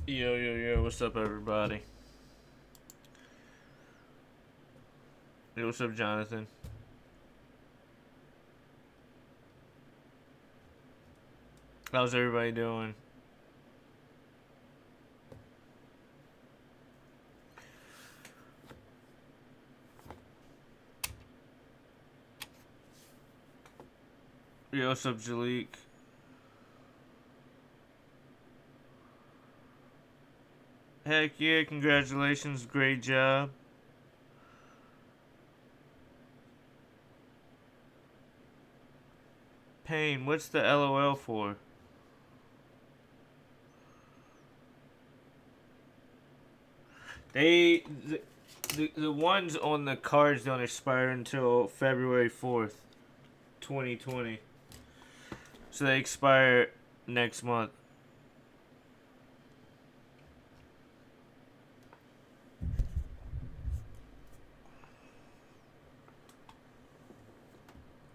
Yo, yo, yo, what's up, everybody? Yo, what's up, Jonathan? How's everybody doing? Yo, what's up, Jalik? Heck yeah, congratulations, great job. Pain, what's the LOL for? The ones on the cards don't expire until February 4th, 2020. So they expire next month.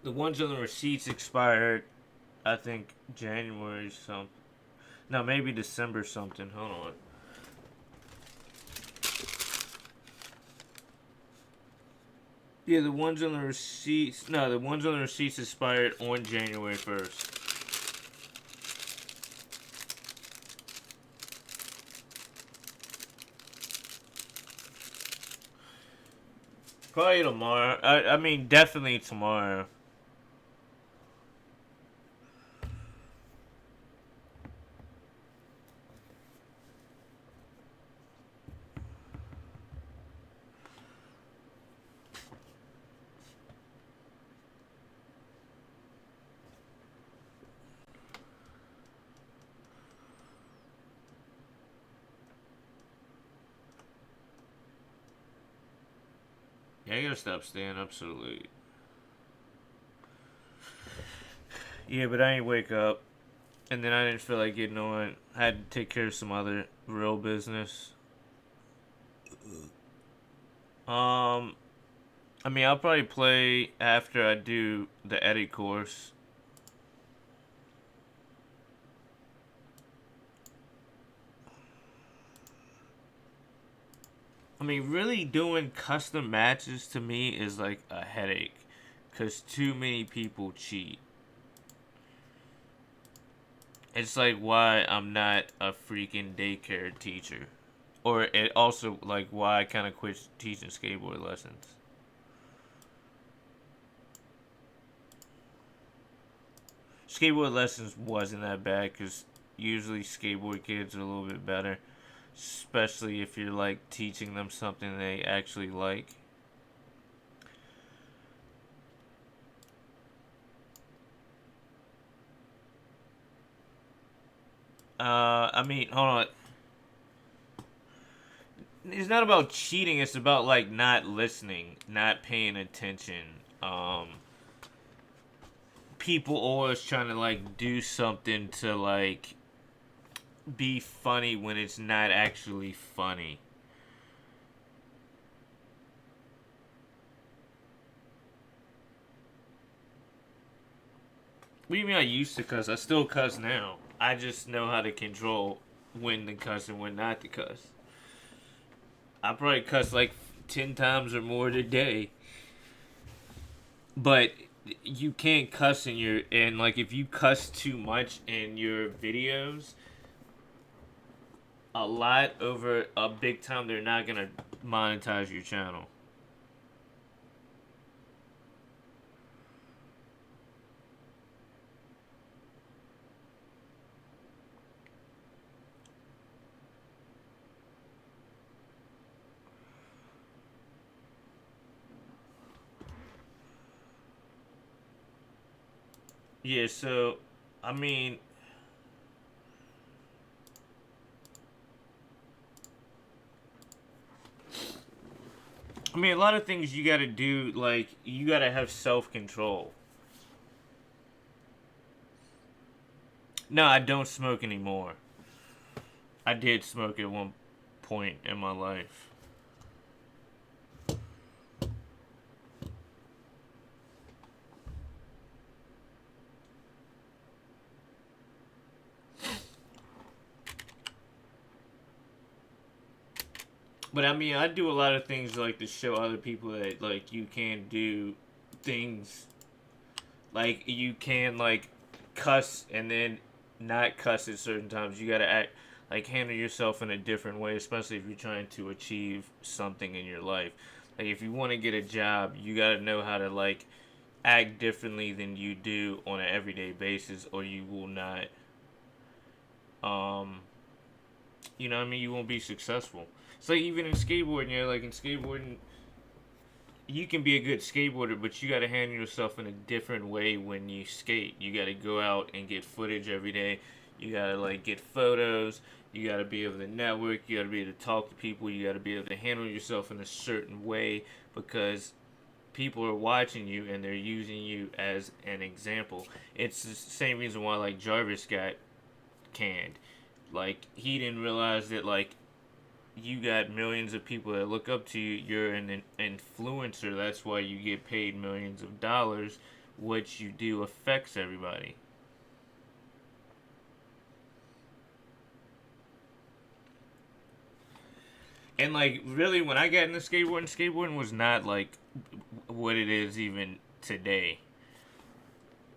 The ones on the receipts expired, I think, January something. No, maybe December something. Hold on. Yeah, the ones on the receipts. No, the ones on the receipts expired on January 1st. Probably tomorrow. I mean, definitely tomorrow. Yeah, I gotta stop staying up so late. Yeah, but I ain't wake up. And then I didn't feel like getting on. I had to take care of some other real business. Um, I mean, I'll probably play after I do the edit course. I mean, really doing custom matches to me is like a headache. Because too many people cheat. It's like why I'm not a freaking daycare teacher. Or it also like why I kind of quit teaching skateboard lessons. Skateboard lessons wasn't that bad because usually skateboard kids are a little bit better. Especially if you're like teaching them something they actually like. I mean, hold on. It's not about cheating. It's about like not listening, not paying attention. People always trying to like do something to like be funny when it's not actually funny. What do you mean I used to cuss? I still cuss now. I just know how to control when to cuss and when not to cuss. I probably cuss like 10 times or more a day. But you can't cuss in your and like if you cuss too much in your videos a lot over a big time, they're not gonna monetize your channel. Yeah, so I mean a lot of things you gotta do, like you gotta have self-control. No, I don't smoke anymore. I did smoke at one point in my life. But I mean, I do a lot of things like to show other people that like you can do things like you can like cuss and then not cuss at certain times. You gotta act like handle yourself in a different way, especially if you're trying to achieve something in your life. Like if you want to get a job, you gotta know how to like act differently than you do on an everyday basis, or you will not. Um, you know what I mean? You won't be successful. It's like even in skateboarding, like in skateboarding, you can be a good skateboarder, but you got to handle yourself in a different way when you skate. You got to go out and get footage every day. You got to like get photos. You got to be able to network. You got to be able to talk to people. You got to be able to handle yourself in a certain way because people are watching you and they're using you as an example. It's the same reason why like Jarvis got canned. Like he didn't realize that like you got millions of people that look up to you. You're an influencer. That's why you get paid millions of dollars. What you do affects everybody. And like really, when I got into skateboarding, skateboarding was not like what it is even today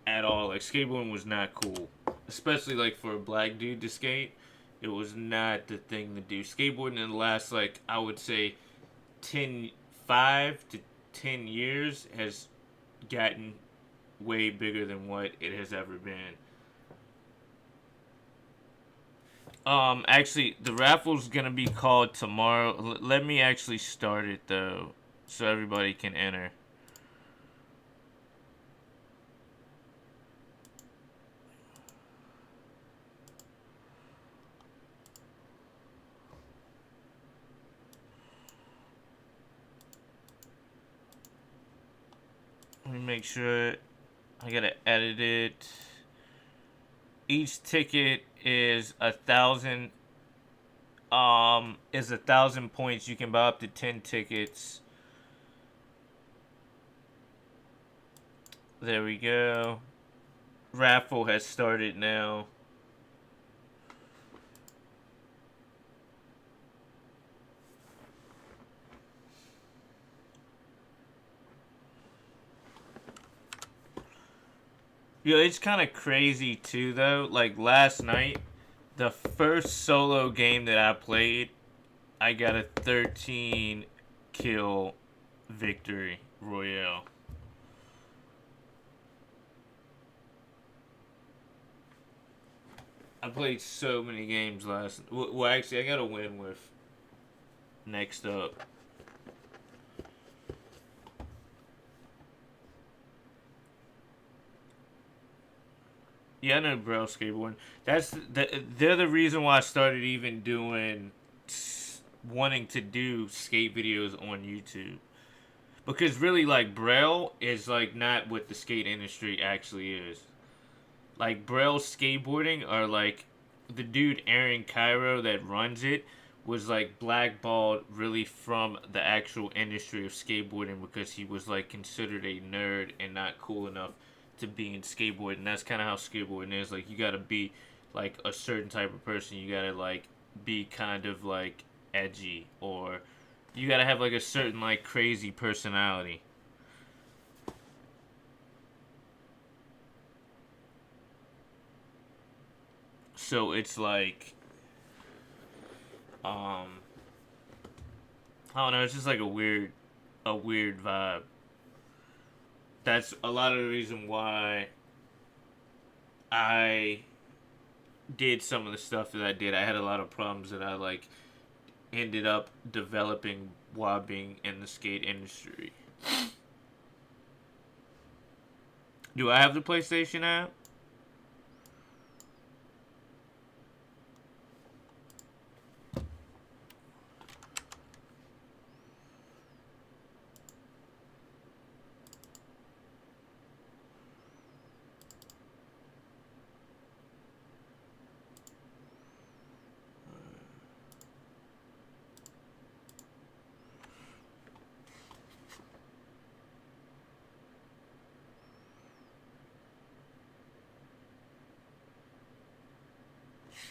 at all. Like skateboarding was not cool, especially like for a black dude to skate. It was not the thing to do. Skateboarding in the last like I would say 5 to 10 years has gotten way bigger than what it has ever been. Actually, the raffle's gonna be called tomorrow. Let me actually start it though, so everybody can enter. Let me make sure I gotta edit it. Each ticket is 1,000. Is 1,000 points. You can buy up to 10 tickets. There we go. Raffle has started now. Yo, it's kind of crazy too, though. Like last night, the first solo game that I played, I got a 13 kill victory royale. I played so many games last. Well, actually, I got a win with. Next up. Yeah, I know Braille skateboarding. They're the reason why I started even doing wanting to do skate videos on YouTube. Because really, like Braille is like not what the skate industry actually is. Like Braille skateboarding are like the dude Aaron Cairo that runs it was like blackballed really from the actual industry of skateboarding because he was like considered a nerd and not cool enough to be in skateboarding. That's kind of how skateboarding is. Like you gotta be like a certain type of person. You gotta like be kind of like edgy or you gotta have like a certain like crazy personality. So it's like um I don't know, it's just like a weird vibe. That's a lot of the reason why I did some of the stuff that I did. I had a lot of problems that I like ended up developing while being in the skate industry. Do I have the PlayStation app?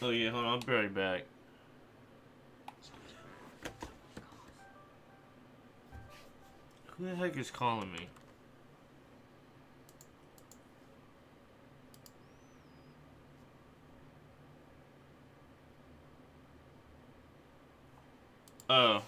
Oh yeah, hold on, I'll be right back. Who the heck is calling me? Oh.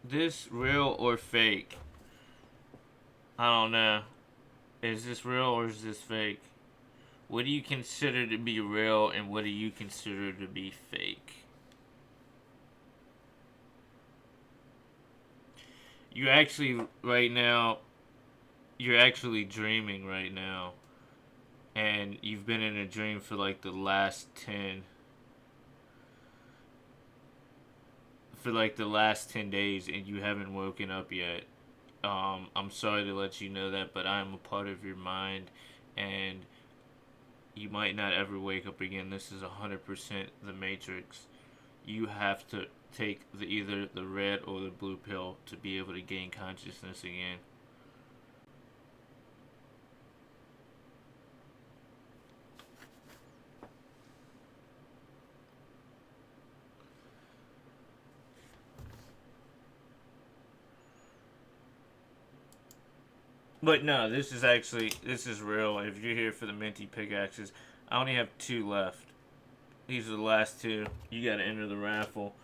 This real or fake? I don't know. Is this real or is this fake? What do you consider to be real and what do you consider to be fake? You actually, right now, you're actually dreaming right now. And you've been in a dream for like the last 10, for like the last 10 days and you haven't woken up yet. I'm sorry to let you know that, but I'm a part of your mind and you might not ever wake up again. This is 100% the Matrix. You have to take either the red or the blue pill to be able to gain consciousness again. But no, this is real. If you're here for the minty pickaxes, I only have 2 left. These are the last 2. You gotta enter the raffle.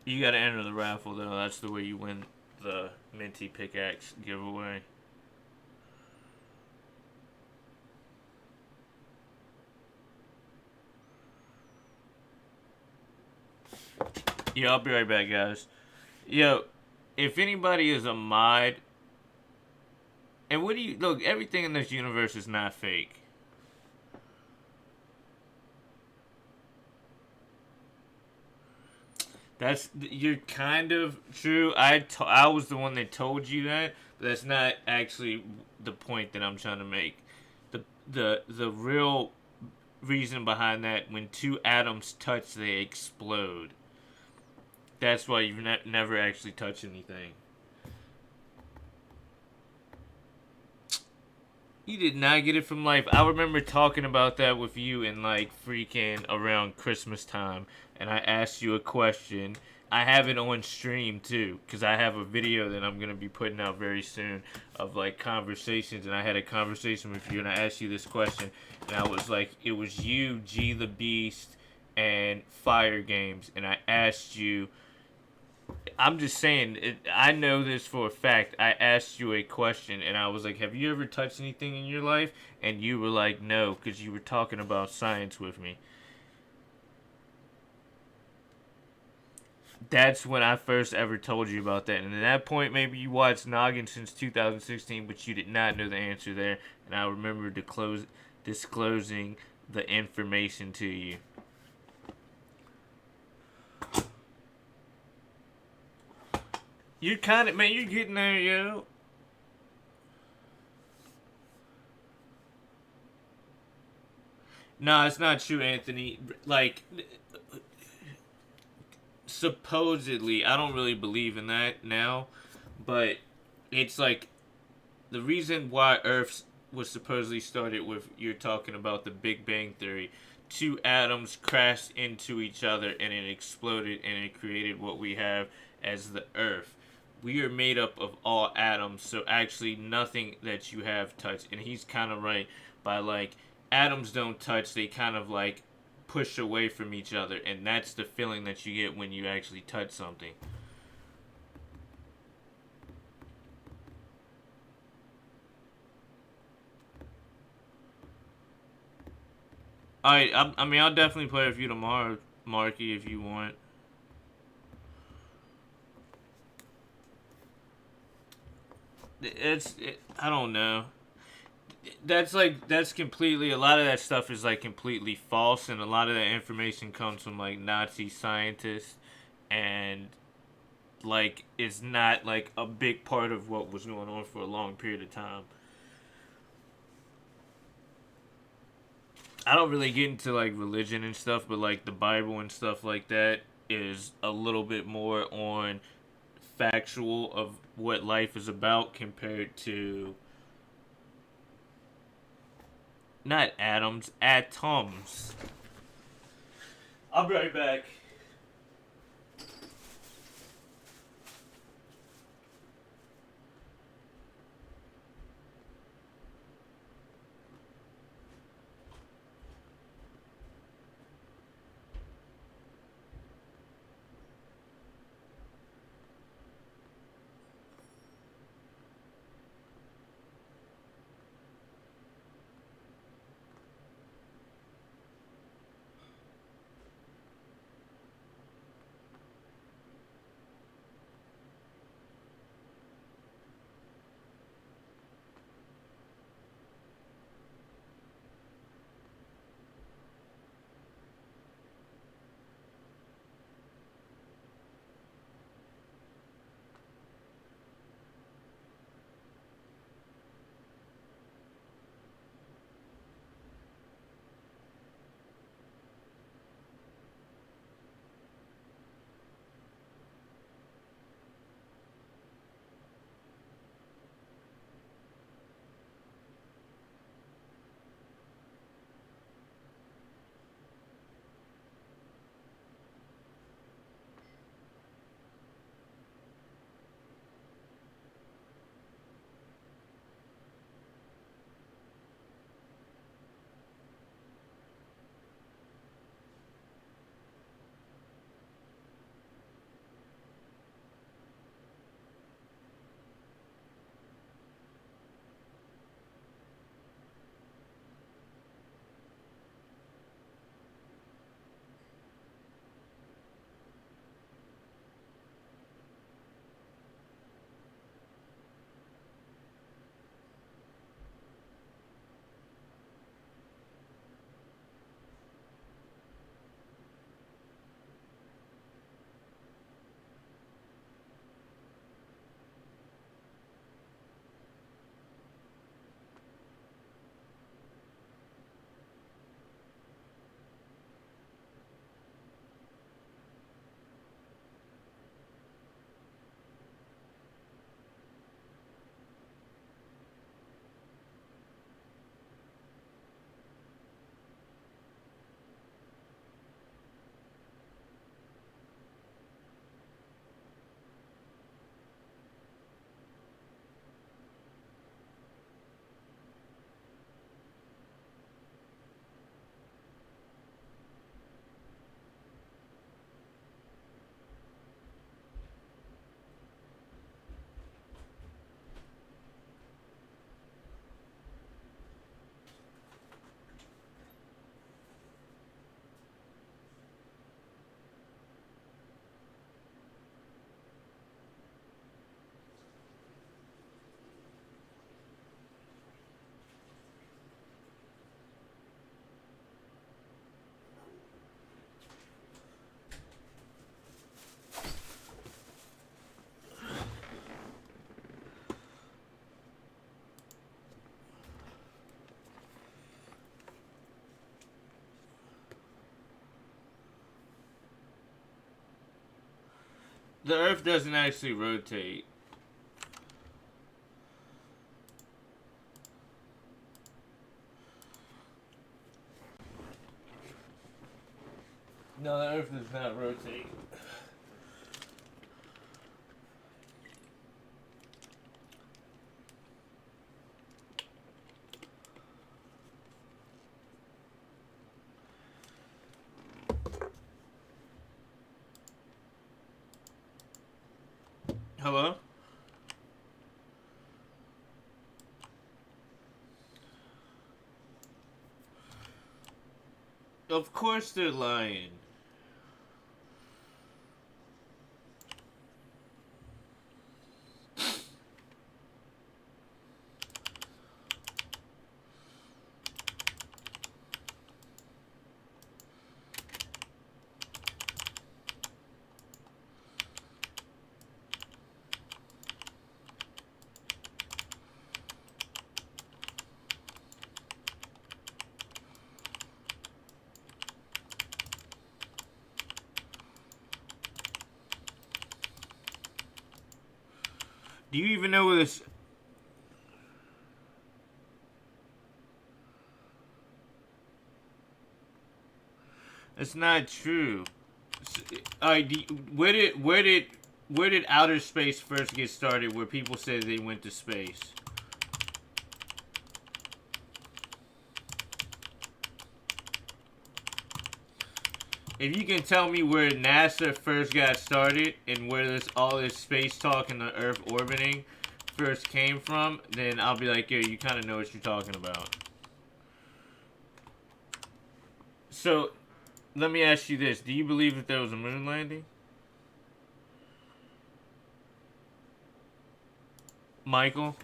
You gotta enter the raffle though. That's the way you win the minty pickaxe giveaway. Yeah, I'll be right back, guys. Yo, if anybody is a mod, and what do you look? Everything in this universe is not fake. You're kind of true. I was the one that told you that, but that's not actually the point that I'm trying to make. The real reason behind that, when 2 atoms touch, they explode. That's why you've never actually touched anything. You did not get it from life. I remember talking about that with you in like freaking around Christmas time, and I asked you a question. I have it on stream too, because I have a video that I'm gonna be putting out very soon of like conversations, and I had a conversation with you, and I asked you this question, and I was like, it was you, G the Beast, and Fire Games, and I asked you. I'm just saying, I know this for a fact. I asked you a question, and I was like, have you ever touched anything in your life? And you were like, no, because you were talking about science with me. That's when I first ever told you about that. And at that point, maybe you watched Noggin since 2016, but you did not know the answer there. And I remember disclosing the information to you. You're kind of, man, you're getting there, yo. No, it's not true, Anthony. Like, supposedly, I don't really believe in that now, but it's like the reason why Earth was supposedly started with, you're talking about the Big Bang Theory. 2 atoms crashed into each other and it exploded and it created what we have as the Earth. We are made up of all atoms, so actually nothing that you have touched. And he's kind of right by like atoms don't touch, they kind of like push away from each other, and that's the feeling that you get when you actually touch something. I mean, I'll definitely play with you tomorrow, Marky, if you want. I don't know. that's completely, a lot of that stuff is like completely false, and a lot of that information comes from like Nazi scientists, and like it's not like a big part of what was going on for a long period of time. I don't really get into like religion and stuff, but like the Bible and stuff like that is a little bit more on factual of what life is about compared to not atoms, atoms. I'll be right back. The Earth doesn't actually rotate. No, the Earth does not rotate. Hello? Of course they're lying. Do you even know where this? It's not true. Alright, where did outer space first get started? Where people said they went to space? If you can tell me where NASA first got started and where all this space talk and the Earth orbiting first came from, then I'll be like, yo, you kind of know what you're talking about. So, let me ask you this. Do you believe that there was a moon landing? Michael?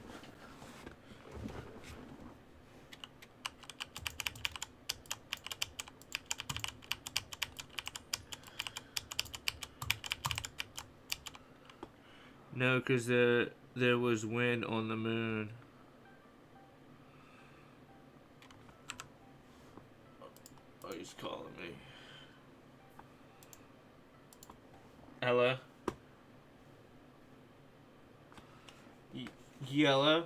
No, because there was wind on the moon. Oh, he's calling me. Hello? Hello?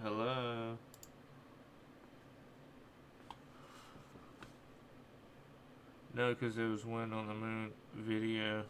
Hello? No, because there was wind on the moon video.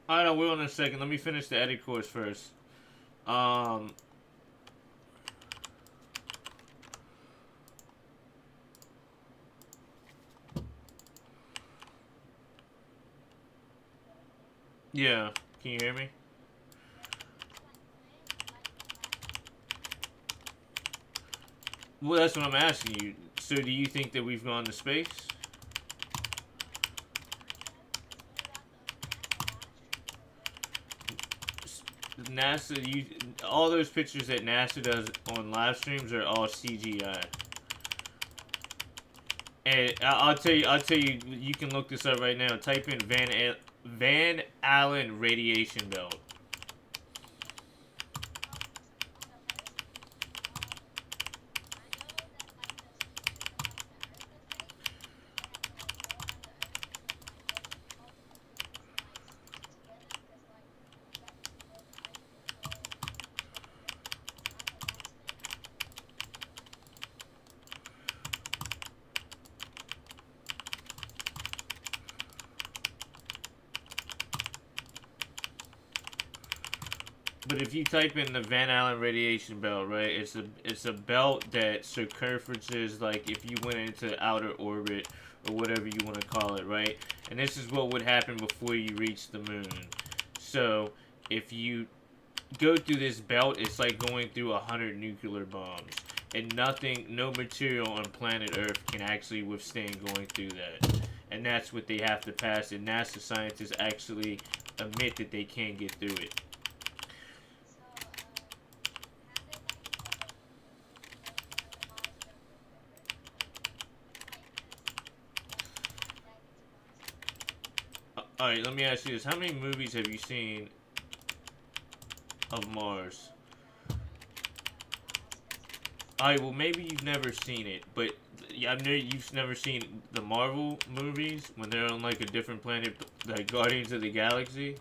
Alright, I will in a second. Let me finish the edit course first. Yeah. Can you hear me? Well, that's what I'm asking you. So do you think that we've gone to space? NASA, all those pictures that NASA does on live streams are all CGI. And I'll tell you, you can look this up right now. Type in Van Allen radiation belt. But if you type in the Van Allen radiation belt, right, it's a belt that circumferences, like, if you went into outer orbit or whatever you want to call it, right? And this is what would happen before you reach the moon. So if you go through this belt, it's like going through 100 nuclear bombs, and no material on planet Earth can actually withstand going through that. And that's what they have to pass, and NASA scientists actually admit that they can't get through it. Alright, let me ask you this. How many movies have you seen of Mars? Alright, well, maybe you've never seen it, but I know you've never seen the Marvel movies when they're on, like, a different planet, like Guardians of the Galaxy.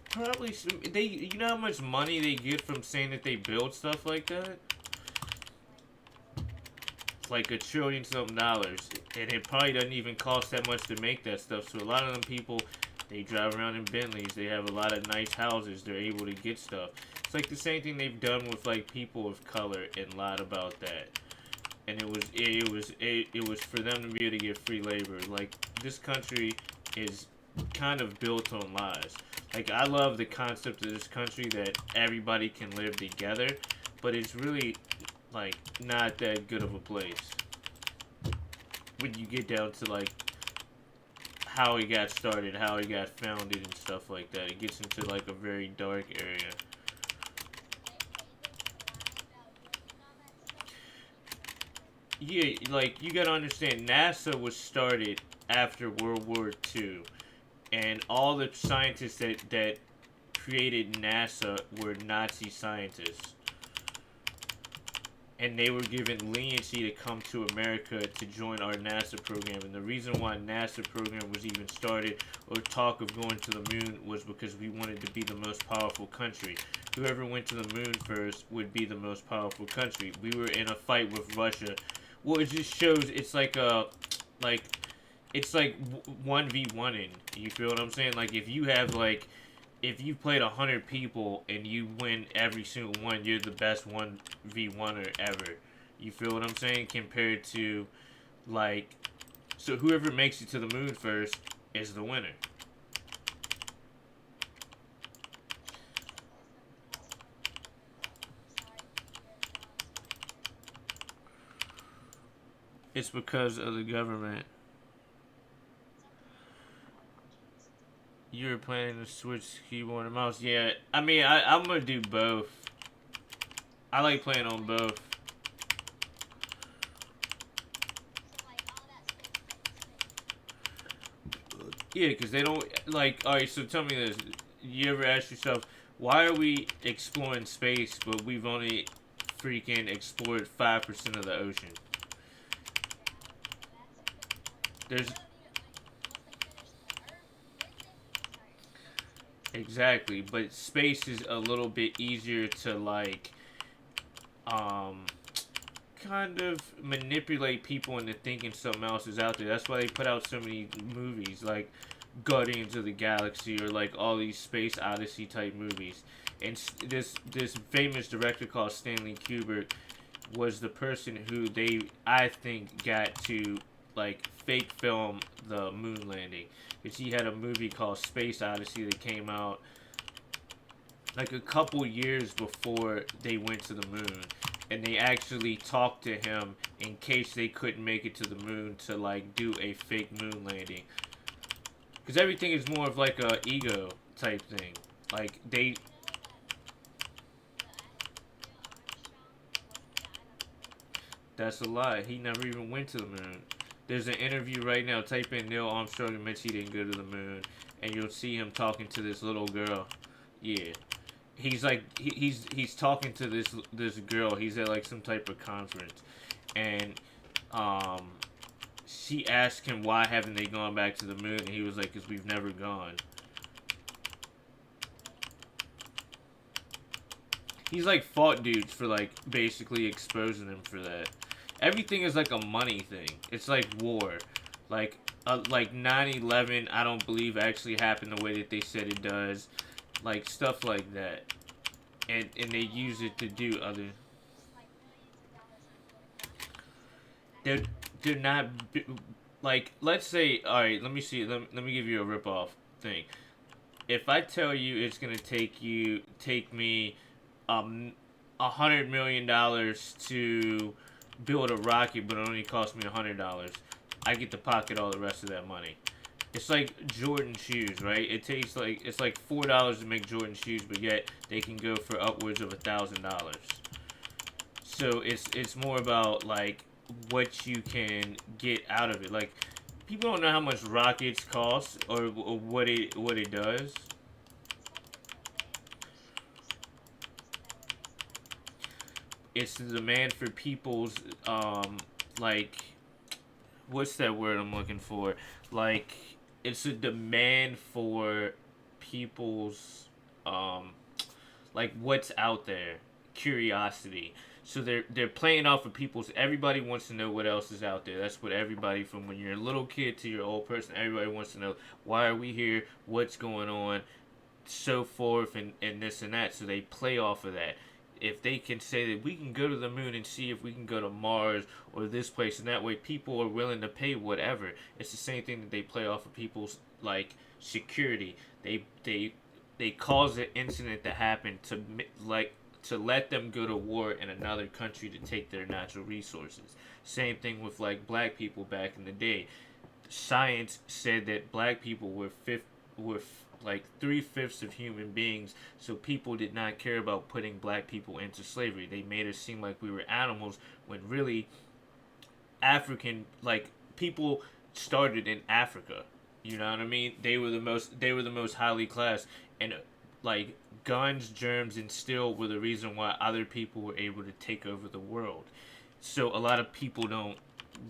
Probably, you know how much money they get from saying that they build stuff like that? Like $1 trillion something, and it probably doesn't even cost that much to make that stuff. So a lot of them people, they drive around in Bentleys, they have a lot of nice houses, they're able to get stuff. It's like the same thing they've done with, like, people of color and lied about that. And it was for them to be able to get free labor. Like, this country is kind of built on lies. Like, I love the concept of this country that everybody can live together, but it's really, like, not that good of a place when you get down to, like, how he got started, how he got founded, and stuff like that. It gets into like a very dark area. Yeah, like you gotta understand, NASA was started after World War II, and all the scientists that created NASA were Nazi scientists, and they were given leniency to come to America to join our NASA program. And the reason why NASA program was even started, or talk of going to the moon, was because we wanted to be the most powerful country. Whoever went to the moon first would be the most powerful country. We were in a fight with Russia. Well, it just shows it's like a, like, it's like 1v1ing. You feel what I'm saying? Like if you have like, if you played 100 people and you win every single one, you're the best 1v1er ever. You feel what I'm saying? Compared to, like, so whoever makes it to the moon first is the winner. It's because of the government. You're planning to switch keyboard and mouse. Yeah, I mean, I'm gonna do both. I like playing on both. Yeah, because they don't, like, alright, so tell me this. You ever ask yourself, why are we exploring space, but we've only freaking explored 5% of the ocean? There's, exactly, but space is a little bit easier to, like, um, kind of manipulate people into thinking something else is out there. That's why they put out so many movies like Guardians of the Galaxy or like all these space odyssey type movies. And this famous director called Stanley Kubrick was the person who they, I think, got to like fake film the moon landing, because he had a movie called Space Odyssey that came out like a couple years before they went to the moon, and they actually talked to him in case they couldn't make it to the moon to like do a fake moon landing, because everything is more of like a ego type thing. Like they, that's a lie. He never even went to the moon. There's an interview right now. Type in Neil Armstrong admits he didn't go to the moon, and you'll see him talking to this little girl. Yeah, he's like he's talking to this girl. He's at like some type of conference, and um, she asked him why haven't they gone back to the moon, and he was like, because we've never gone. He's like fought dudes for like basically exposing him for that. Everything is like a money thing. It's like war. Like 9/11, I don't believe actually happened the way that they said it does. Like stuff like that. And they use it to do other. They're they're not like, let's say, all right, let me see. Let me give you a rip off thing. If I tell you it's gonna take me $100 million to build a rocket, but it only cost me $100, I get to pocket all the rest of that money. It's like Jordan shoes, right? It takes like, it's like $4 to make Jordan shoes, but yet they can go for upwards of $1,000. So it's more about like what you can get out of it. Like people don't know how much rockets cost, or what it does. It's the demand for people's like, what's that word I'm looking for? Like it's a demand for people's um like what's out there, curiosity. So they're playing off of people's. Everybody wants to know what else is out there. That's what everybody, from when you're a little kid to your old person, everybody wants to know, why are we here, what's going on, so forth, and this and that. So they play off of that. If they can say that we can go to the moon and see if we can go to Mars or this place, and that way people are willing to pay whatever. It's the same thing that they play off of people's like security. They cause an incident to happen to like to let them go to war in another country to take their natural resources. Same thing with like black people back in the day. science said that black people were like 3/5 of human beings, so people did not care about putting black people into slavery. They made us seem like we were animals when really African, like, people started in Africa. You know what I mean? They were the most highly classed, and like guns, germs, and steel were the reason why other people were able to take over the world. So a lot of people don't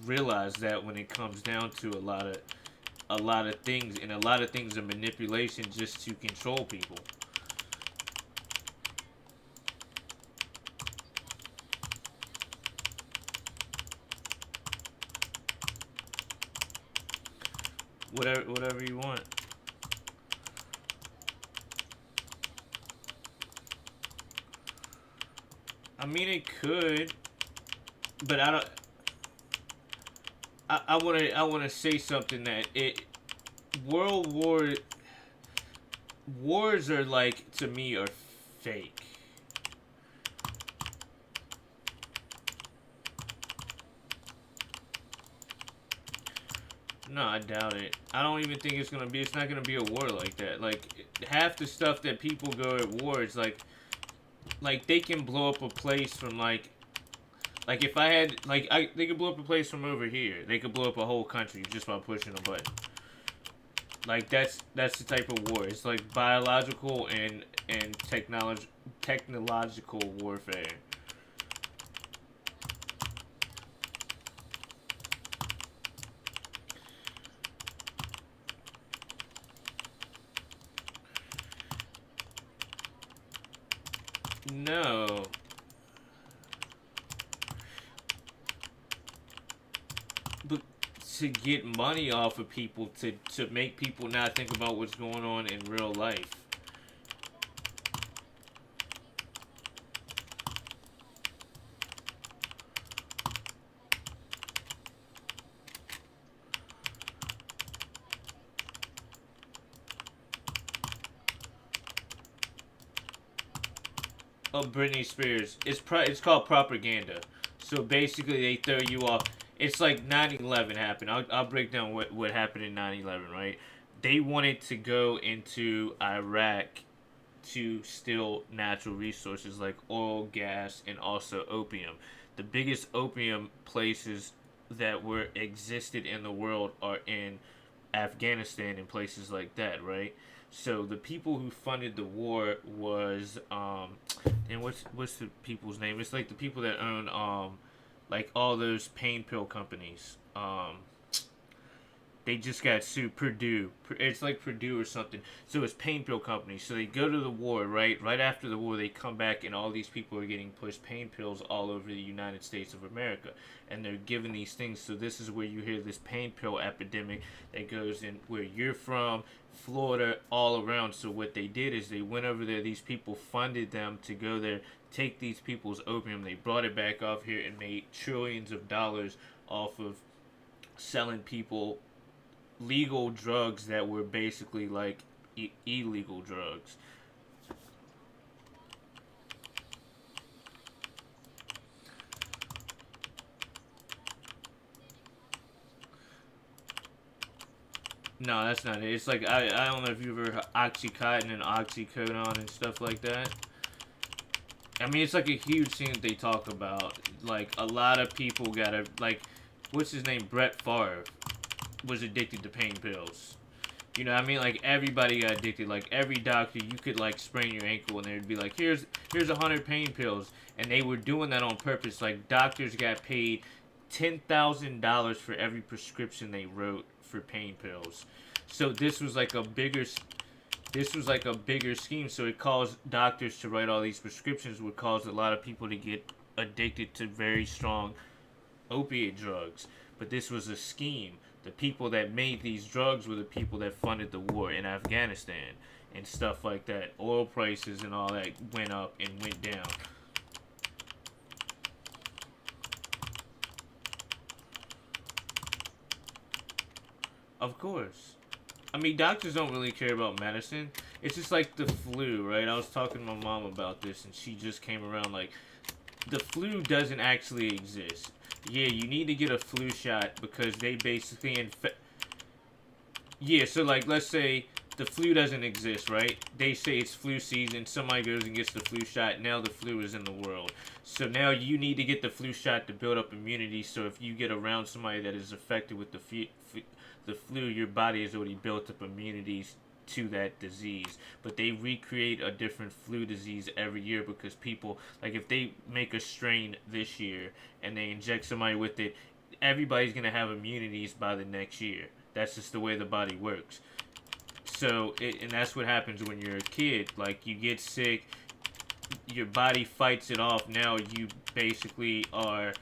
realize that when it comes down to a lot of things, and a lot of things are manipulation just to control people. Whatever you want. I mean, it could, but I don't. I wanna say something that it World War wars are, like, to me, are fake. No, I doubt it. I don't even think it's gonna be. It's not gonna be a war like that. Like, half the stuff that people go at war, it's like they can blow up a place from, like if I had, like, they could blow up a place from over here. They could blow up a whole country just by pushing a button. Like, that's the type of war. It's like biological and technological warfare. No, but to get money off of people, to make people not think about what's going on in real life. Oh, Britney Spears. It's called propaganda. So basically, they throw you off. It's like 9/11 happened. I'll break down what happened in 9/11. Right? They wanted to go into Iraq to steal natural resources like oil, gas, and also opium. The biggest opium places that were existed in the world are in Afghanistan and places like that, right? So the people who funded the war was and what's the people's name? It's like the people that own like all those pain pill companies. They just got sued. Purdue. It's like Purdue or something. So it's pain pill companies. So they go to the war, right? Right after the war, they come back, and all these people are getting pushed pain pills all over the United States of America, and they're given these things. So this is where you hear this pain pill epidemic that goes in where you're from, Florida, all around. So what they did is they went over there. These people funded them to go there, take these people's opium. They brought it back off here and made trillions of dollars off of selling people legal drugs that were basically like illegal drugs. No, that's not it. It's like I don't know if you've ever heard oxycontin and oxycodone and stuff like that. I mean, it's like a huge thing that they talk about. Like, a lot of people gotta, like, what's his name? Brett Favre was addicted to pain pills. You know what I mean? Like, everybody got addicted. Like, every doctor, you could, like, sprain your ankle and they'd be like, here's 100 pain pills. And they were doing that on purpose. Like, doctors got paid $10,000 for every prescription they wrote for pain pills. So this was like a bigger scheme. So it caused doctors to write all these prescriptions, would cause a lot of people to get addicted to very strong opiate drugs. But this was a scheme. The people that made these drugs were the people that funded the war in Afghanistan and stuff like that. Oil prices and all that went up and went down. Of course. I mean, doctors don't really care about medicine. It's just like the flu, right? I was talking to my mom about this, and she just came around like, the flu doesn't actually exist. Yeah, you need to get a flu shot because they basically Yeah, so like let's say the flu doesn't exist, right? They say it's flu season. Somebody goes and gets the flu shot. Now the flu is in the world. So now you need to get the flu shot to build up immunity. So if you get around somebody that is affected with the flu, your body has already built up immunities to that disease. But they recreate a different flu disease every year because people, like if they make a strain this year and they inject somebody with it, everybody's gonna have immunities by the next year. That's just the way the body works. So, and that's what happens when you're a kid. Like, you get sick, your body fights it off. Now you basically are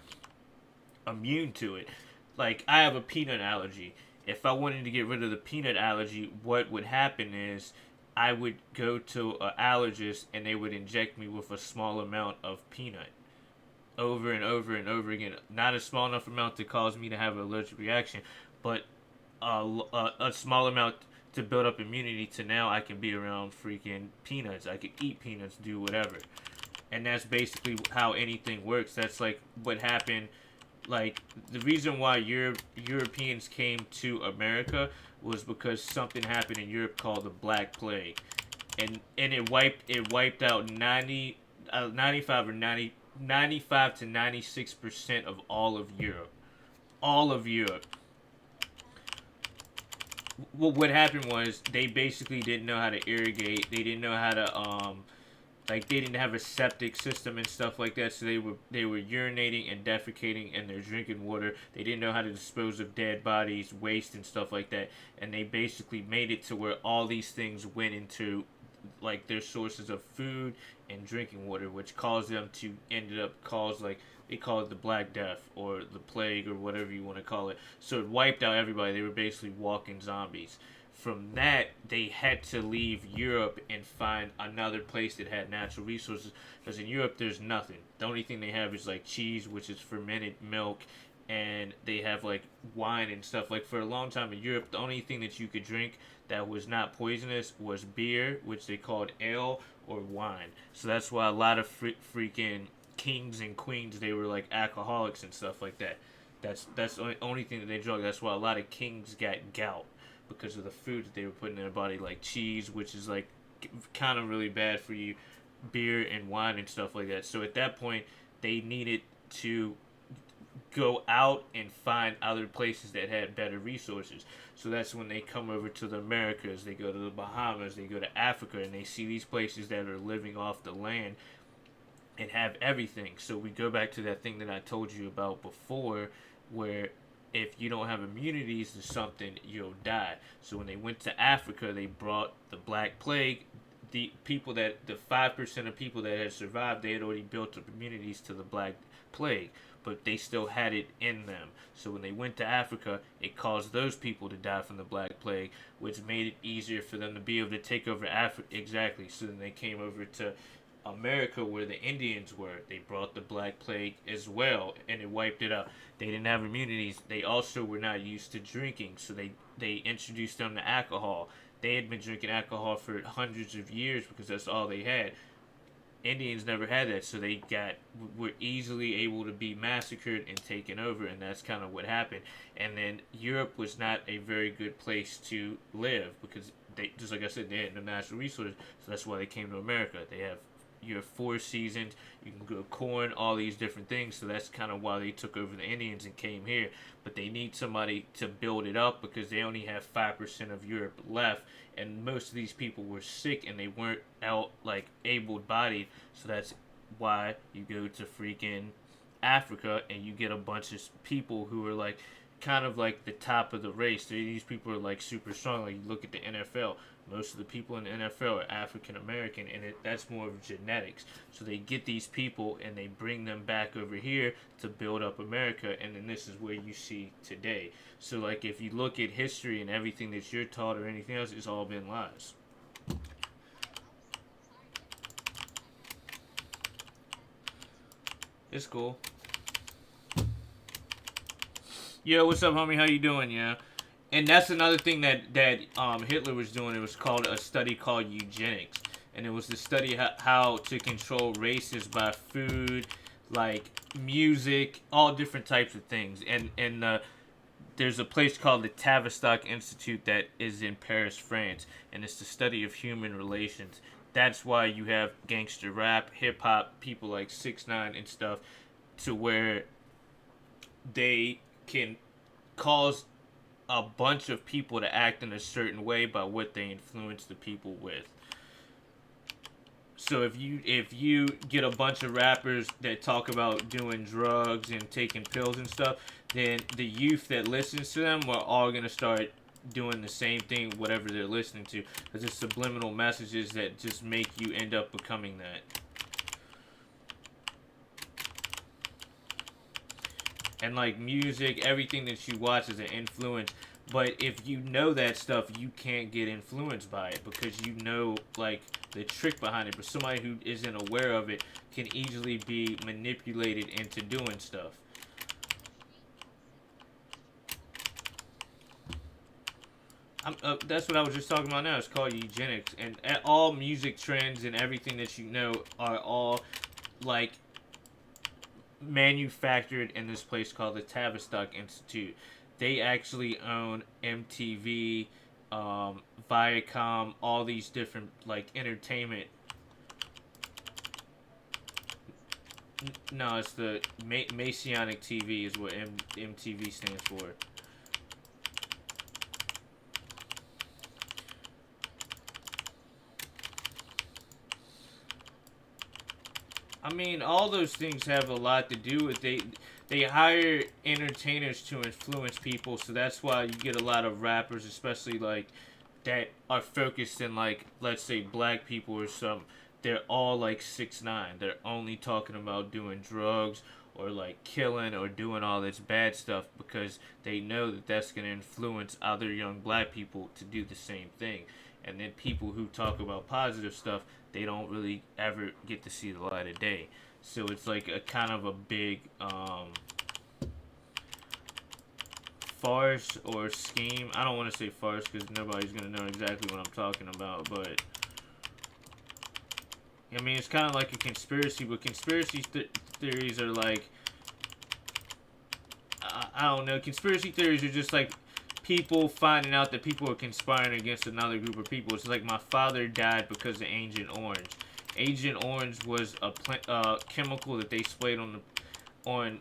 immune to it. Like, I have a peanut allergy. If I wanted to get rid of the peanut allergy, what would happen is I would go to an allergist and they would inject me with a small amount of peanut over and over and over again. Not a small enough amount to cause me to have an allergic reaction, but a small amount to build up immunity to now I can be around freaking peanuts. I could eat peanuts, do whatever. And that's basically how anything works. That's like what happened. Like the reason why Europeans came to America was because something happened in Europe called the Black Plague, and it wiped out 95 or 95 to 96% of all of Europe. All of Europe. Well, what happened was they basically didn't know how to irrigate. They didn't know how to like they didn't have a septic system and stuff like that. So they were urinating and defecating in their drinking water. They didn't know how to dispose of dead bodies, waste and stuff like that. And they basically made it to where all these things went into like their sources of food and drinking water, which caused them to ended up cause like they call it the Black Death or the plague or whatever you want to call it. So it wiped out everybody. They were basically walking zombies. From that, they had to leave Europe and find another place that had natural resources. Because in Europe, there's nothing. The only thing they have is like cheese, which is fermented milk, and they have like wine and stuff. Like for a long time in Europe, the only thing that you could drink that was not poisonous was beer, which they called ale or wine. So that's why a lot of freaking kings and queens they were like alcoholics and stuff like that. That's the only thing that they drunk. That's why a lot of kings got gout because of the food that they were putting in their body, like cheese, which is like kind of really bad for you, beer and wine and stuff like that. So at that point, they needed to go out and find other places that had better resources. So that's when they come over to the Americas, they go to the Bahamas, they go to Africa, and they see these places that are living off the land and have everything. So we go back to that thing that I told you about before, where if you don't have immunities to something, you'll die. So when they went to Africa, they brought the Black Plague. The 5% of people that had survived, they had already built up immunities to the Black Plague, but they still had it in them. So when they went to Africa, it caused those people to die from the Black Plague, which made it easier for them to be able to take over Africa. Exactly. So then they came over to America where the Indians were. They brought the Black Plague as well, and it wiped it out. They didn't have immunities. They also were not used to drinking, so they introduced them to alcohol. They had been drinking alcohol for hundreds of years because that's all they had. Indians never had that, so were easily able to be massacred and taken over, and that's kind of what happened. And then Europe was not a very good place to live because they, just like I said, they had no natural resources, so that's why they came to America. They have your 4 seasons, you can grow corn, all these different things, so that's kind of why they took over the Indians and came here. But they need somebody to build it up because they only have 5% of Europe left, and most of these people were sick and they weren't out like able-bodied, so that's why you go to freaking Africa and you get a bunch of people who are like kind of like the top of the race. These people are like super strong. Like you look at the NFL, most of the people in the NFL are African American, and that's more of genetics. So they get these people and they bring them back over here to build up America, and then this is where you see today. So like if you look at history and everything that you're taught or anything else, it's all been lies. It's cool. Yo, what's up, homie? How you doing? Yeah. And that's another thing that Hitler was doing. It was called a study called eugenics, and it was to study how to control races by food, like music, all different types of things. And there's a place called the Tavistock Institute that is in Paris, France, and it's the study of human relations. That's why you have gangster rap, hip hop, people like 6ix9ine and stuff, to where they can cause a bunch of people to act in a certain way by what they influence the people with. So if you get a bunch of rappers that talk about doing drugs and taking pills and stuff, then the youth that listens to them are all gonna start doing the same thing, whatever they're listening to, because it's subliminal messages that just make you end up becoming that. And like music, everything that you watch is an influence. But if you know that stuff, you can't get influenced by it because you know like the trick behind it. But somebody who isn't aware of it can easily be manipulated into doing stuff. That's what I was just talking about now. It's called eugenics, and all music trends and everything that you know are all like manufactured in this place called the Tavistock Institute. They actually own MTV, Viacom, all these different like entertainment. No, it's the Messianic TV is what MTV stands for. I mean, all those things have a lot to do with they hire entertainers to influence people, so that's why you get a lot of rappers, especially like that are focused in like let's say black people or something. They're all like 6ix9ine. They're only talking about doing drugs or like killing or doing all this bad stuff because they know that that's going to influence other young black people to do the same thing. And then people who talk about positive stuff, they don't really ever get to see the light of day. So it's like a kind of a big farce or scheme. I don't want to say farce because nobody's going to know exactly what I'm talking about, but I mean, it's kind of like a conspiracy, but conspiracy theories are like, I don't know, conspiracy theories are just like people finding out that people are conspiring against another group of people. It's like my father died because of Agent Orange. Agent Orange was a chemical that they sprayed on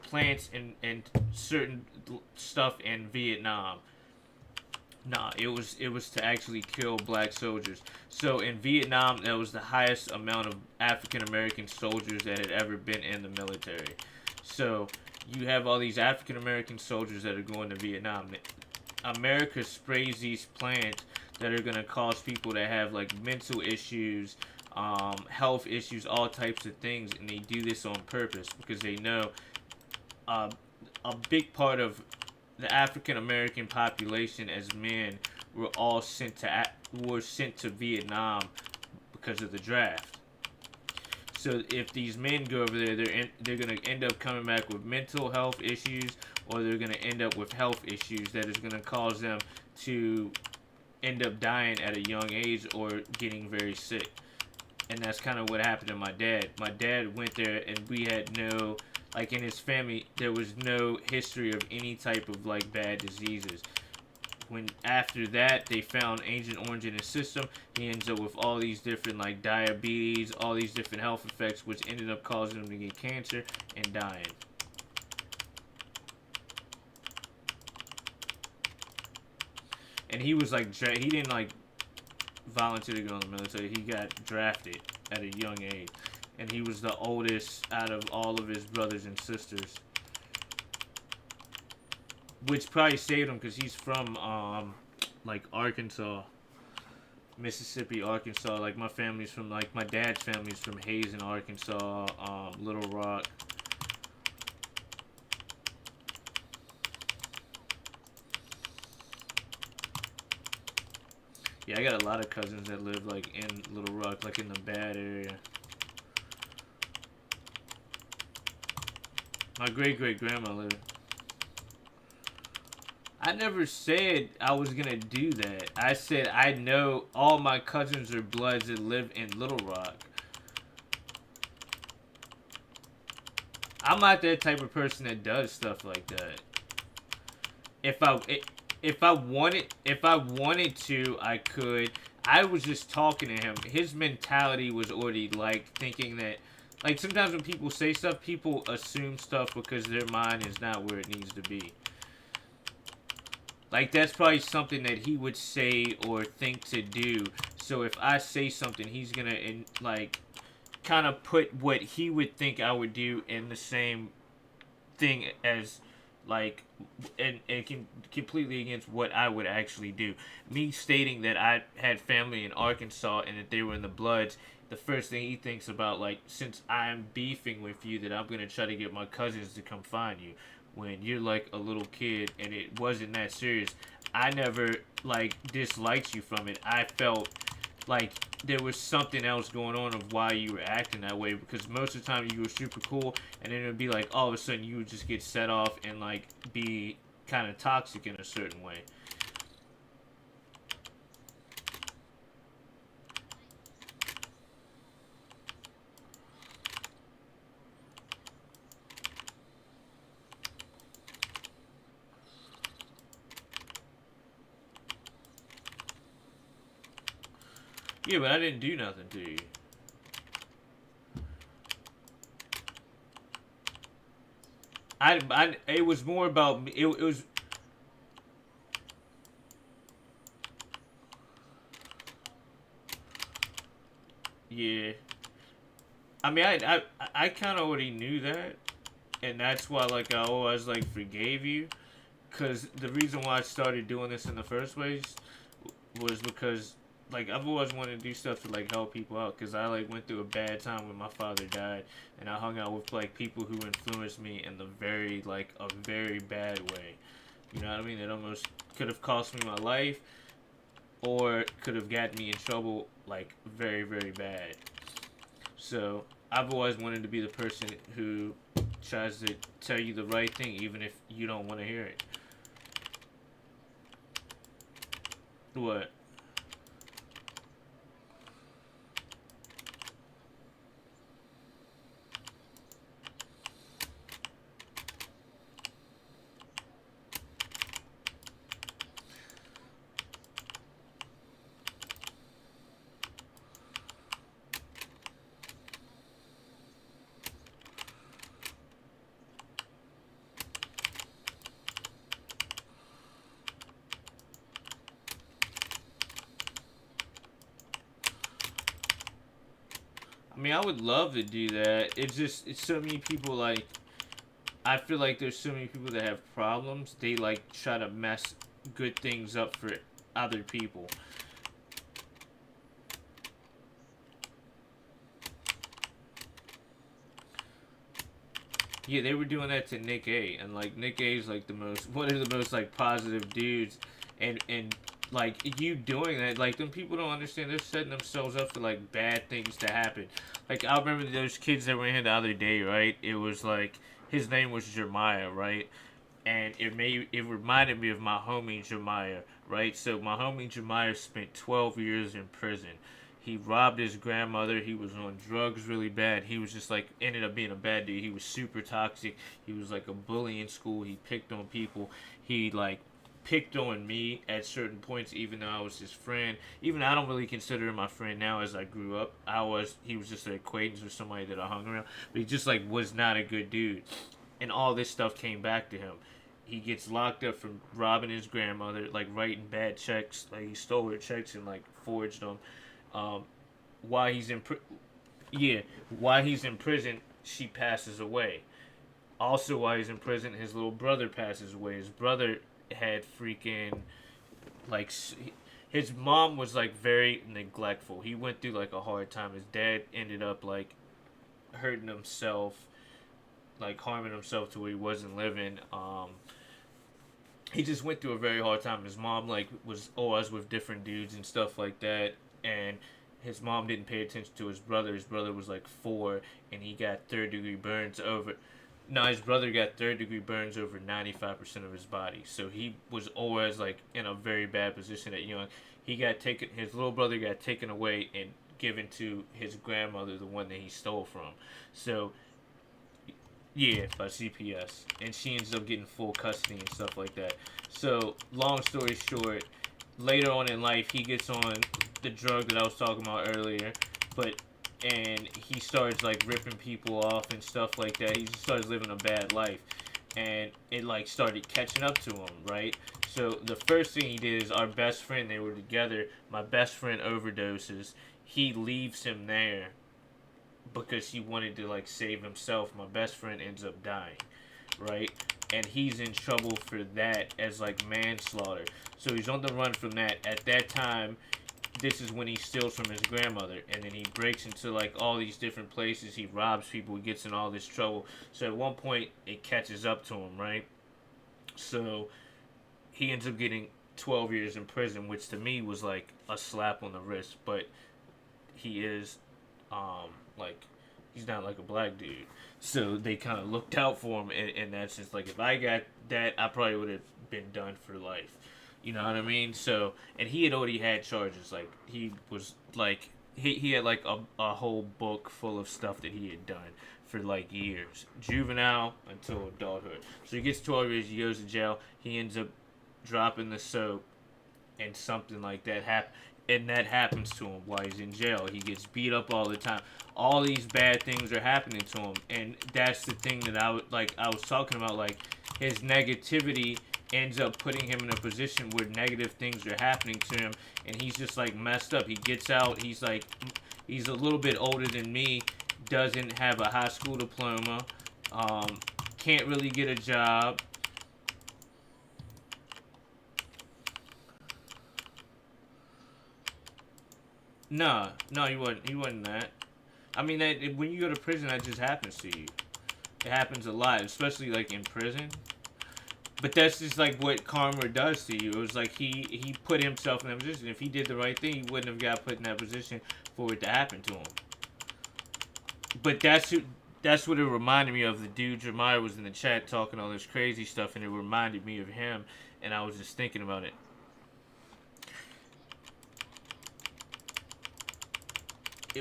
plants and certain stuff in Vietnam. Nah, it was to actually kill black soldiers. So in Vietnam, that was the highest amount of African American soldiers that had ever been in the military. So you have all these African American soldiers that are going to Vietnam. America sprays these plants that are going to cause people to have like mental issues, health issues, all types of things, and they do this on purpose because they know a big part of the African American population as men were all sent to Vietnam because of the draft. So if these men go over there, they're going to end up coming back with mental health issues, or they're going to end up with health issues that is going to cause them to end up dying at a young age or getting very sick. And that's kind of what happened to my dad. My dad went there, and we had no, like in his family, there was no history of any type of like bad diseases. When after that they found Agent Orange in his system, he ends up with all these different like diabetes, all these different health effects, which ended up causing him to get cancer and dying. And he was like, he didn't like volunteer to go in the military. He got drafted at a young age, and he was the oldest out of all of his brothers and sisters, which probably saved him because he's from like Arkansas, Mississippi, Arkansas. Like my family's from, like my dad's family's from Hazen, Arkansas, Little Rock. Yeah, I got a lot of cousins that live like in Little Rock, like in the bad area. My great-great-grandma lived. I never said I was gonna do that. I said I know all my cousins are bloods that live in Little Rock. I'm not that type of person that does stuff like that. if I if I wanted to, I could. I was just talking to him. His mentality was already like thinking that, like, sometimes when people say stuff, people assume stuff because their mind is not where it needs to be. Like, that's probably something that he would say or think to do. So if I say something, he's gonna like kind of put what he would think I would do in the same thing as, like, and completely against what I would actually do. Me stating that I had family in Arkansas and that they were in the Bloods, the first thing he thinks about, like, since I'm beefing with you, that I'm gonna try to get my cousins to come find you when you're like a little kid and it wasn't that serious. I never like disliked you from it. I felt like there was something else going on of why you were acting that way, because most of the time you were super cool and then it would be like all of a sudden you would just get set off and like be kind of toxic in a certain way. Yeah, but I didn't do nothing to you. It was more about me. It was, yeah. I mean, I kind of already knew that, and that's why, like, I always like forgave you, because the reason why I started doing this in the first place was because, like, I've always wanted to do stuff to like help people out, because I like went through a bad time when my father died, and I hung out with like people who influenced me in the very, like, a very bad way. You know what I mean? It almost could have cost me my life, or could have gotten me in trouble, like, very, very bad. So I've always wanted to be the person who tries to tell you the right thing, even if you don't want to hear it. What? I mean, I would love to do that. It's just, it's so many people, like, I feel like there's so many people that have problems. They, like, try to mess good things up for other people. Yeah, they were doing that to Nick A, and like Nick A is like the most, one of the most like positive dudes, and like you doing that, like, them people don't understand. They're setting themselves up for like bad things to happen. Like, I remember those kids that were in here the other day, right? It was like his name was Jeremiah, right? And it reminded me of my homie Jeremiah, right? So my homie Jeremiah spent 12 years in prison. He robbed his grandmother. He was on drugs really bad. He was just like, ended up being a bad dude. He was super toxic. He was like a bully in school. He picked on people. He like picked on me at certain points, even though I was his friend. Even I don't really consider him my friend now. As I grew up, he was just an acquaintance or somebody that I hung around. But he just like was not a good dude, and all this stuff came back to him. He gets locked up from robbing his grandmother, like writing bad checks. Like, he stole her checks and like forged them. Um, while he's in yeah, while he's in prison, she passes away. Also, while he's in prison, his little brother passes away. His brother had freaking, like, his mom was like very neglectful. He went through like a hard time. His dad ended up like hurting himself, like harming himself to where he wasn't living. He just went through a very hard time. His mom like was always with different dudes and stuff like that, and his mom didn't pay attention to his brother. His brother was like 4, and he got third-degree burns over. No, his brother got third-degree burns over 95% of his body. So he was always like in a very bad position at young. He got taken. His little brother got taken away and given to his grandmother, the one that he stole from. So Yeah, by CPS, and she ends up getting full custody and stuff like that. So, long story short, later on in life, he gets on the drug that I was talking about earlier, but and he starts like ripping people off and stuff like that. He just starts living a bad life, and it like started catching up to him, right? So the first thing he did is our best friend. They were together. My best friend overdoses. He leaves him there because he wanted to like save himself. My best friend ends up dying, right? And he's in trouble for that as like manslaughter. So he's on the run from that. At that time, this is when he steals from his grandmother, and then he breaks into like all these different places. He robs people. He gets in all this trouble. So at one point, it catches up to him, right? So he ends up getting 12 years in prison, which to me was like a slap on the wrist. But he is like he's not like a black dude, so they kind of looked out for him, and that's just like if I got that, I probably would have been done for life. You know what I mean? So, and he had already had charges. Like he was like he had like a whole book full of stuff that he had done for like years, juvenile until adulthood. So he gets 12 years. He goes to jail. He ends up dropping the soap, and something like that happens, and that happens to him while he's in jail. He gets beat up all the time. All these bad things are happening to him, and that's the thing that I was talking about. Like his negativity ends up putting him in a position where negative things are happening to him, and he's just like messed up. He gets out. He's a little bit older than me. Doesn't have a high school diploma. Can't really get a job. Nah, no, he wasn't. He wasn't that. I mean, when you go to prison, that just happens to you. It happens a lot, especially like in prison. But that's just like what karma does to you. It was like he put himself in that position. If he did the right thing, he wouldn't have got put in that position for it to happen to him. But that's what it reminded me of. The dude Jeremiah was in the chat talking all this crazy stuff, and it reminded me of him. And I was just thinking about it.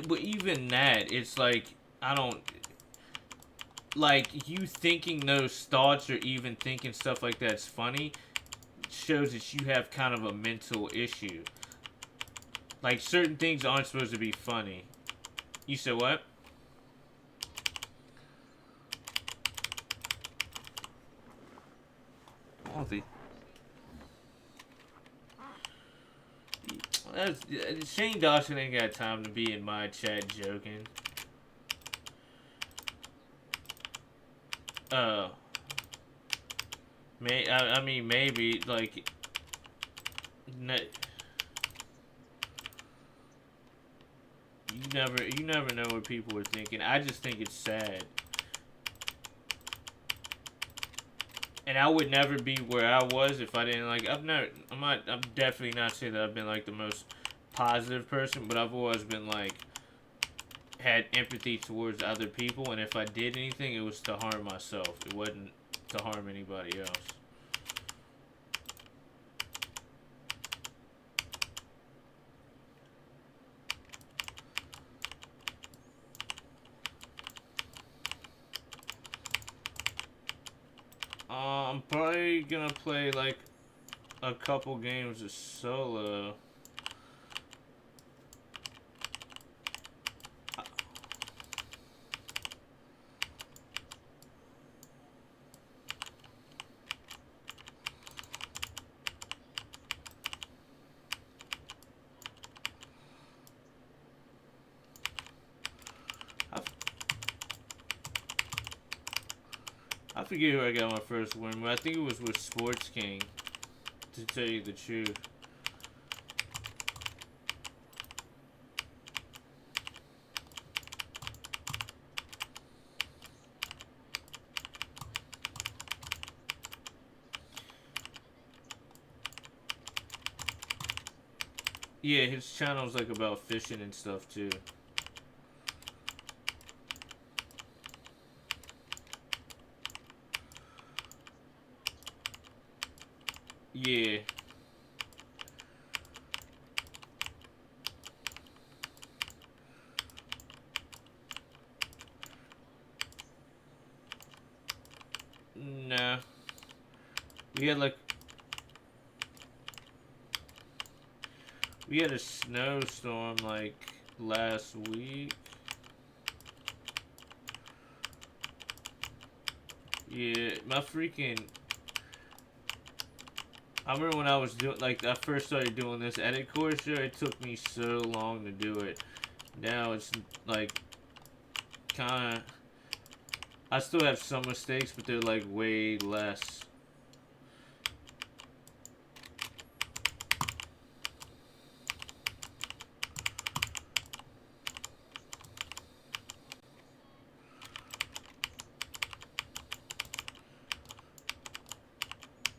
But even that, it's like I don't like you thinking those thoughts or even thinking stuff like that's funny shows that you have kind of a mental issue. Like certain things aren't supposed to be funny. You said what? Healthy. Shane Dawson ain't got time to be in my chat joking. Uh, I mean maybe like, you never know what people are thinking. I just think it's sad, and I would never be where I was if I didn't like. I'm definitely not saying that I've been like the most positive person, but I've always been like had empathy towards other people, and if I did anything, it was to harm myself. It wasn't to harm anybody else. I'm probably gonna play like a couple games of solo. I forget who I got my first win, but I think it was with Sports King, to tell you the truth. Yeah, his channel's like about fishing and stuff too. Yeah. now. We had like we had a snowstorm like last week. Yeah, my freaking. I remember when I was doing, like, I first started doing this edit course, it took me so long to do it. Now it's, like, kind of, I still have some mistakes, but they're, like, way less.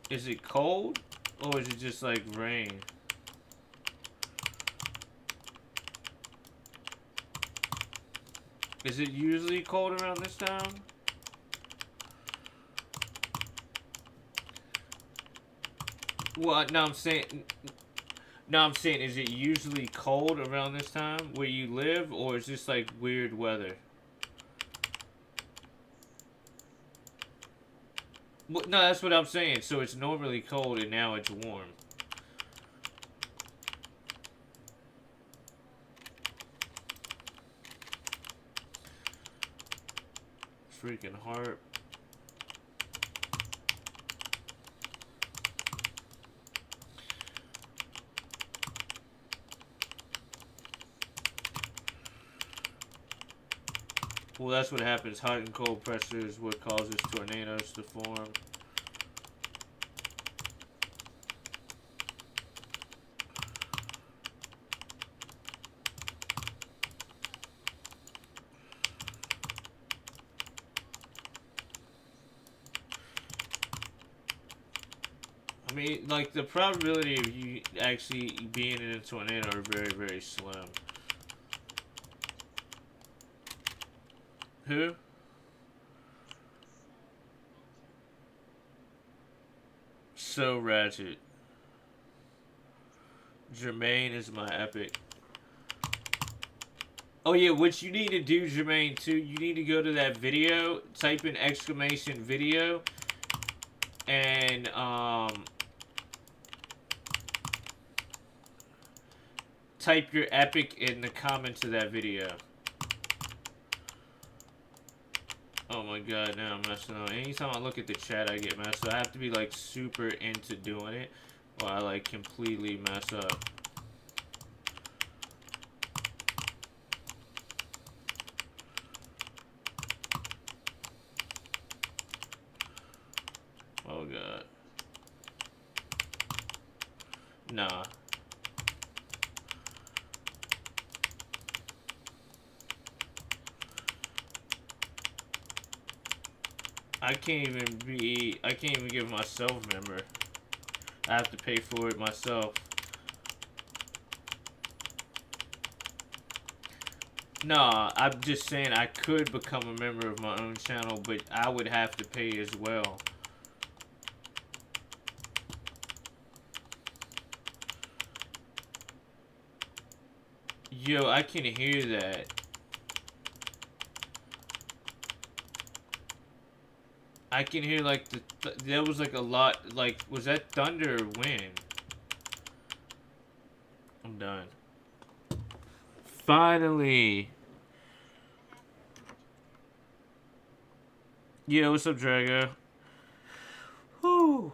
Is it cold? Or is it just, like, rain? Is it usually cold around this time? Well, no, I'm saying... No, I'm saying, is it usually cold around this time where you live? Or is this, like, weird weather? Well, no, that's what I'm saying. So it's normally cold and now it's warm. Freaking heart. Well, that's what happens. Hot and cold pressure is what causes tornadoes to form. I mean, like, the probability of you actually being in a tornado are very, very slim. Who? So ratchet. Jermaine is my epic. Oh yeah, what you need to do, Jermaine, too, you need to go to that video, type in exclamation video, and, type your epic in the comments of that video. Oh my god, now I'm messing up. Anytime I look at the chat, I get messed up. I have to be, like, super into doing it, or I, like, completely mess up. Oh god. Nah. I can't even give myself a member. I have to pay for it myself. Nah, I'm just saying I could become a member of my own channel, but I would have to pay as well. Yo, I can hear that. I can hear, like, there was, like, a lot, like, was that thunder or wind? I'm done. Finally! Yo, what's up, Drago? Whew!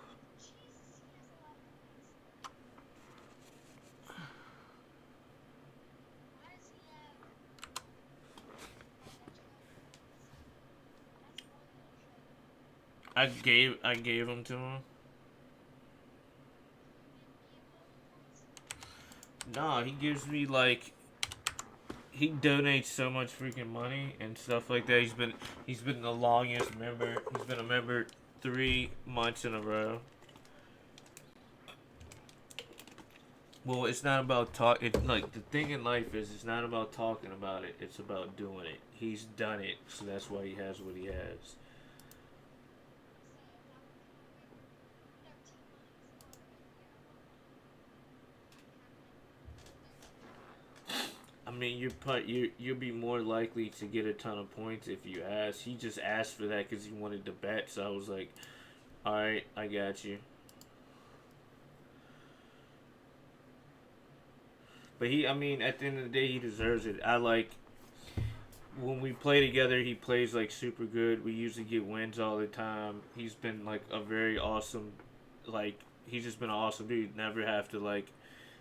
I gave them to him. Nah, he gives me, like, he donates so much freaking money and stuff like that. He's been the longest member. He's been a member 3 months in a row. Well, it's not about like, the thing in life is it's not about talking about it. It's about doing it. He's done it, so that's why he has what he has. I mean, you'll be more likely to get a ton of points if you ask. He just asked for that because he wanted to bet. So I was like, Alright, I got you. But he, I mean, at the end of the day, he deserves it. I like when we play together. He plays like super good. We usually get wins all the time. He's been like a very awesome, like he's just been an awesome dude. Never have to like.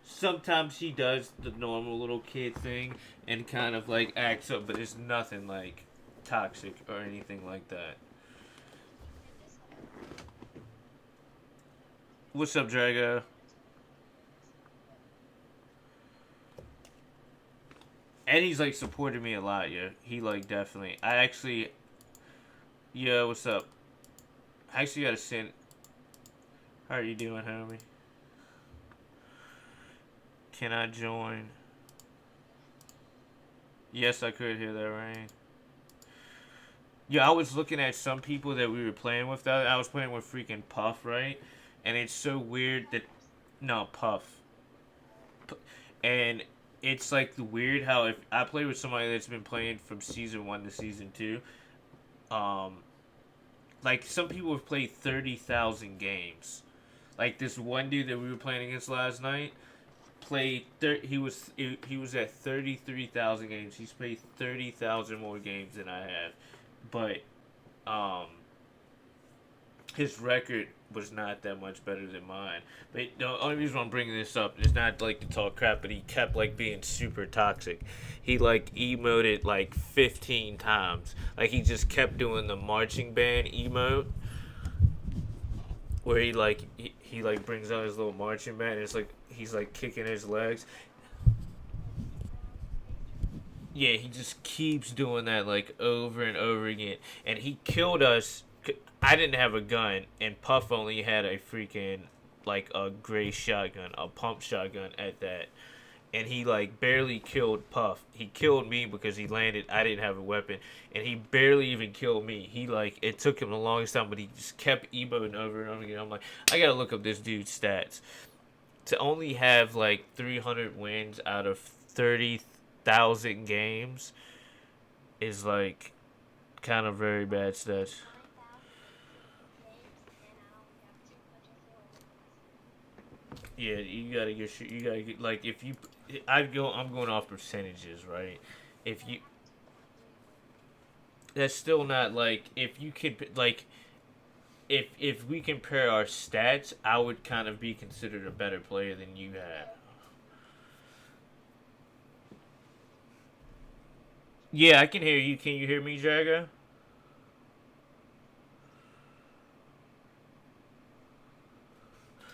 Sometimes he does the normal little kid thing and kind of like acts up, but it's nothing like toxic or anything like that. What's up, Drago? Eddie's like supported me a lot, yeah. He like definitely. I actually, yeah. What's up? I actually gotta send. How are you doing, homie? Can I join? Yes, I could hear that rain. Yeah, I was looking at some people that we were playing with. That I was playing with freaking Puff, right? And it's so weird that no Puff, and it's like weird how if I play with somebody that's been playing from season one to season two, um, like some people have played 30,000 games. Like this one dude that we were playing against last night played. He was at 33,000 games. He's played 30,000 more games than I have, but um, his record was not that much better than mine. But the only reason I'm bringing this up is not like to talk crap, but he kept like being super toxic. He like emoted like 15 times. Like he just kept doing the marching band emote where he like brings out his little marching band and it's like he's like kicking his legs. Yeah, he just keeps doing that like over and over again. And he killed us. I didn't have a gun, and Puff only had a freaking like a gray shotgun, a pump shotgun at that. And he like barely killed Puff. He killed me because he landed. I didn't have a weapon, and he barely even killed me. He like it took him the longest time, but he just kept emoting over and over again. I'm like, I gotta look up this dude's stats. To only have like 300 wins out of 30,000 games is like kind of very bad stats. Yeah, you gotta get you gotta get like if you I'm going off percentages, right? If you That's still not like if you could like if we compare our stats, I would kind of be considered a better player than you have. Yeah, I can hear you. Can you hear me, Jaga?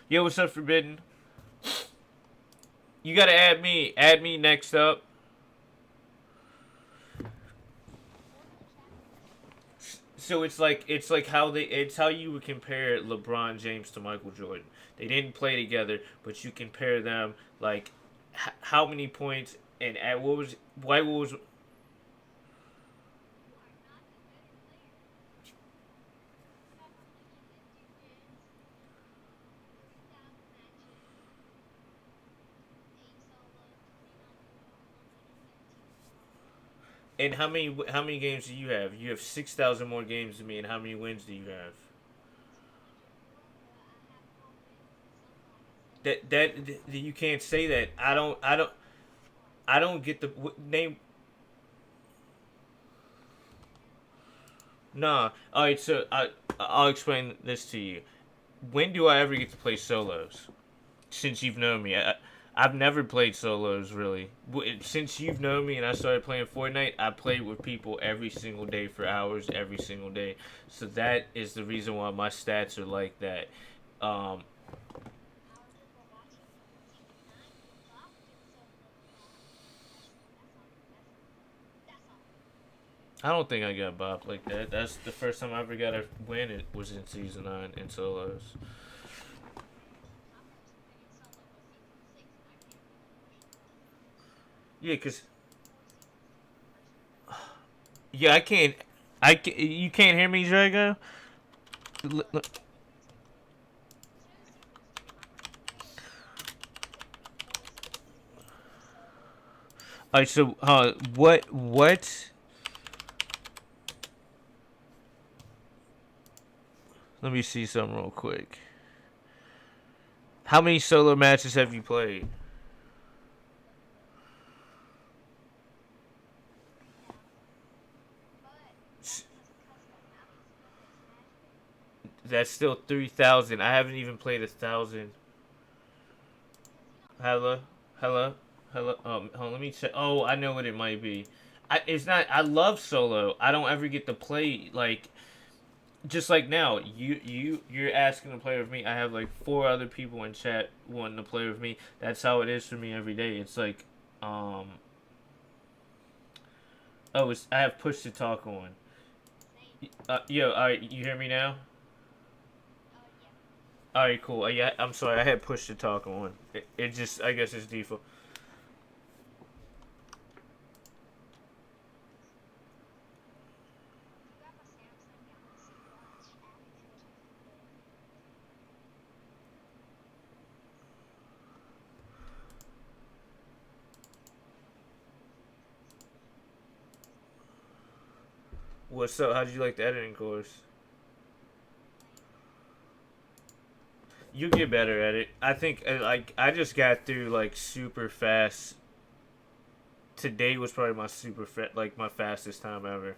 Yo, what's up, Forbidden? You gotta add me. Add me next up. So it's like how they it's how you would compare LeBron James to Michael Jordan. They didn't play together, but you compare them like how many points and at what was why what was and how many games do you have? You have 6,000 more games than me, and how many wins do you have? You can't say that. I don't get the name. Nah. All right. So I'll explain this to you. When do I ever get to play solos? Since you've known me, I've never played solos really. Since you've known me and I started playing Fortnite, I played with people every single day for hours every single day. So that is the reason why my stats are like that. Um, I don't think I got bopped like that. That's the first time I ever got a win. It was in season 9 in solos. Yeah, cause yeah, I can't. You can't hear me, Drago. Alright, so what? Let me see something real quick. How many solo matches have you played? That's still 3,000. I haven't even played 1,000. Hello, hello, hello. Hold on, let me check. Oh, I know what it might be. It's not. I love solo. I don't ever get to play like just like now. You're asking to play with me. I have like 4 other people in chat wanting to play with me. That's how it is for me every day. It's like, um, oh, I have push to talk on. Yo, all right, you hear me now? All right, cool. Yeah, I'm sorry. I had push to talk on. It just, I guess it's default. What's up? How did you like the editing course? You get better at it. I think like I just got through like super fast. Today was probably my like my fastest time ever.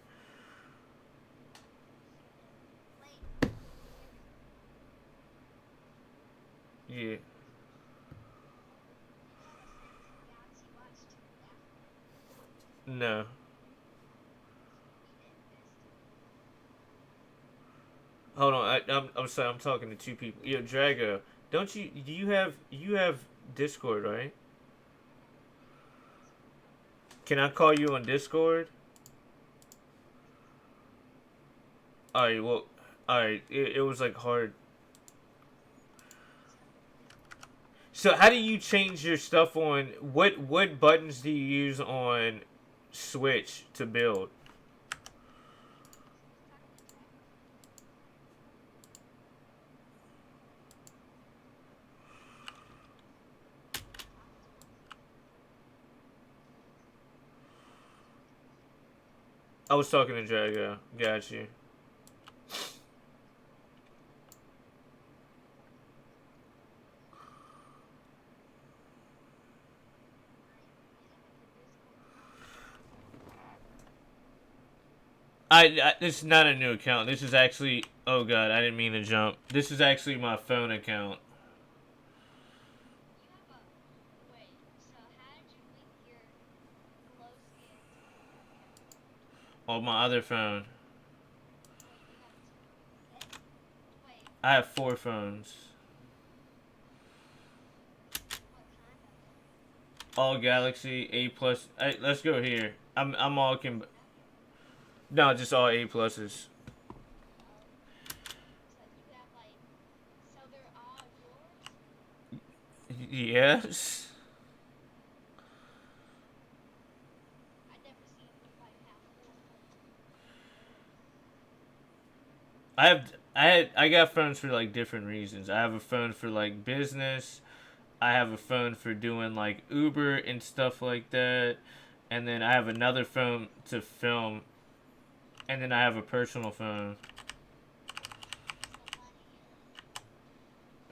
Yeah. No. Hold on. I'm sorry. I'm talking to 2 people. Yo, Drago, don't you you have Discord, right? Can I call you on Discord? All right. Well, all right. It was like hard. So how do you change your stuff on what buttons do you use on Switch to build? I was talking to Drago. Got you. This is not a new account. This is actually. Oh god, I didn't mean to jump. This is actually my phone account. On my other phone. I have 4 phones. All Galaxy A plus. Let's go here. I'm all No, just all A pluses. Yes. I got phones for like different reasons. I have a phone for like business. I have a phone for doing like Uber and stuff like that. And then I have another phone to film. And then I have a personal phone.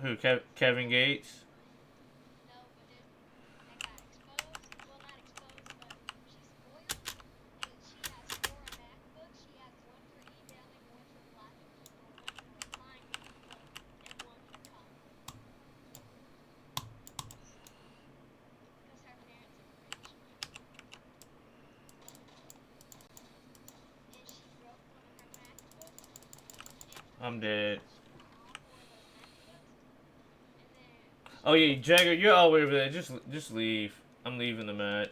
Who? Kevin Gates? I'm dead. Oh yeah, Jagger, you're all the way over there. Just leave. I'm leaving the match.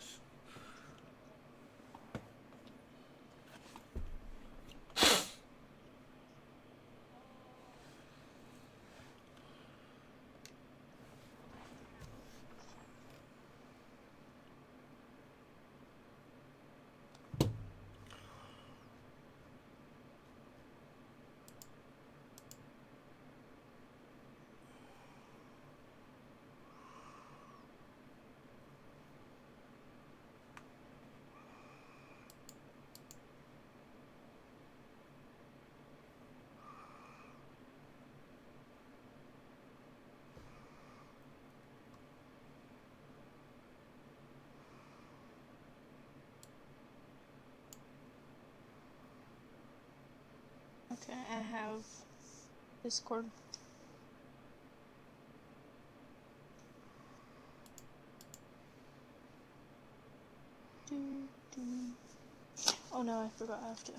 Okay, I have Discord. Oh no, I forgot I have to.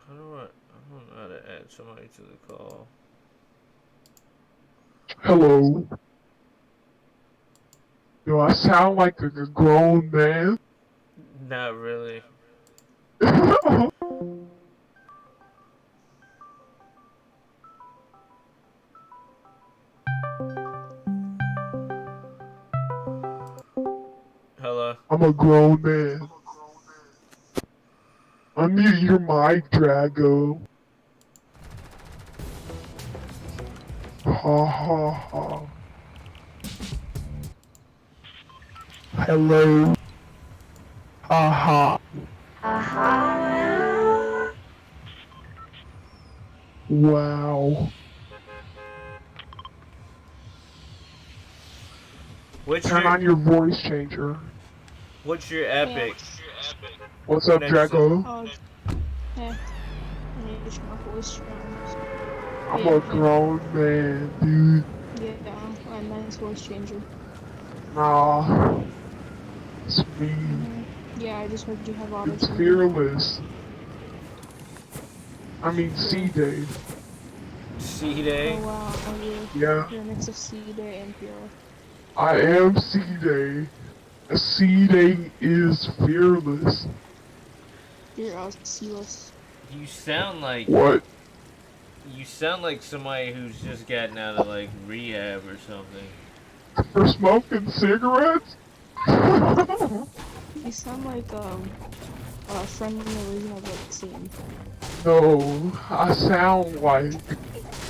I don't know how to add somebody to the call. Hello. Do I sound like a grown man? Not really. Hello. I'm a grown man. Unmute your mic, Drago. Ha ha ha. Hello. Ha ha. Aha. Wow. Turn on your voice changer. What's your epic? What's up, Drago? Yeah. I need to turn my voice change. I'm a grown man, dude. Yeah, a nice voice changer. Nah. It's me. Yeah, I just heard you have auto It's tune. fearless. I mean, Cool. C-Day. C-Day? Oh wow, Yeah. you're a mix of C-Day and Fearless. I am C-Day. C-Day is fearless. You're C-less. You sound like... What? You sound like somebody who's just gotten out of, like, rehab or something. For smoking cigarettes? You sound like, a friend in the original vaccine. No, I sound like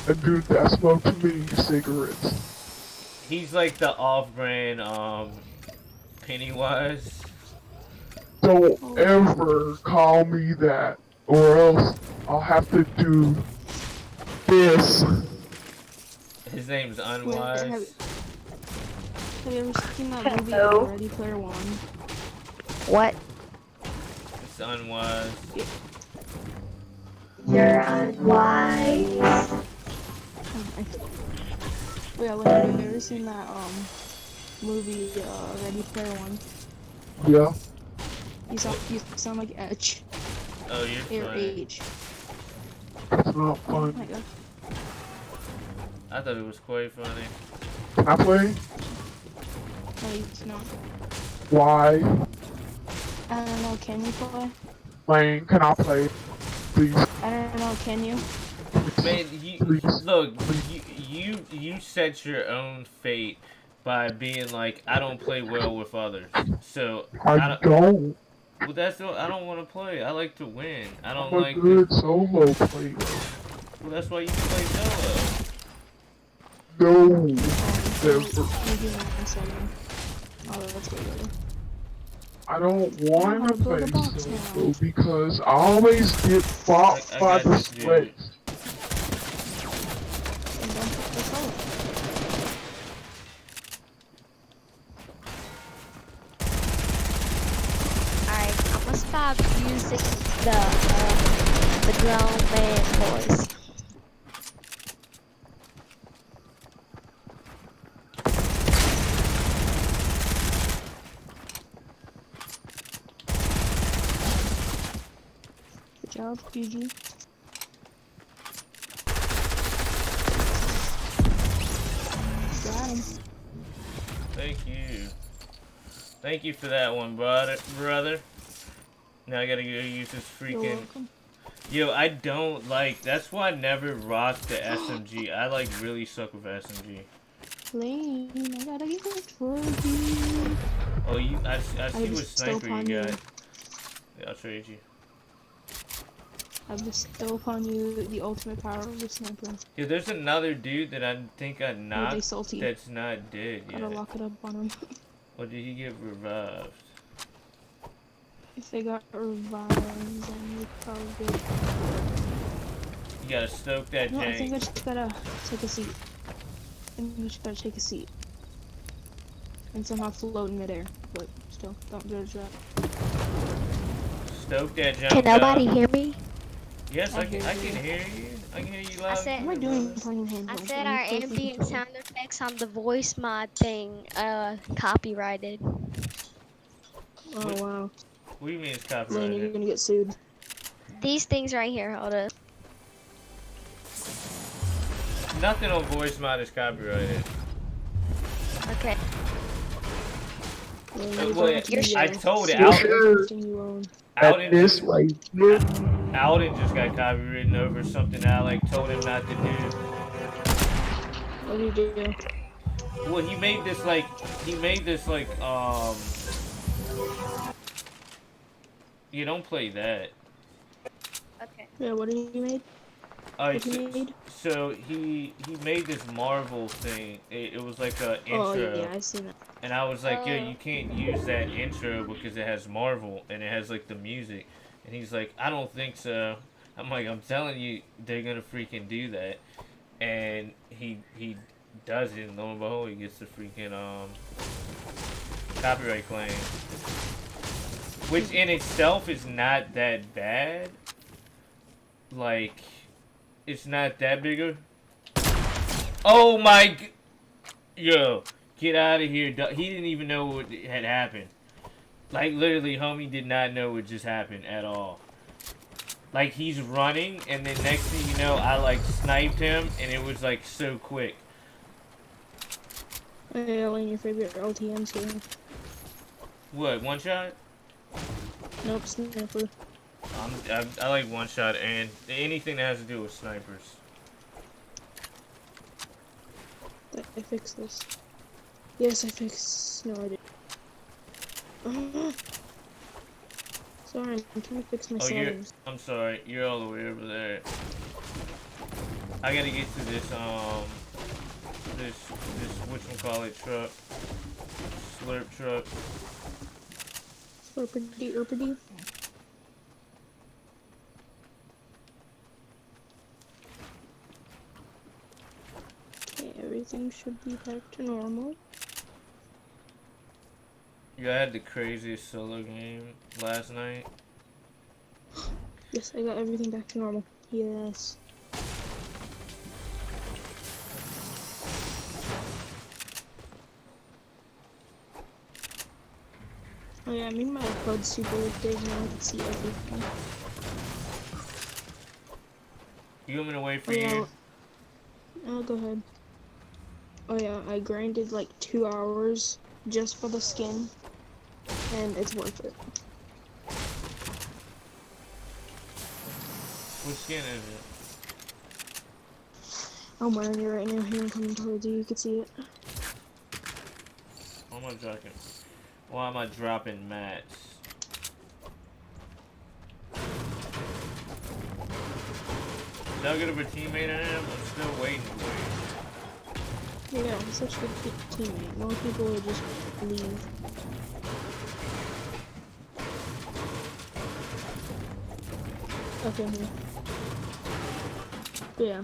a dude that smoked too many cigarettes. He's like the off-brand, Pennywise. Don't ever call me that, or else I'll have to do this. His name's Unwise. Have you ever seen that movie, Ready Player One? What? It's Unwise. You're unwise. Yeah, like, have you ever seen that, movie, Ready Player One? Yeah. You sound like Edge. Oh, you're funny. H. That's not Oh fun. my god. I thought it was quite funny. Can I play? No, you cannot. Why? I don't know, can you play? Lane, can I play? Please. I don't know, can you? Man, look, you set your own fate by being like, I don't play well with others. So I don't. Well, I don't want to play. I like to win. I don't I'm a like good solo player. Well, that's why you play solo. No. Never. Oh, that's way better. I don't want to play solo because I always get fought by the splits. Alright, I'm gonna stop using the grown man voice. Good job, GG. Got him. Thank you. Thank you for that one, brother. Now I gotta go use this freaking... Yo, I don't like... That's why I never rocked the SMG. I, like, really suck with SMG. Lane, I gotta get a trophy. Oh, I see what sniper you got. Yeah, I'll trade you. I bestow upon you the ultimate power of the sniper. Yeah, there's another dude that I think I knocked that's not dead yet. Gotta lock it up on him. Or did he get revived? If they got revives, then we probably good. You gotta stoke that No, I think jank. I just gotta take a seat. I think we just gotta take a seat. And somehow float in midair. But still, don't judge that. Stoke that junk Can nobody up. hear me? Yes, I I can. hear I can you. hear you. I can hear you I loud. said- What am I doing playing handheld? I said Let me our play with ambient controller. sound effects on the voice mod thing, copyrighted. Oh wow. What do you mean it's Lane, you're copyrighted? gonna get sued. These things right here, hold up. Nothing on voice mod is copyrighted. Okay. Lane, Well, you're going to be, I told it. sued Yes, for sir. everything you own. Alden This just, right here. Alden just got copywritten over something Alec told him not to do. What do you do? Well, he made this like, you don't play that. Okay. Yeah, what did you made? Alright, What he made? so he made this Marvel thing. It was like a Oh intro. yeah, I seen that. And I was like, yo, Oh. you can't use that intro because it has Marvel and it has like the music. And he's like, I don't think so. I'm like, I'm telling you, they're gonna freaking do that. And he does it, and lo and behold, he gets the freaking copyright claim. Which in itself is not that bad. Like, it's not that bigger. Oh my yo. Get out of here. He didn't even know what had happened. Like, literally, homie did not know what just happened at all. Like, he's running, and then next thing you know, I, like, sniped him, and it was, like, so quick. Yeah, Lane, your favorite LTM's game. What, one shot? Nope, sniper. I like one shot and anything that has to do with snipers. I fixed this. Yes, I fixed. No, I didn't. Sorry, I'm trying to fix my settings. I'm sorry, you're all the way over there. I gotta get to this this whatchamacallit truck. Slurp truck. Slurpity erpity. Okay, everything should be back to normal. Yeah, I had the craziest solo game last night. Yes, I got everything back to normal. Yes. Oh yeah, I mean my HUD's super big now. I can see everything. You want me to wait for Oh yeah. you? Oh, go ahead. Oh yeah, I grinded like 2 hours just for the skin, and it's worth it. What skin is it? I'm wearing it right now. Here, I'm coming towards you. You can see it. Why am I dropping mats? How good of a teammate I am? I'm still waiting for you. Yeah, I'm such a good teammate. Most people would just leave. Okay, here. But yeah.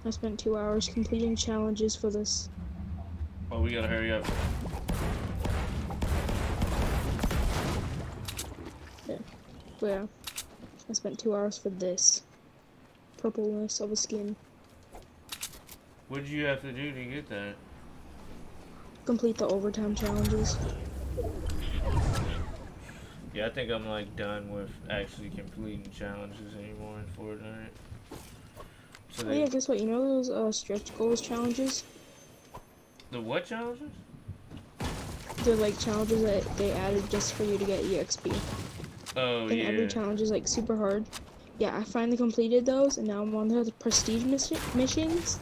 I spent 2 hours completing challenges for this. Oh, we gotta hurry up. Yeah. But yeah. I spent 2 hours for this. Purpleness of a skin. What did you have to do to get that? Complete the overtime challenges. Yeah, I think I'm like done with actually completing challenges anymore in Fortnite. So Oh yeah, guess what? You know those stretch goals challenges? The what challenges? They're like challenges that they added just for you to get EXP. Oh And yeah. every challenge is like super hard. Yeah, I finally completed those, and now I'm on the prestige missions.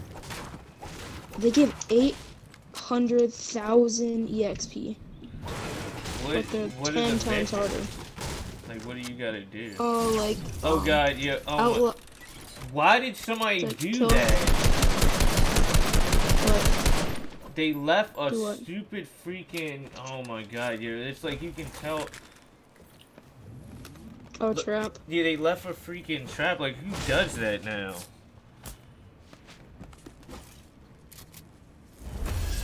They give 800,000 EXP, but they're What 10 is the times benefit? harder. Like, what do you gotta do? Oh, like Oh god, yeah. Oh outlaw. why did somebody Like, do kill- that? What? They left a Do what? stupid freaking. Oh my god, yeah. It's like you can tell. Oh, trap. Yeah, they left a freaking trap. Like, who does that now?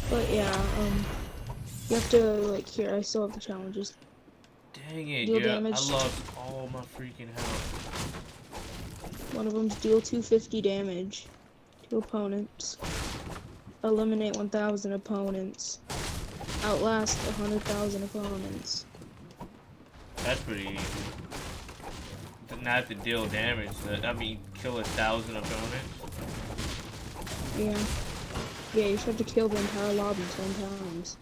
But yeah, you have to, like, here, I still have the challenges. Dang it, Deal yeah. damage. I lost all my freaking health. One of them's deal 250 damage to opponents. Eliminate 1,000 opponents. Outlast 100,000 opponents. That's pretty easy. Not to deal damage. I mean, kill 1,000 opponents. Yeah. Yeah, you just have to kill the entire lobby 10 times.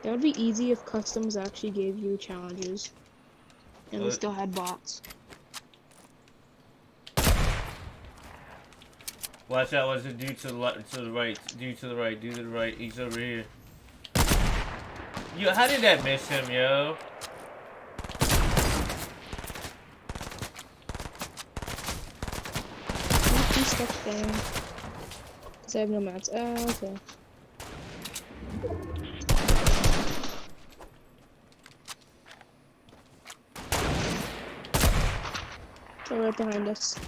That would be easy if customs actually gave you challenges. And we still had bots. Watch out, what's the dude to the right, dude to the right, dude to the right, he's over here. Yo, how did that miss him, yo? He's stuck down. Cause I have no mats. Oh, okay. They're right behind us.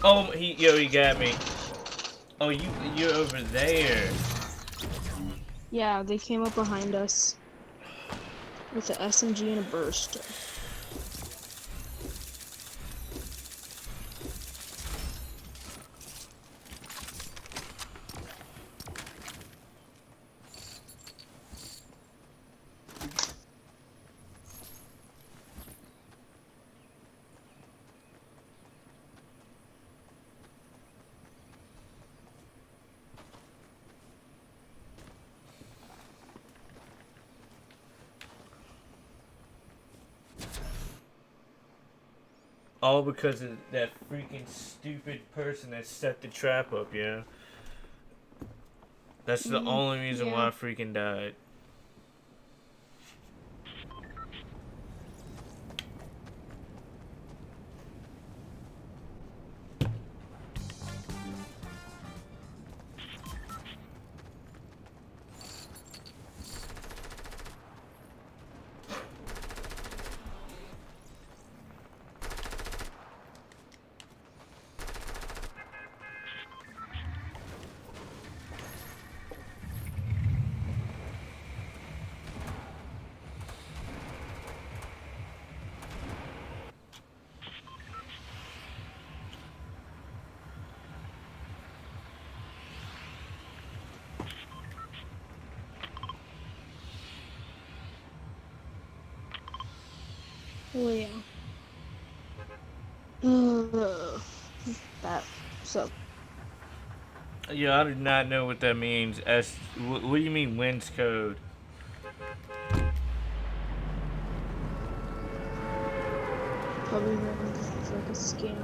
Oh, he got me. Oh, you're over there. Yeah, they came up behind us with an SMG and a burst. All because of that freaking stupid person that set the trap up, yeah. That's the only reason why I freaking died. Oh yeah. That so. Yeah, I do not know what that means. What do you mean wins code? Probably it's like a scam.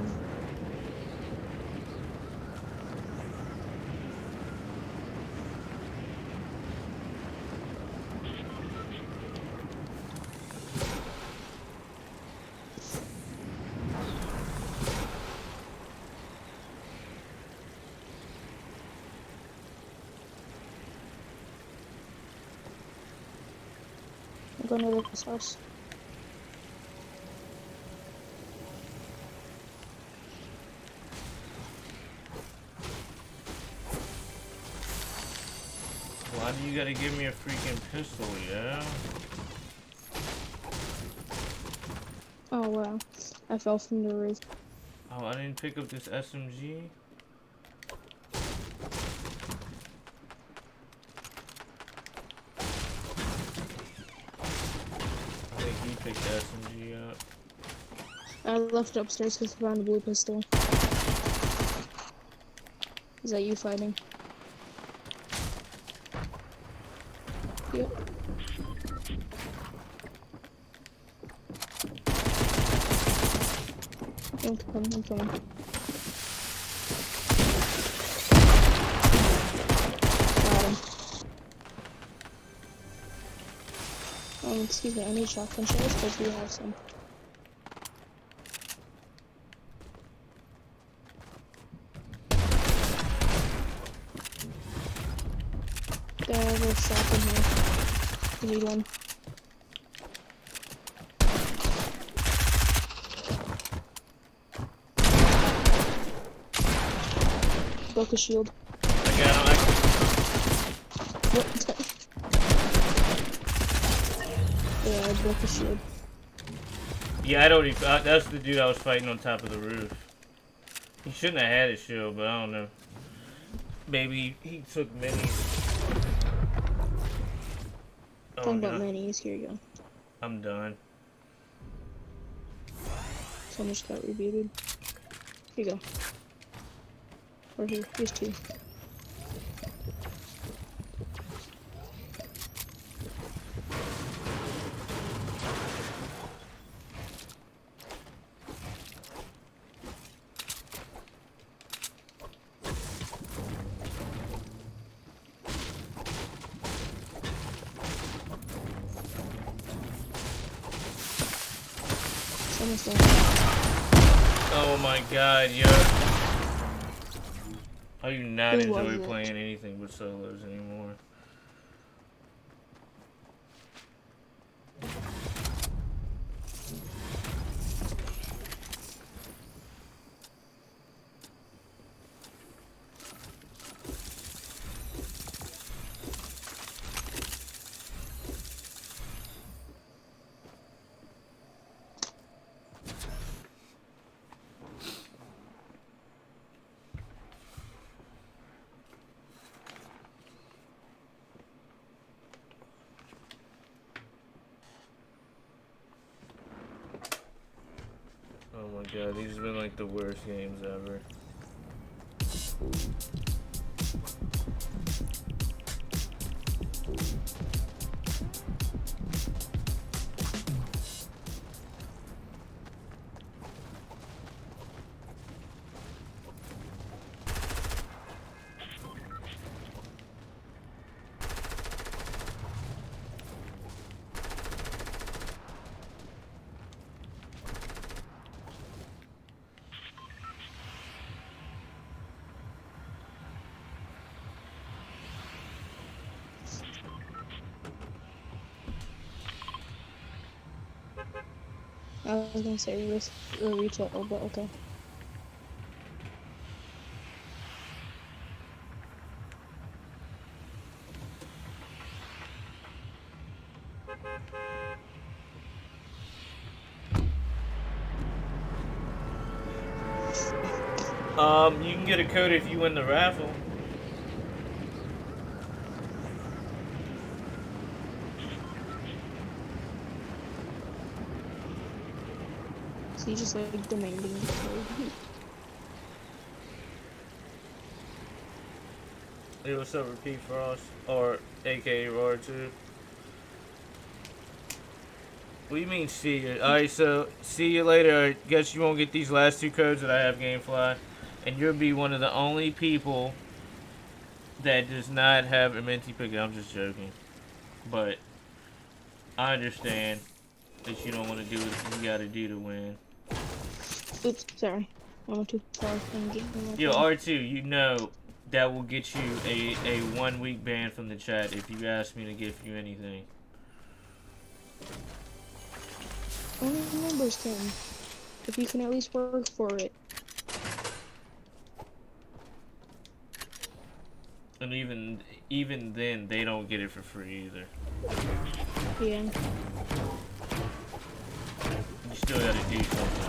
I'm going to this house. Why do you gotta give me a freaking pistol, yeah? Oh wow. I fell from the roof. Oh, I didn't pick up this SMG? I think he picked the SMG up. I left it upstairs because I found a blue pistol. Is that you fighting? Yep. I'm coming. Got him. Excuse me, I need shotgun shells because we have some. There's a shotgun here. You need one. Broke his shield. I got him. What? Yeah, I broke his shield. Yeah, I don't even. That's the dude I was fighting on top of the roof. He shouldn't have had his shield, but I don't know. Maybe he took minis. Oh, Talking no. about minis, here you go. I'm done. Someone just got rebooted. Here you go. Or here, here's two. Someone's down. Oh my god, yo. I do not Who enjoy was it? playing anything with solos anymore. Oh my god, these have been like the worst games ever. I was gonna say risk or retail, but okay. You can get a code if you win the raffle. So you just like demanding the code. Hey, what's up, Repeat Frost? Or AKA Roar2. What do you mean, see you? Alright, so, see you later. I guess you won't get these last two codes that I have, Gamefly. And you'll be one of the only people that does not have a Minty Pick'Axe. I'm just joking. But, I understand that you don't want to do what you gotta do to win. Oops, sorry. I went too far. Yo, R2, you know that will get you a 1 week ban from the chat if you ask me to give you anything. Only members can. If you can at least work for it. And even then, they don't get it for free either. Yeah. You still gotta do something.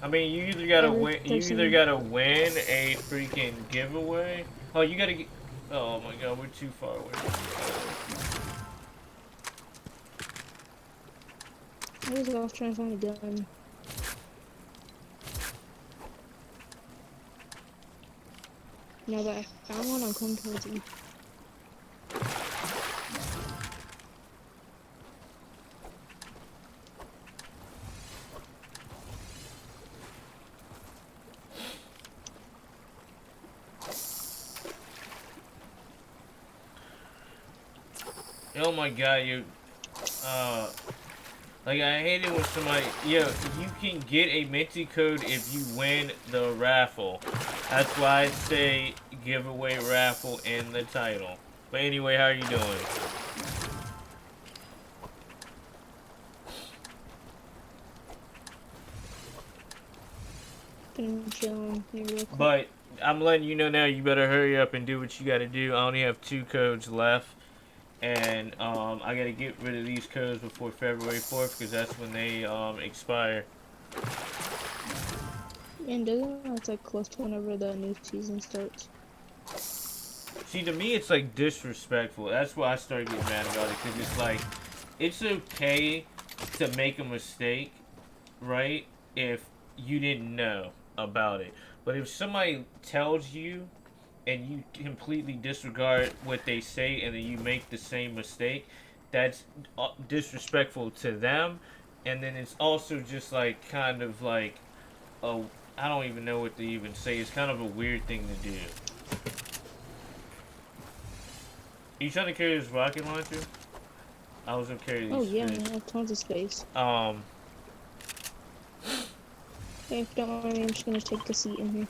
I mean, you either gotta win. You either gotta win a freaking giveaway. Oh, you gotta get. Oh my god, we're too far away. I was off trying to find a gun. Now that I found one, I'll come towards you. Oh my god, like, I hate it when somebody, yo, you can get a Minty code if you win the raffle. That's why I say giveaway raffle in the title. But anyway, how are you doing? Been chilling here real quick. But I'm letting you know now, you better hurry up and do what you gotta do. I only have 2 codes left. And I gotta get rid of these codes before February 4th because that's when they expire. And doesn't it's like close to whenever the new season starts? See, to me, it's like disrespectful. That's why I started getting mad about it because it's like, it's okay to make a mistake, right? If you didn't know about it. But if somebody tells you and you completely disregard what they say and then you make the same mistake, that's disrespectful to them. And then it's also just like kind of like, oh, I don't even know what to even say. It's kind of a weird thing to do. Are you trying to carry this rocket launcher? I was gonna carry these. Oh yeah, I have tons of space. Hey, if you don't mind me, I'm just gonna take a seat in here.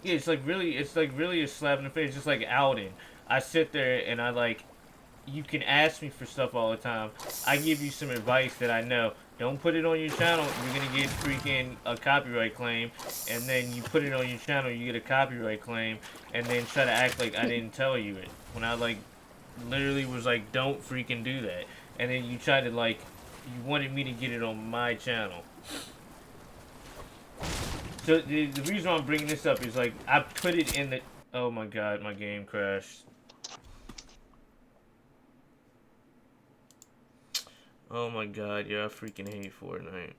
Yeah, it's like really a slap in the face, just like outing. I sit there and I like, you can ask me for stuff all the time. I give you some advice that I know. Don't put it on your channel, you're gonna get freaking a copyright claim. And then you put it on your channel, you get a copyright claim. And then try to act like I didn't tell you it. When I like, literally was like, don't freaking do that. And then you tried to like, you wanted me to get it on my channel. So the reason why I'm bringing this up is like, I put it in the, oh my god, my game crashed. Oh my god, yeah, I freaking hate Fortnite.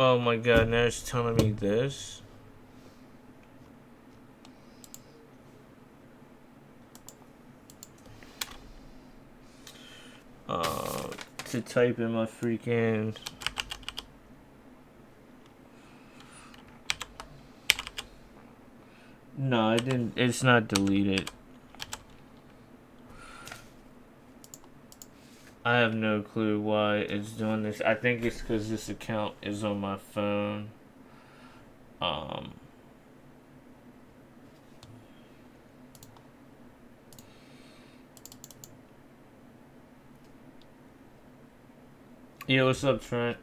Oh my god, now it's telling me this. To type in my freaking... No, it didn't, it's not deleted. I have no clue why it's doing this. I think it's because this account is on my phone. Yeah, what's up, Trent?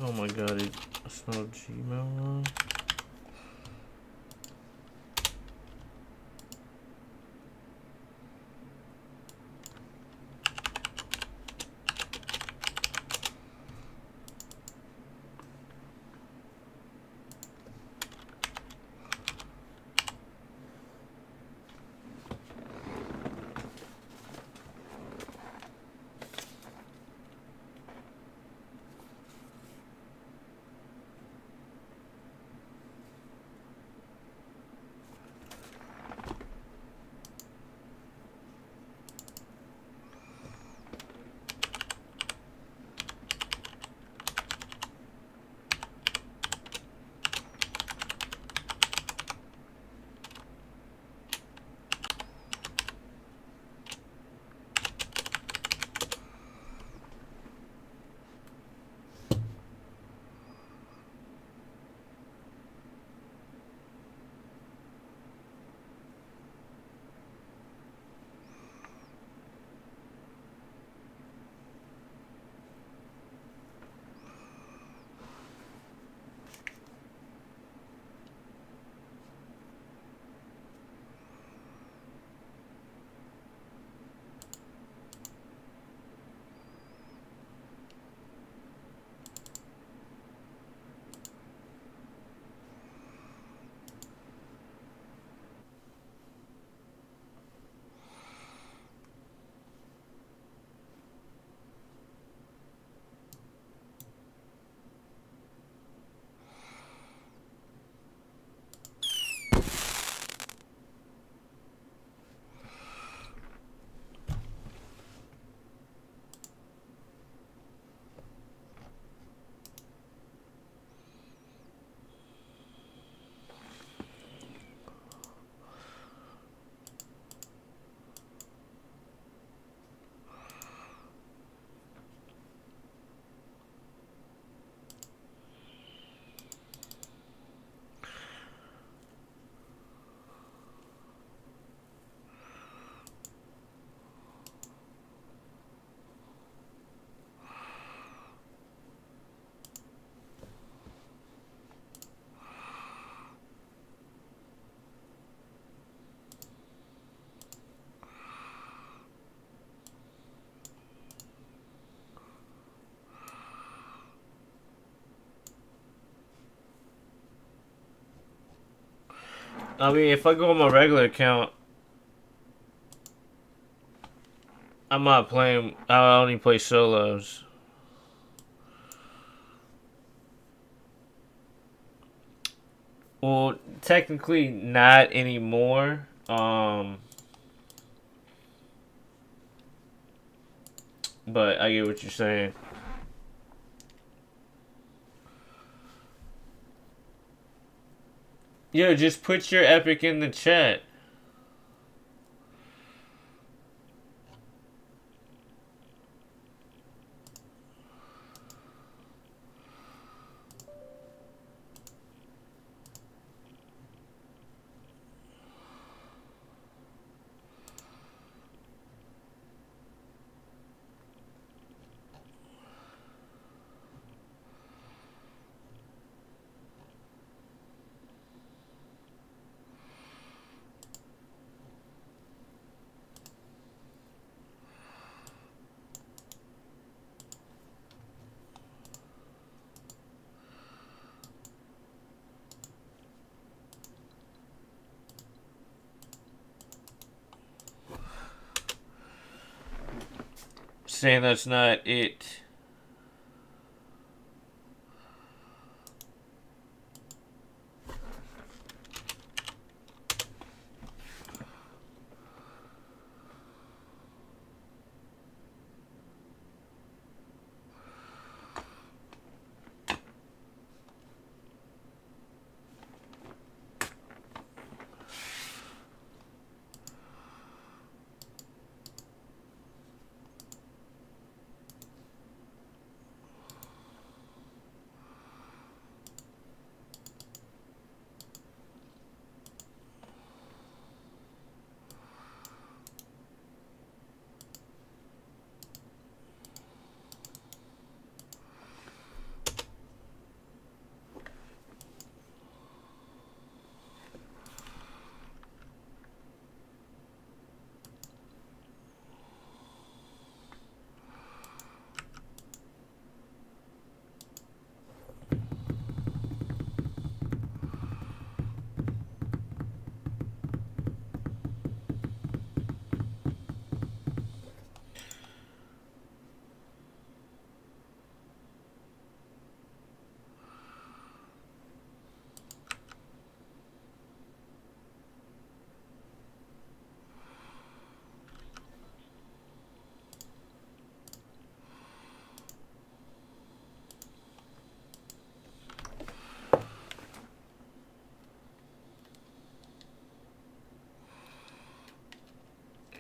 Oh my god, it spelled Gmail wrong. I mean, if I go on my regular account, I'm not playing. I only play solos. Well, technically not anymore. But I get what you're saying. Yo, just put your epic in the chat. Saying that's not it.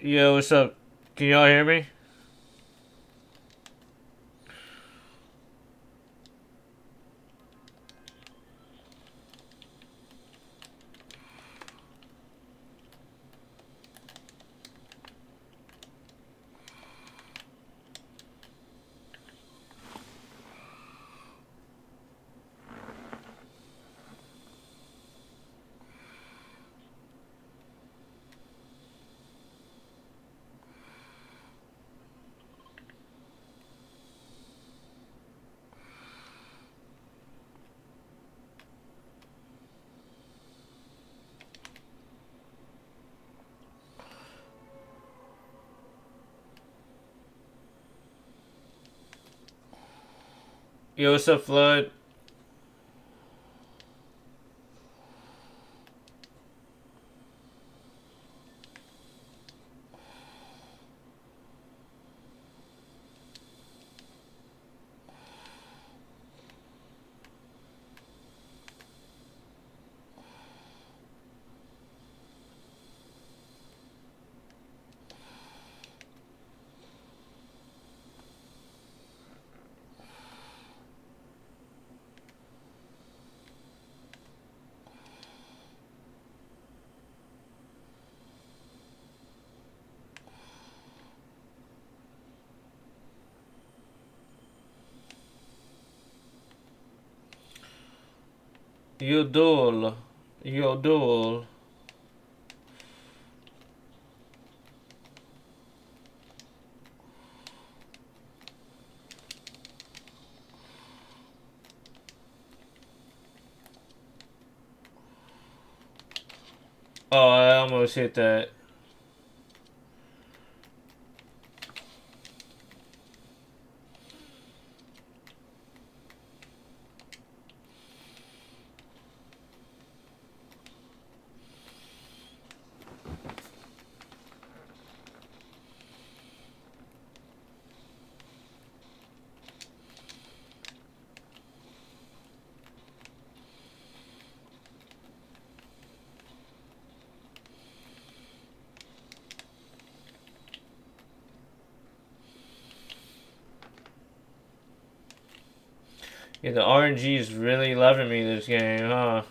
Yo, what's up? Can y'all hear me? Yo, what's up, Flood? Yodol. Yodol. almost hit that. Yeah, the RNG is really loving me this game, huh?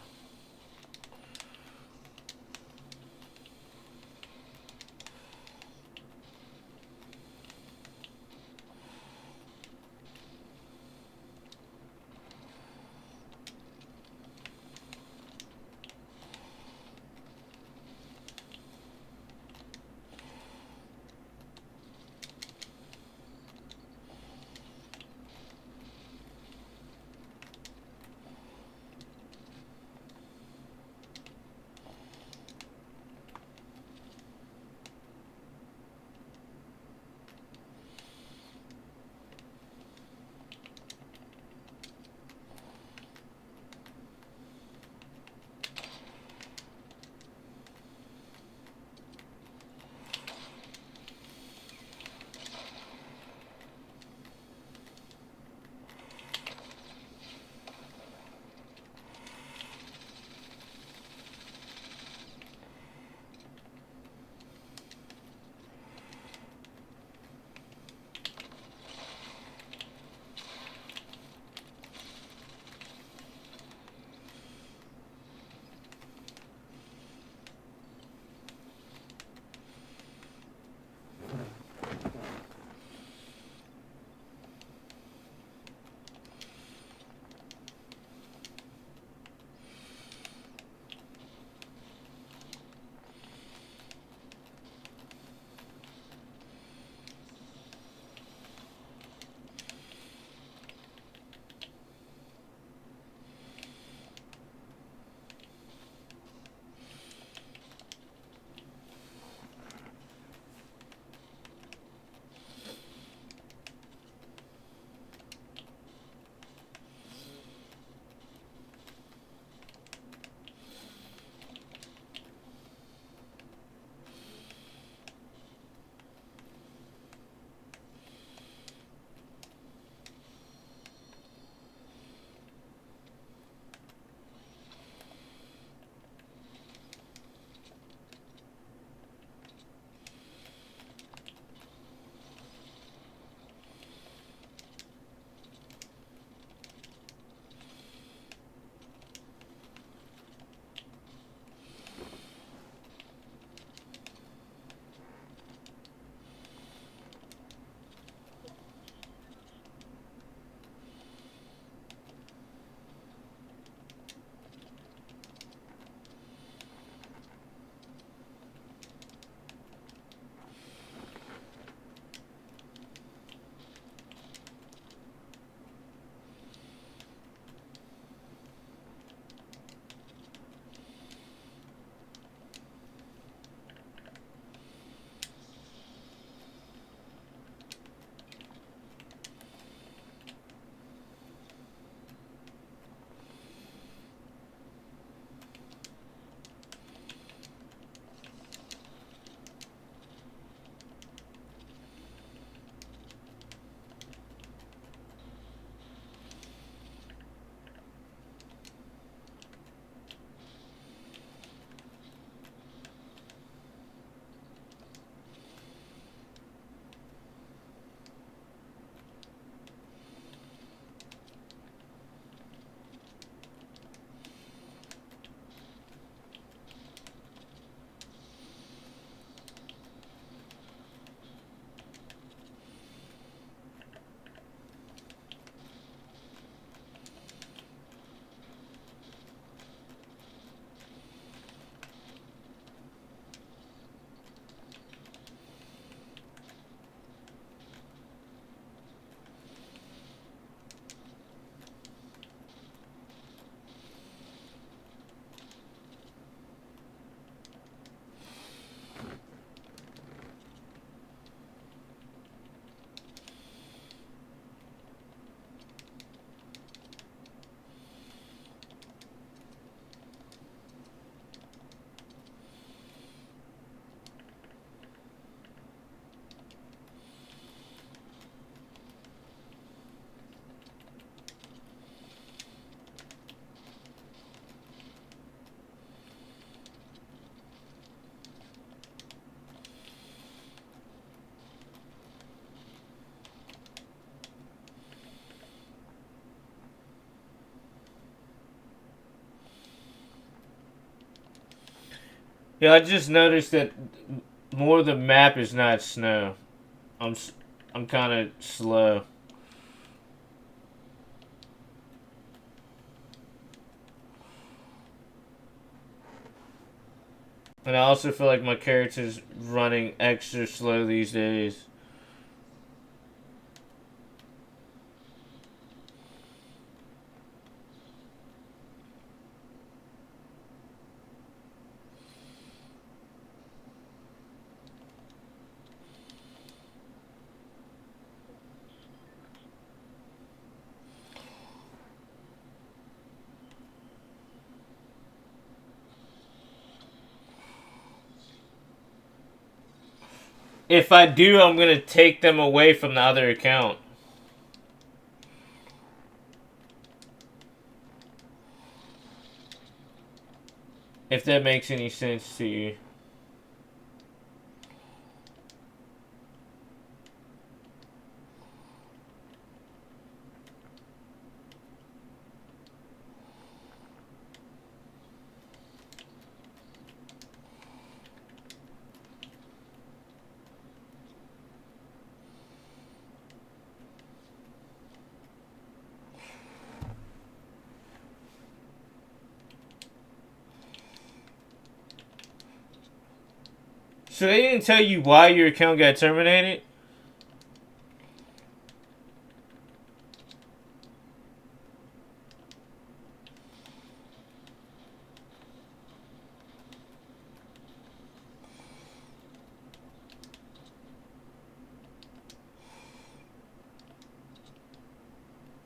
Yeah, I just noticed that more of the map is not snow. I'm kind of slow. And I also feel like my character's running extra slow these days. If I do, I'm gonna take them away from the other account. If that makes any sense to you. So they didn't tell you why your account got terminated?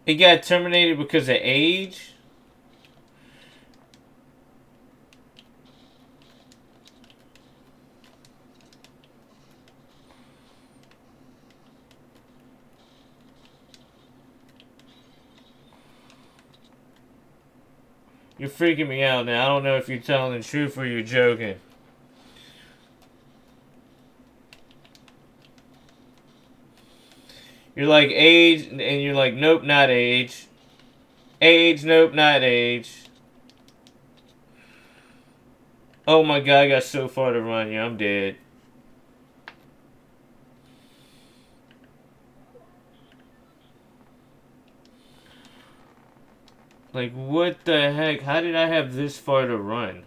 It got terminated because of age? You're freaking me out now. I don't know if you're telling the truth or you're joking. You're like age, and you're like, nope, not age. Age, nope, not age. Oh my god, I got so far to run. Yeah, I'm dead. Like, what the heck? How did I have this far to run?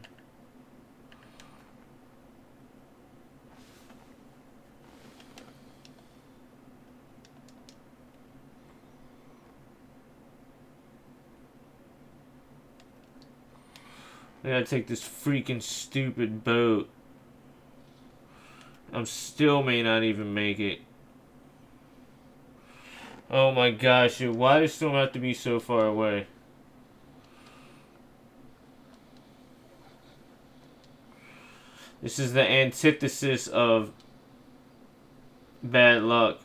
I gotta take this freaking stupid boat. I still may not even make it. Oh my gosh, dude, why does Storm have to be so far away? This is the antithesis of bad luck.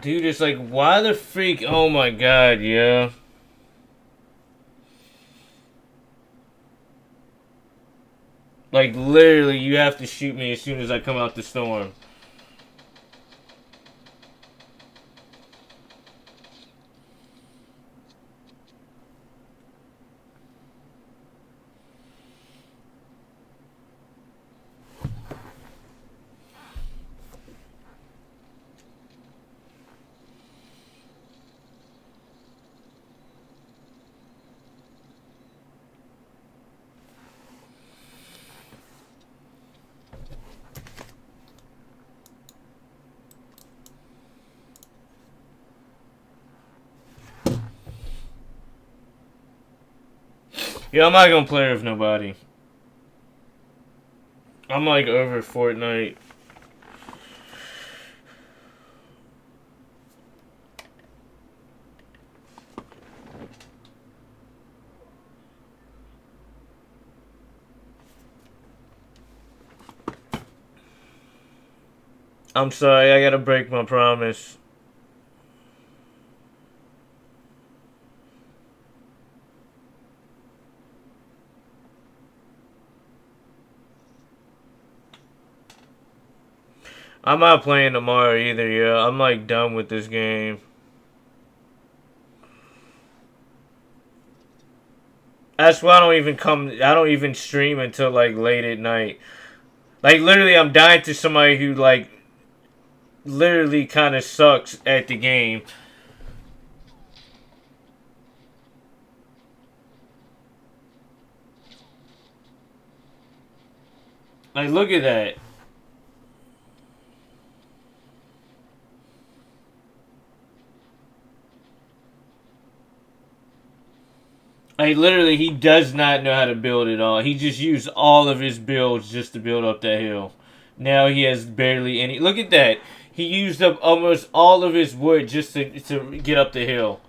Dude, it's like, why the freak? Oh my god, yeah. Like, literally, you have to shoot me as soon as I come out the storm. Yeah, I'm not gonna play with nobody. I'm like over Fortnite. I'm sorry, I gotta break my promise. I'm not playing tomorrow either, yeah. I'm like done with this game. That's why I don't even stream until like late at night. Like literally I'm dying to somebody who like literally kind of sucks at the game. Like look at that. Like, literally, he does not know how to build at all. He just used all of his builds just to build up that hill. Now he has barely any... Look at that. He used up almost all of his wood just to get up the hill.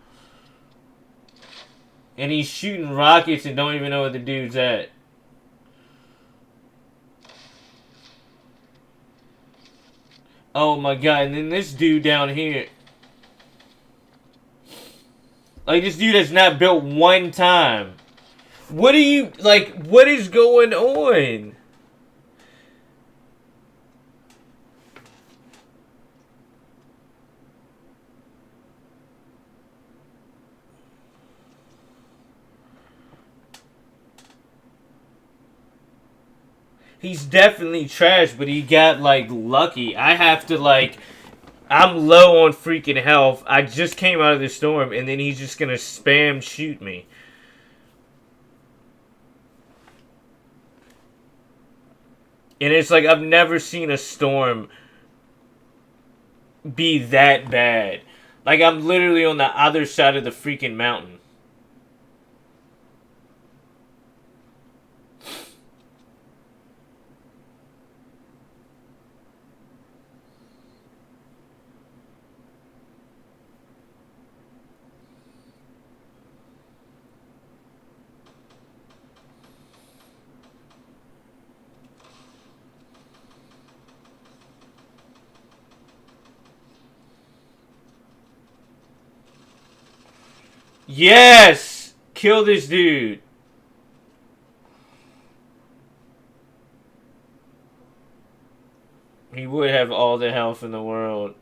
And he's shooting rockets and don't even know where the dude's at. Oh my god, and then this dude down here... Like, this dude has not built one time. What are you... Like, what is going on? He's definitely trash, but he got, like, lucky. I have to, like... I'm low on freaking health. I just came out of the storm, and then he's just gonna spam shoot me. And it's like, I've never seen a storm be that bad. Like, I'm literally on the other side of the freaking mountain. Yes! Kill this dude. He would have all the health in the world.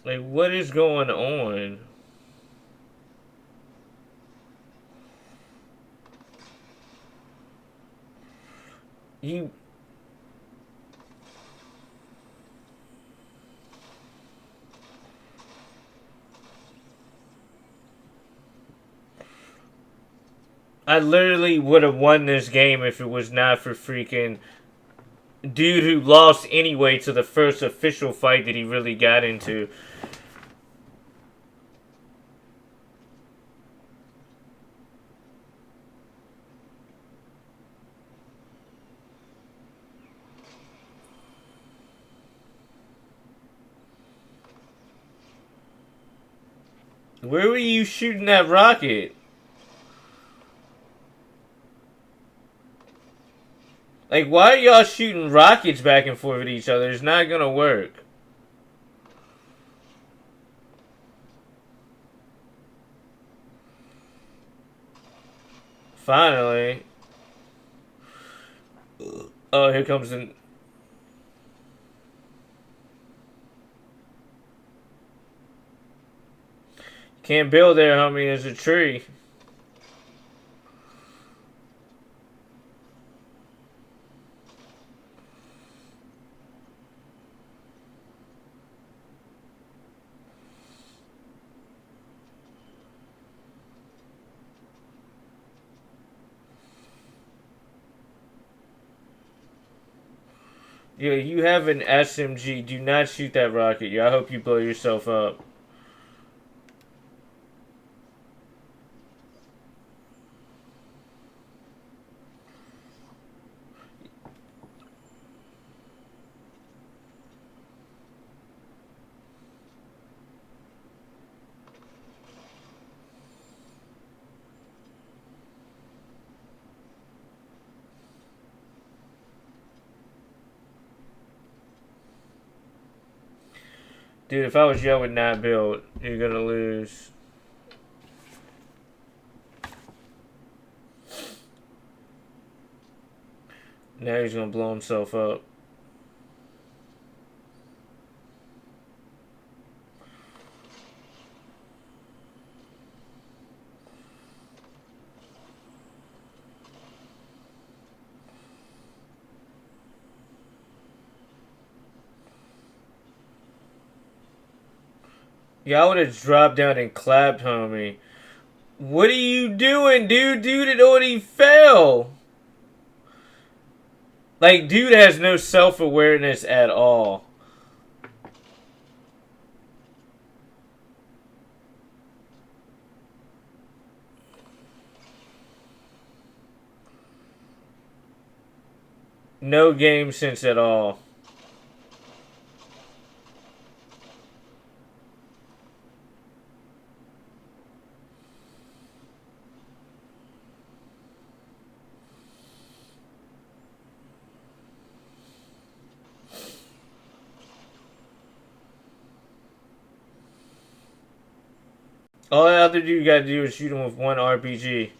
Like, what is going on? You... I literally would have won this game if it was not for freaking dude who lost anyway to the first official fight that he really got into. Where were you shooting that rocket? Like, why are y'all shooting rockets back and forth at each other? It's not gonna work. Finally. Oh, here comes the... Can't build there, homie. There's a tree. Yo, you have an SMG. Do not shoot that rocket. Yo, I hope you blow yourself up. Dude, if I was you, I would not build. You're gonna lose. Now he's gonna blow himself up. Yeah, I would have dropped down and clapped, homie. What are you doing, dude? Dude, it already fell. Like, dude has no self-awareness at all. No game sense at all. All the other dude got to do is shoot him with one RPG.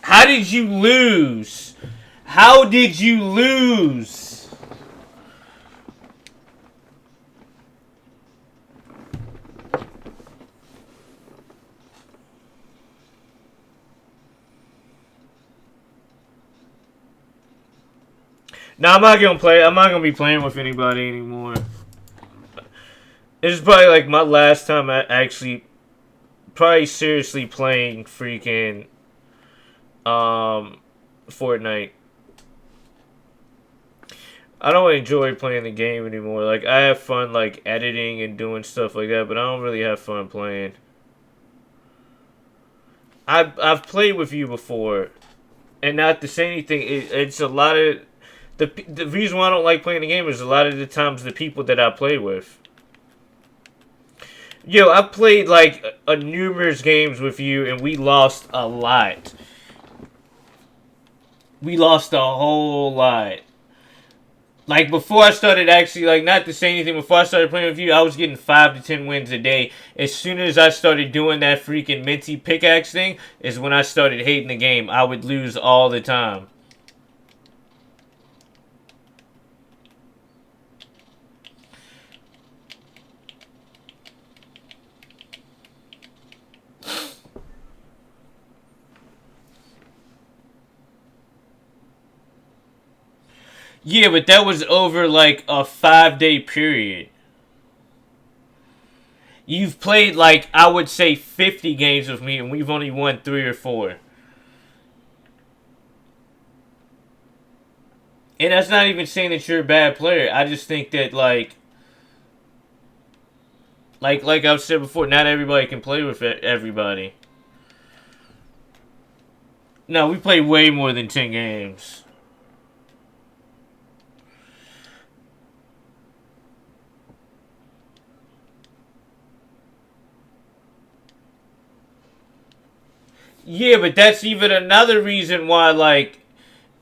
How did you lose? How did you lose? No, I'm not gonna play. I'm not gonna be playing with anybody anymore. This is probably like my last time actually, probably seriously playing freaking, Fortnite. I don't enjoy playing the game anymore. Like, I have fun like editing and doing stuff like that, but I don't really have fun playing. I've played with you before, and not to say anything, it's a lot of. The reason why I don't like playing the game is a lot of the times the people that I play with. Yo, I played like numerous games with you and we lost a lot. We lost a whole lot. Like, before I started actually, like, not to say anything, before I started playing with you, I was getting 5 to 10 wins a day. As soon as I started doing that freaking Minty Pickaxe thing, is when I started hating the game. I would lose all the time. Yeah, but that was over like a 5-day period. You've played like, I would say, 50 games with me, and we've only won 3 or 4. And that's not even saying that you're a bad player. I just think that like I've said before, not everybody can play with everybody. No, we play way more than 10 games. Yeah, but that's even another reason why, like,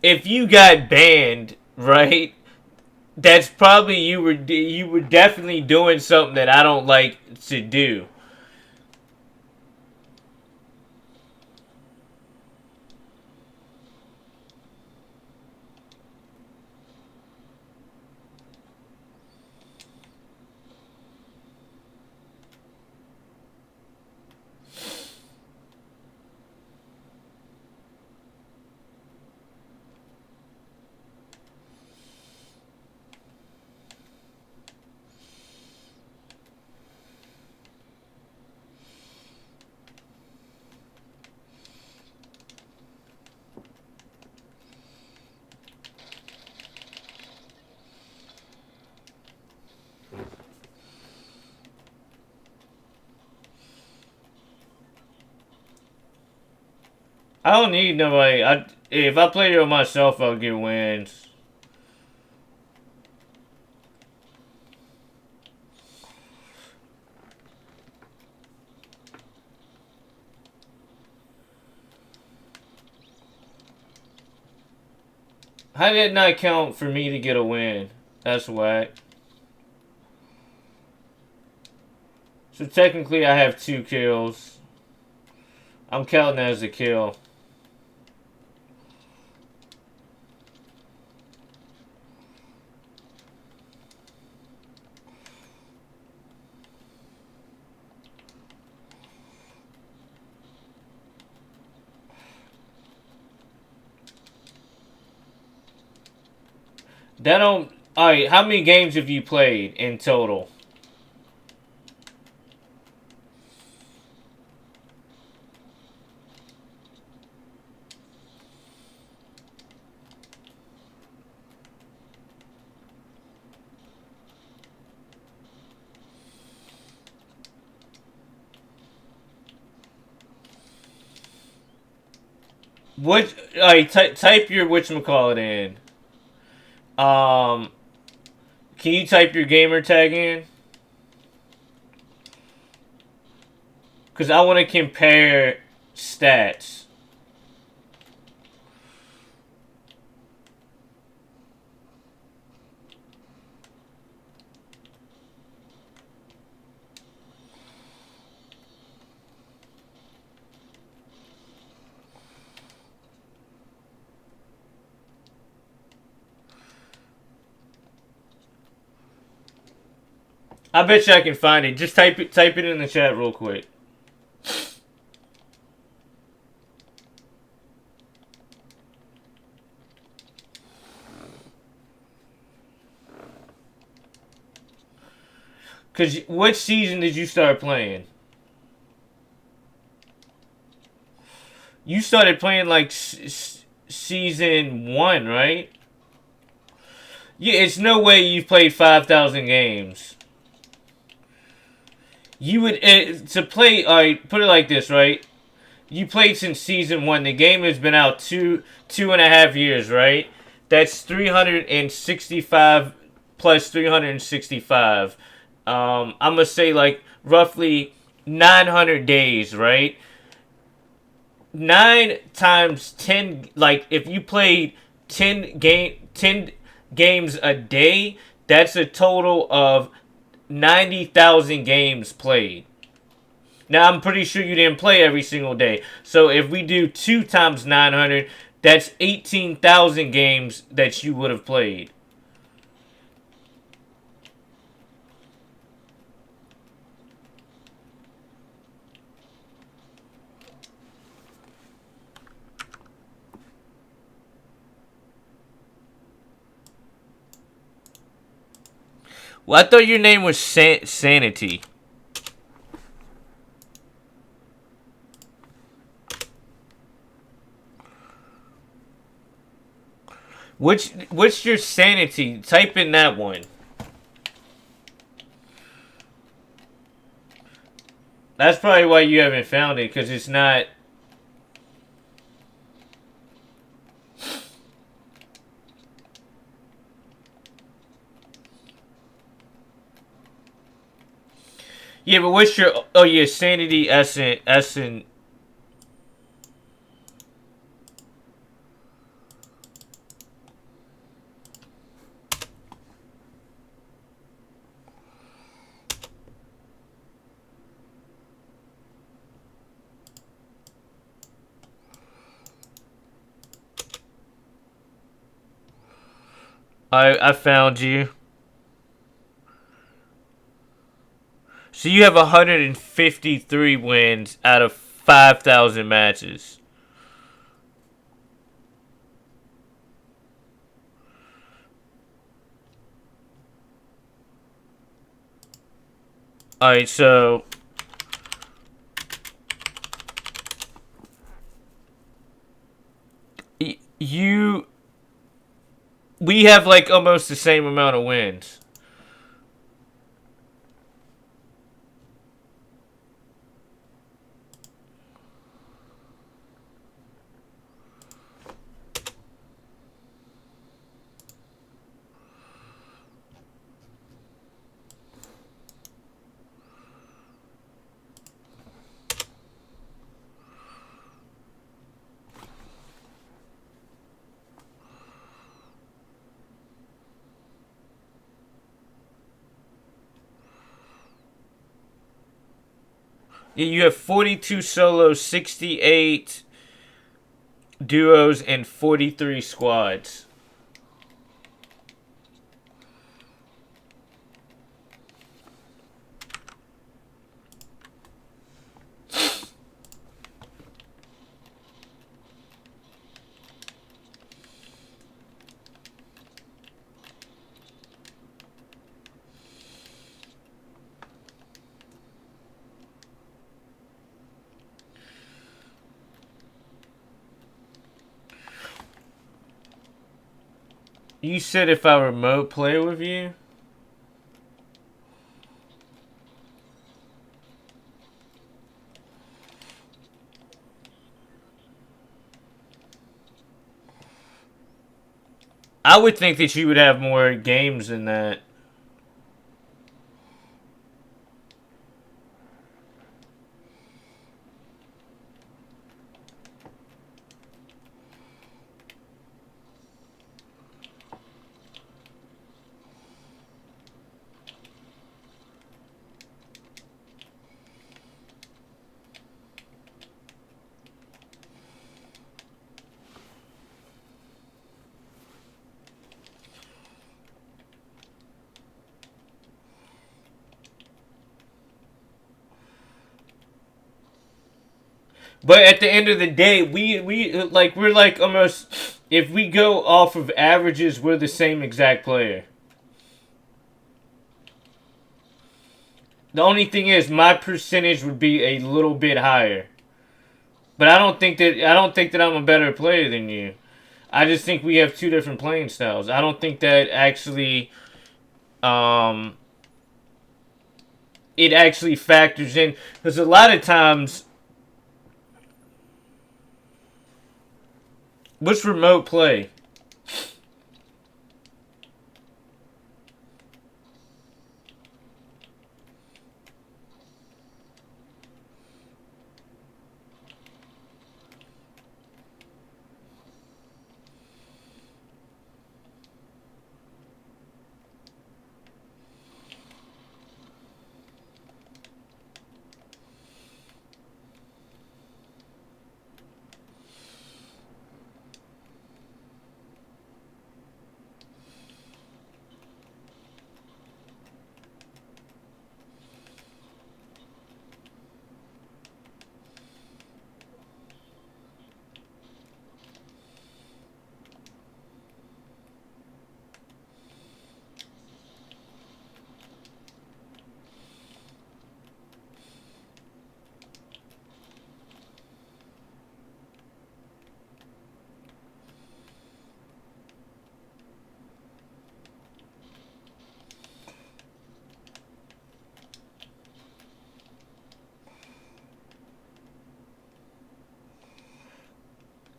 if you got banned, right? That's probably you were definitely doing something that I don't like to do. I don't need nobody. If I play it on myself, I'll get wins. How did it not count for me to get a win? That's whack. So technically, I have 2 kills. I'm counting that as a kill. That don't. Alright, how many games have you played in total? What? Alright, type your whatchamacallit in. Can you type your gamer tag in? Because I want to compare stats. I bet you I can find it. Just type it in the chat real quick. Cause what season did you start playing? You started playing like season 1, right? Yeah, it's no way you've played 5,000 games. You would to play. Alright, put it like this, right? You played since season 1. The game has been out 2.5 years, right? That's 365 plus 365. I'm gonna say like roughly 900 days, right? 9 times 10. Like if you played 10 games a day, that's a total of 90,000 games played. Now, I'm pretty sure you didn't play every single day. So, if we do 2 times 900, that's 18,000 games that you would have played. Well, I thought your name was Sanity. What's your sanity? Type in that one. That's probably why you haven't found it, because it's not. Yeah, but what's your... Oh, yeah, sanity essence. I found you. So you have 153 wins out of 5,000 matches. Alright, so... You... We have, like, almost the same amount of wins. You have 42 solos, 68 duos, and 43 squads. You said if I remote play with you? I would think that you would have more games than that. But at the end of the day, we're like almost, if we go off of averages, we're the same exact player. The only thing is my percentage would be a little bit higher. But I don't think that I'm a better player than you. I just think we have two different playing styles. I don't think that actually it actually factors in, because a lot of times, what's remote play?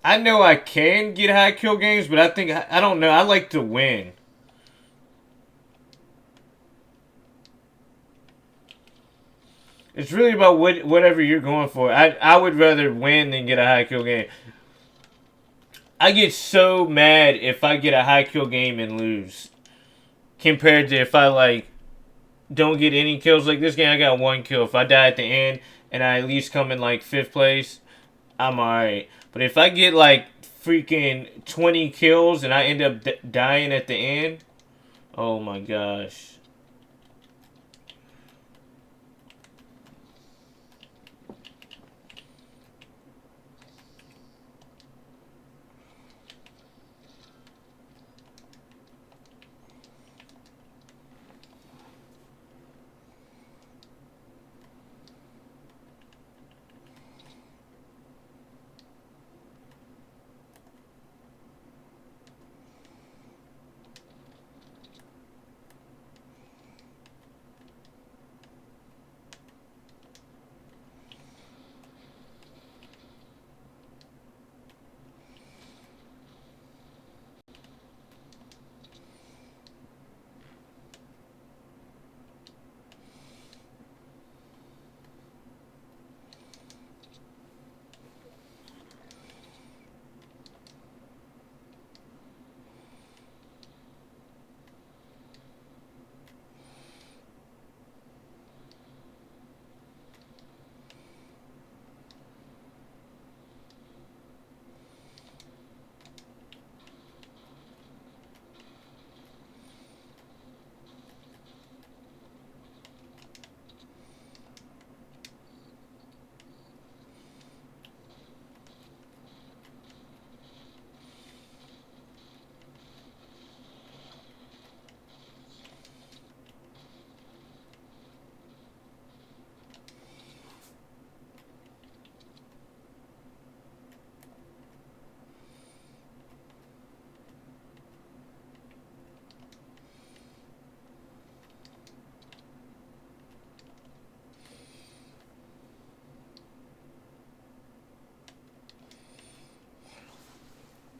I know I can get high kill games, but I don't know. I like to win. It's really about whatever you're going for. I would rather win than get a high kill game. I get so mad if I get a high kill game and lose, compared to if I like don't get any kills. Like this game, I got 1 kill. If I die at the end and I at least come in like 5th place, I'm alright. But if I get like freaking 20 kills and I end up dying at the end, oh my gosh.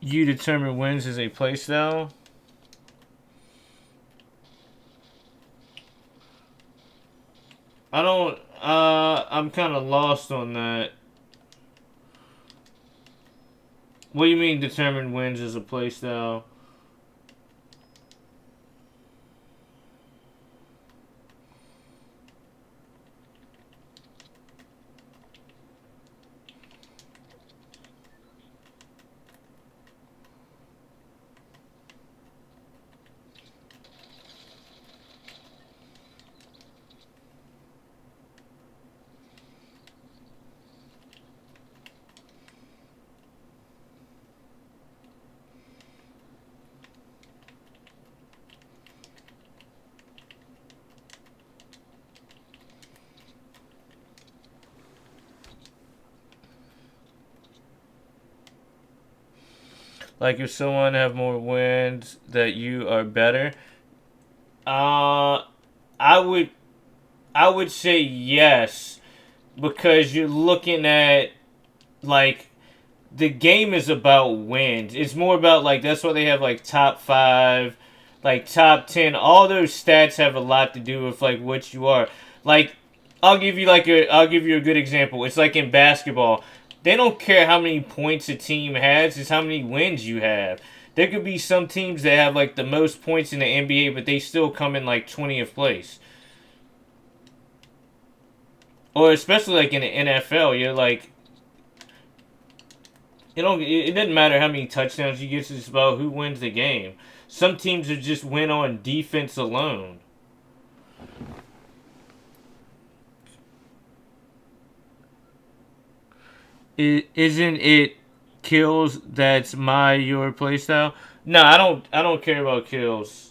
You determine wins as a playstyle. I don't. I'm kind of lost on that. What do you mean determine wins as a playstyle? Like if someone have more wins that you are better. Uh, I would say yes, because you're looking at like the game is about wins. It's more about like that's why they have like top 5, like top 10. All those stats have a lot to do with like what you are. Like I'll give you a good example. It's like in basketball. They don't care how many points a team has, it's how many wins you have. There could be some teams that have like the most points in the NBA, but they still come in like 20th place. Or especially like in the NFL, you're like it doesn't matter how many touchdowns you get, it's about who wins the game. Some teams are just win on defense alone. Isn't it kills that's your playstyle? No, I don't care about kills.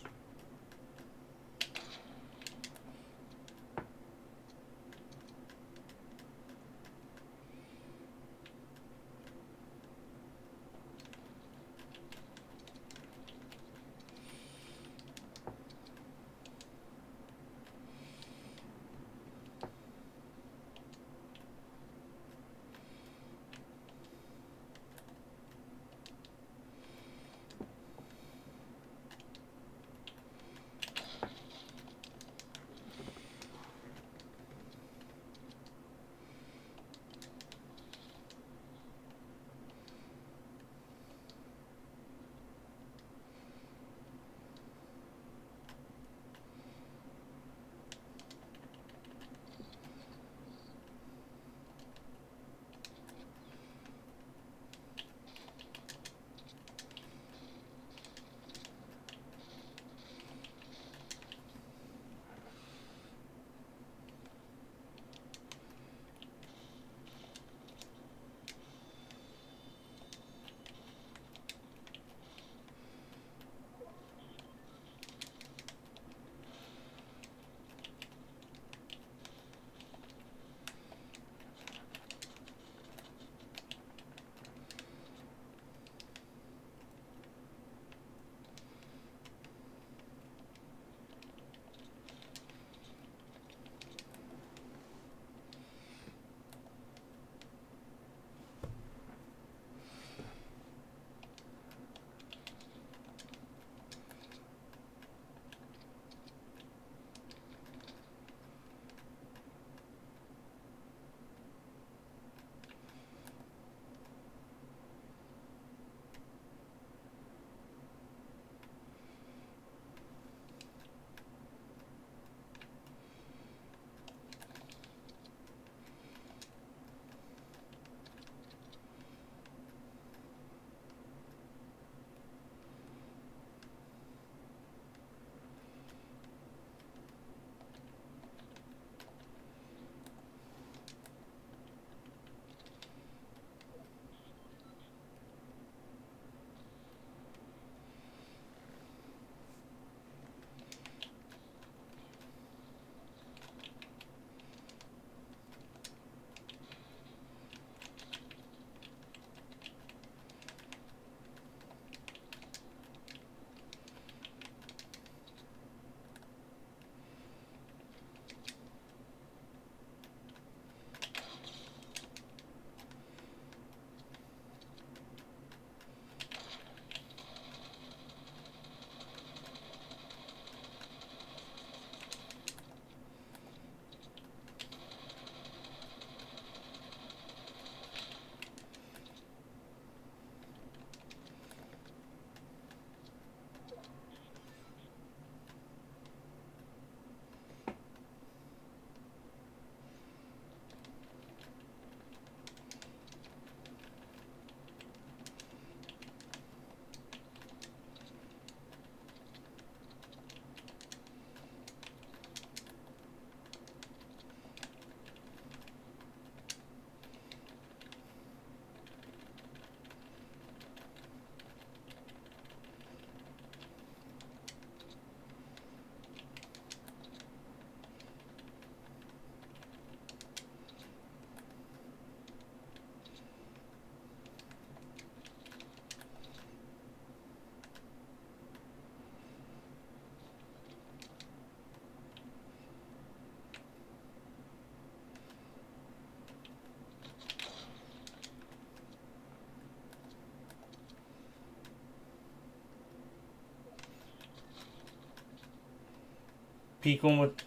peek on what.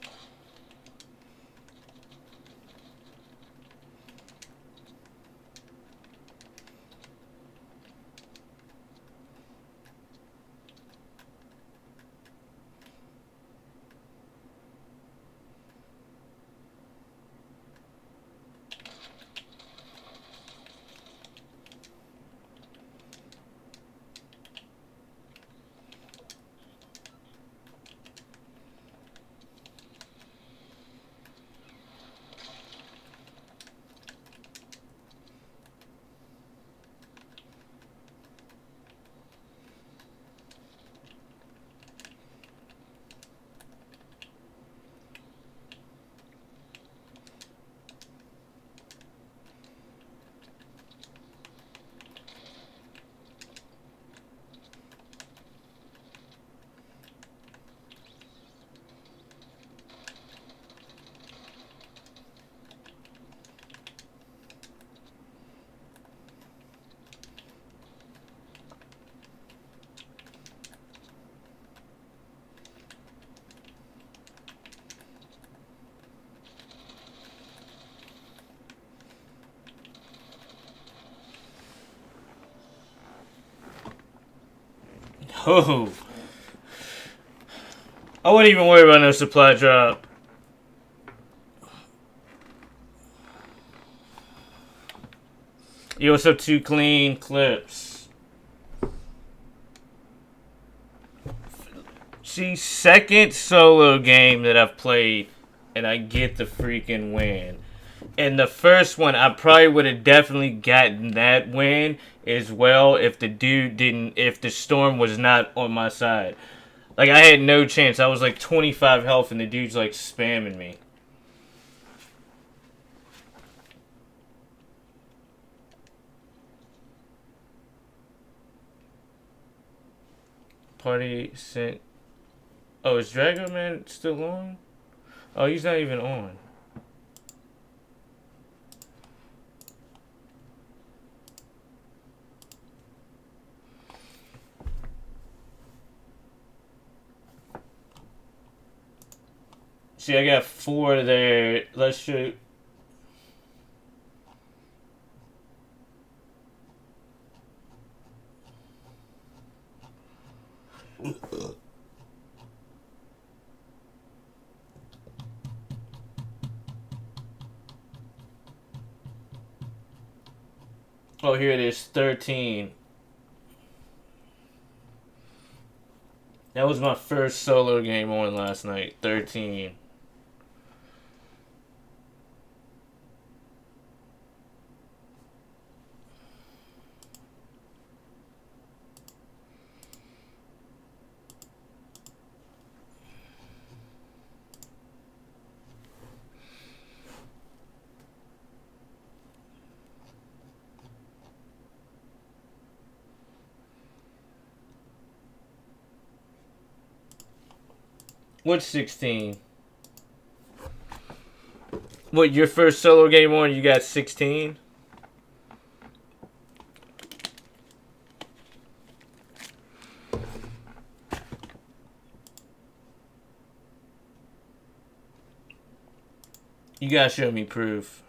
Oh. I wouldn't even worry about no supply drop. Yo, what's up, Two Clean Clips? See, second solo game that I've played, and I get the freaking win. And the first one, I probably would have definitely gotten that win as well if the dude didn't, if the storm was not on my side. Like, I had no chance. I was like 25 health, and the dude's like spamming me. Party sent. Oh, is Drago Man still on? Oh, he's not even on. See, I got 4 there. Let's shoot. Oh, here it is, 13. That was my first solo game on last night, 13. What's 16? What, your first solo game on, you got 16? You gotta show me proof.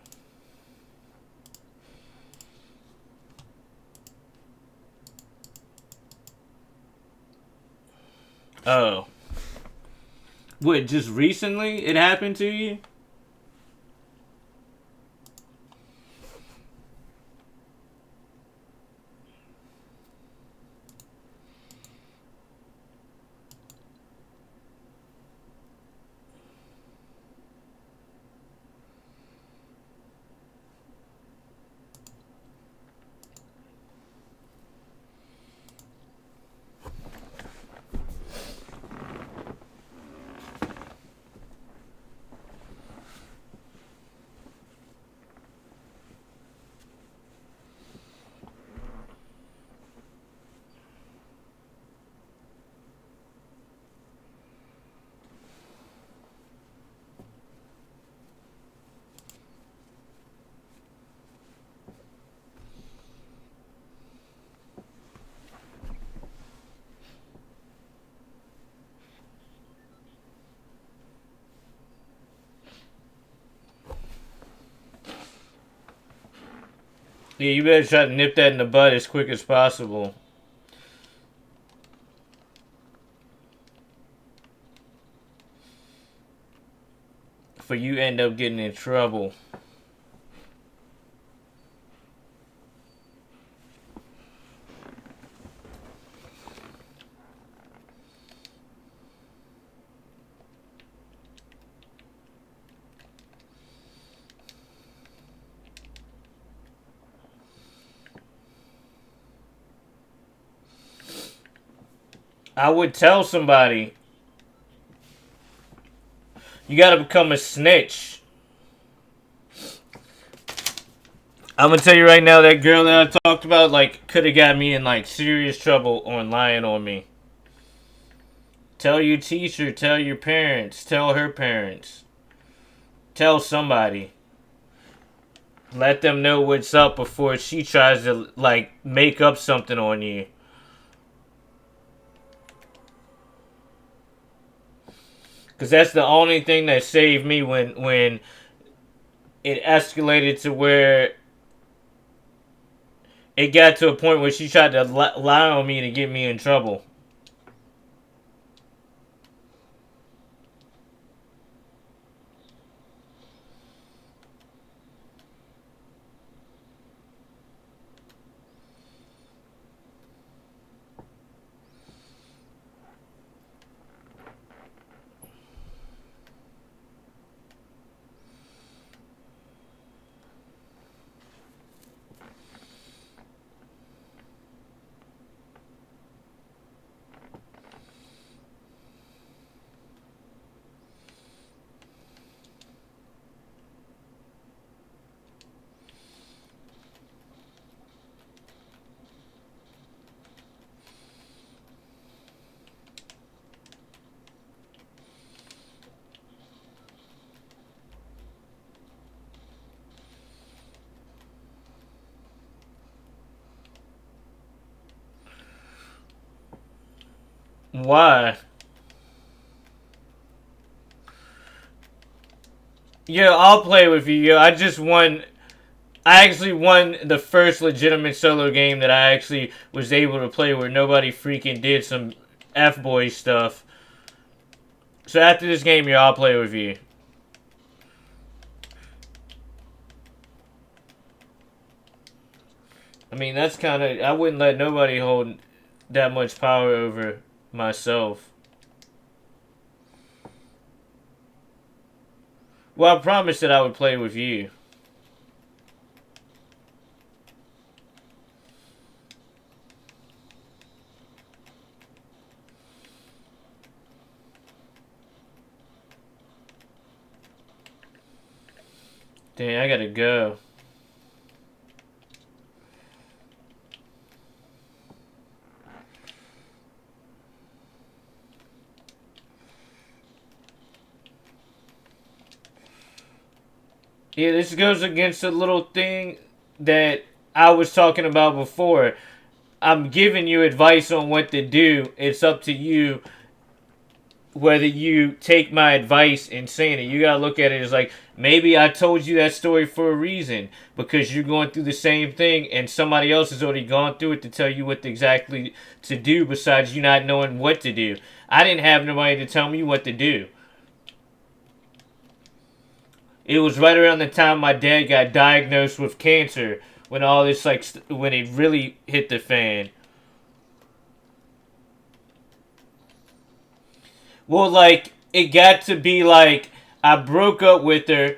Oh. What, just recently it happened to you? Yeah, you better try to nip that in the bud as quick as possible. For you end up getting in trouble. I would tell somebody. You gotta become a snitch. I'm gonna tell you right now, that girl that I talked about, like, could have got me in, like, serious trouble on lying on me. Tell your teacher, tell your parents, tell her parents. Tell somebody. Let them know what's up before she tries to, like, make up something on you. Because that's the only thing that saved me when it escalated to where it got to a point where she tried to lie on me to get me in trouble. Why? Yeah, I'll play with you. Yo, I actually won the first legitimate solo game that I actually was able to play where nobody freaking did some F-boy stuff. So after this game, yeah, I'll play with you. I mean, that's kind of... I wouldn't let nobody hold that much power over myself. Well, I promised that I would play with you. Dang, I gotta go. Yeah, this goes against a little thing that I was talking about before. I'm giving you advice on what to do. It's up to you whether you take my advice and saying it. You gotta look at it as like, maybe I told you that story for a reason, because you're going through the same thing and somebody else has already gone through it to tell you what exactly to do besides you not knowing what to do. I didn't have nobody to tell me what to do. It was right around the time my dad got diagnosed with cancer when all this, like, when it really hit the fan. Well, like, it got to be like, I broke up with her.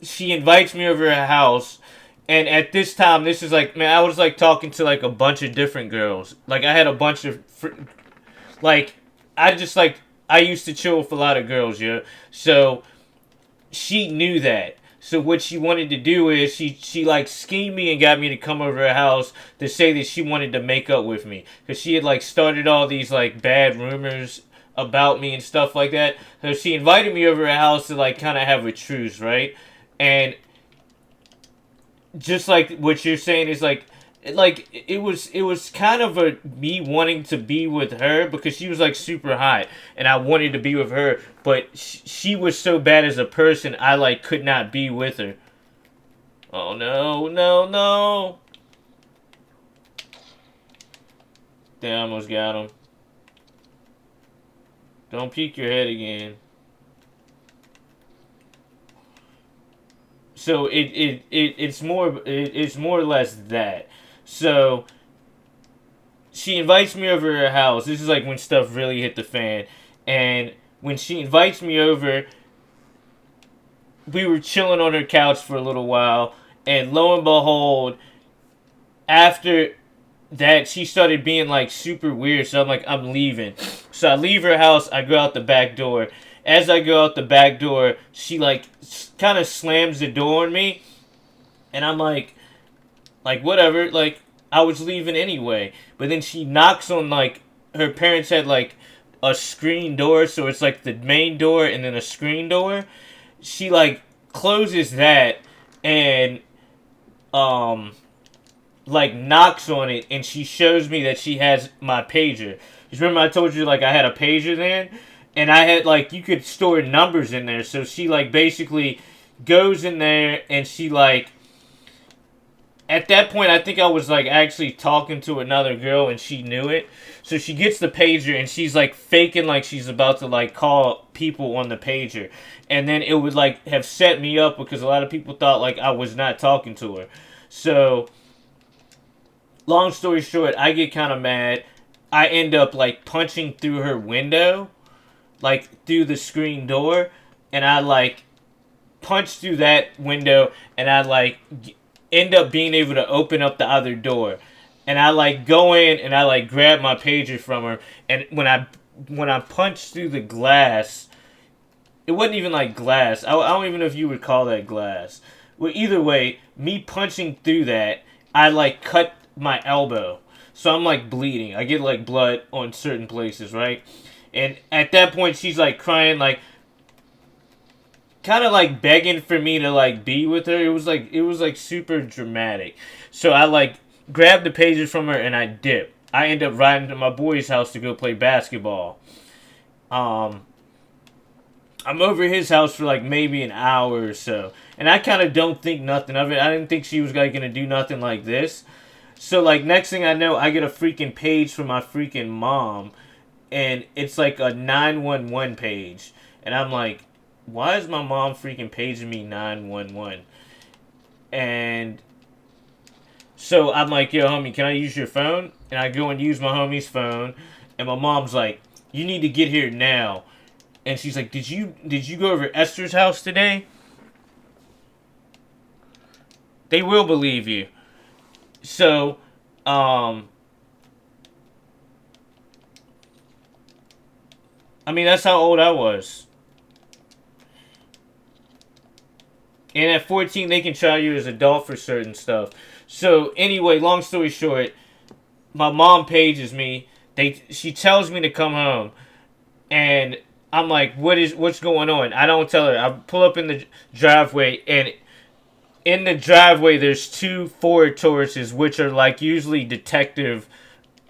She invites me over her house. And at this time, this is like, man, I was like talking to like a bunch of different girls. Like, I had a bunch of, like, I used to chill with a lot of girls, yeah. So she knew that. So what she wanted to do is she like schemed me and got me to come over her house to say that she wanted to make up with me. Because she had like started all these like bad rumors about me and stuff like that. So she invited me over her house to like kind of have a truce, right? And just like what you're saying is like it was kind of a me wanting to be with her because she was like super hot and I wanted to be with her, but she was so bad as a person I like could not be with her. Oh no, no, no. They almost got him. Don't peek your head again. So it's more or less that. So she invites me over to her house. This is like when stuff really hit the fan. And when she invites me over, we were chilling on her couch for a little while. And lo and behold, after that, she started being like super weird. So I'm like, I'm leaving. So I leave her house. I go out the back door. As I go out the back door, she like kind of slams the door on me. And I'm like whatever. Like, I was leaving anyway. But then she knocks on, like, her parents had like a screen door. So it's like the main door and then a screen door. She like closes that and like knocks on it, and she shows me that she has my pager. Just remember I told you like I had a pager then, and I had like you could store numbers in there. So she like basically goes in there and she like at that point I think I was like actually talking to another girl and she knew it. So she gets the pager and she's like faking like she's about to like call people on the pager. And then it would like have set me up because a lot of people thought like I was not talking to her. So long story short, I get kind of mad. I end up like punching through her window, like through the screen door, and I like punch through that window, and I like end up being able to open up the other door, and I like go in and I like grab my pager from her, and when I punched through the glass, it wasn't even like glass. I don't even know if you would call that glass. Well, either way, me punching through that, I like cut my elbow. So I'm like bleeding. I get like blood on certain places, right? And at that point she's like crying, like kind of like begging for me to like be with her. It was like super dramatic. So I like grabbed the pages from her and I dipped. I end up riding to my boy's house to go play basketball. I'm over his house for like maybe an hour or so. And I kind of don't think nothing of it. I didn't think she was like going to do nothing like this. So, like, next thing I know, I get a freaking page from my freaking mom. And it's like a 911 page. And I'm like, why is my mom freaking paging me 911? And so I'm like, yo, homie, can I use your phone? And I go and use my homie's phone. And my mom's like, you need to get here now. And she's like, did you go over Esther's house today? They will believe you. So, I mean, that's how old I was. And at 14, they can try you as an adult for certain stuff. So, anyway, long story short, my mom pages me. She tells me to come home. And I'm like, what's going on? I don't tell her. I pull up in the driveway, and in the driveway, there's two Ford Tauruses, which are like usually detective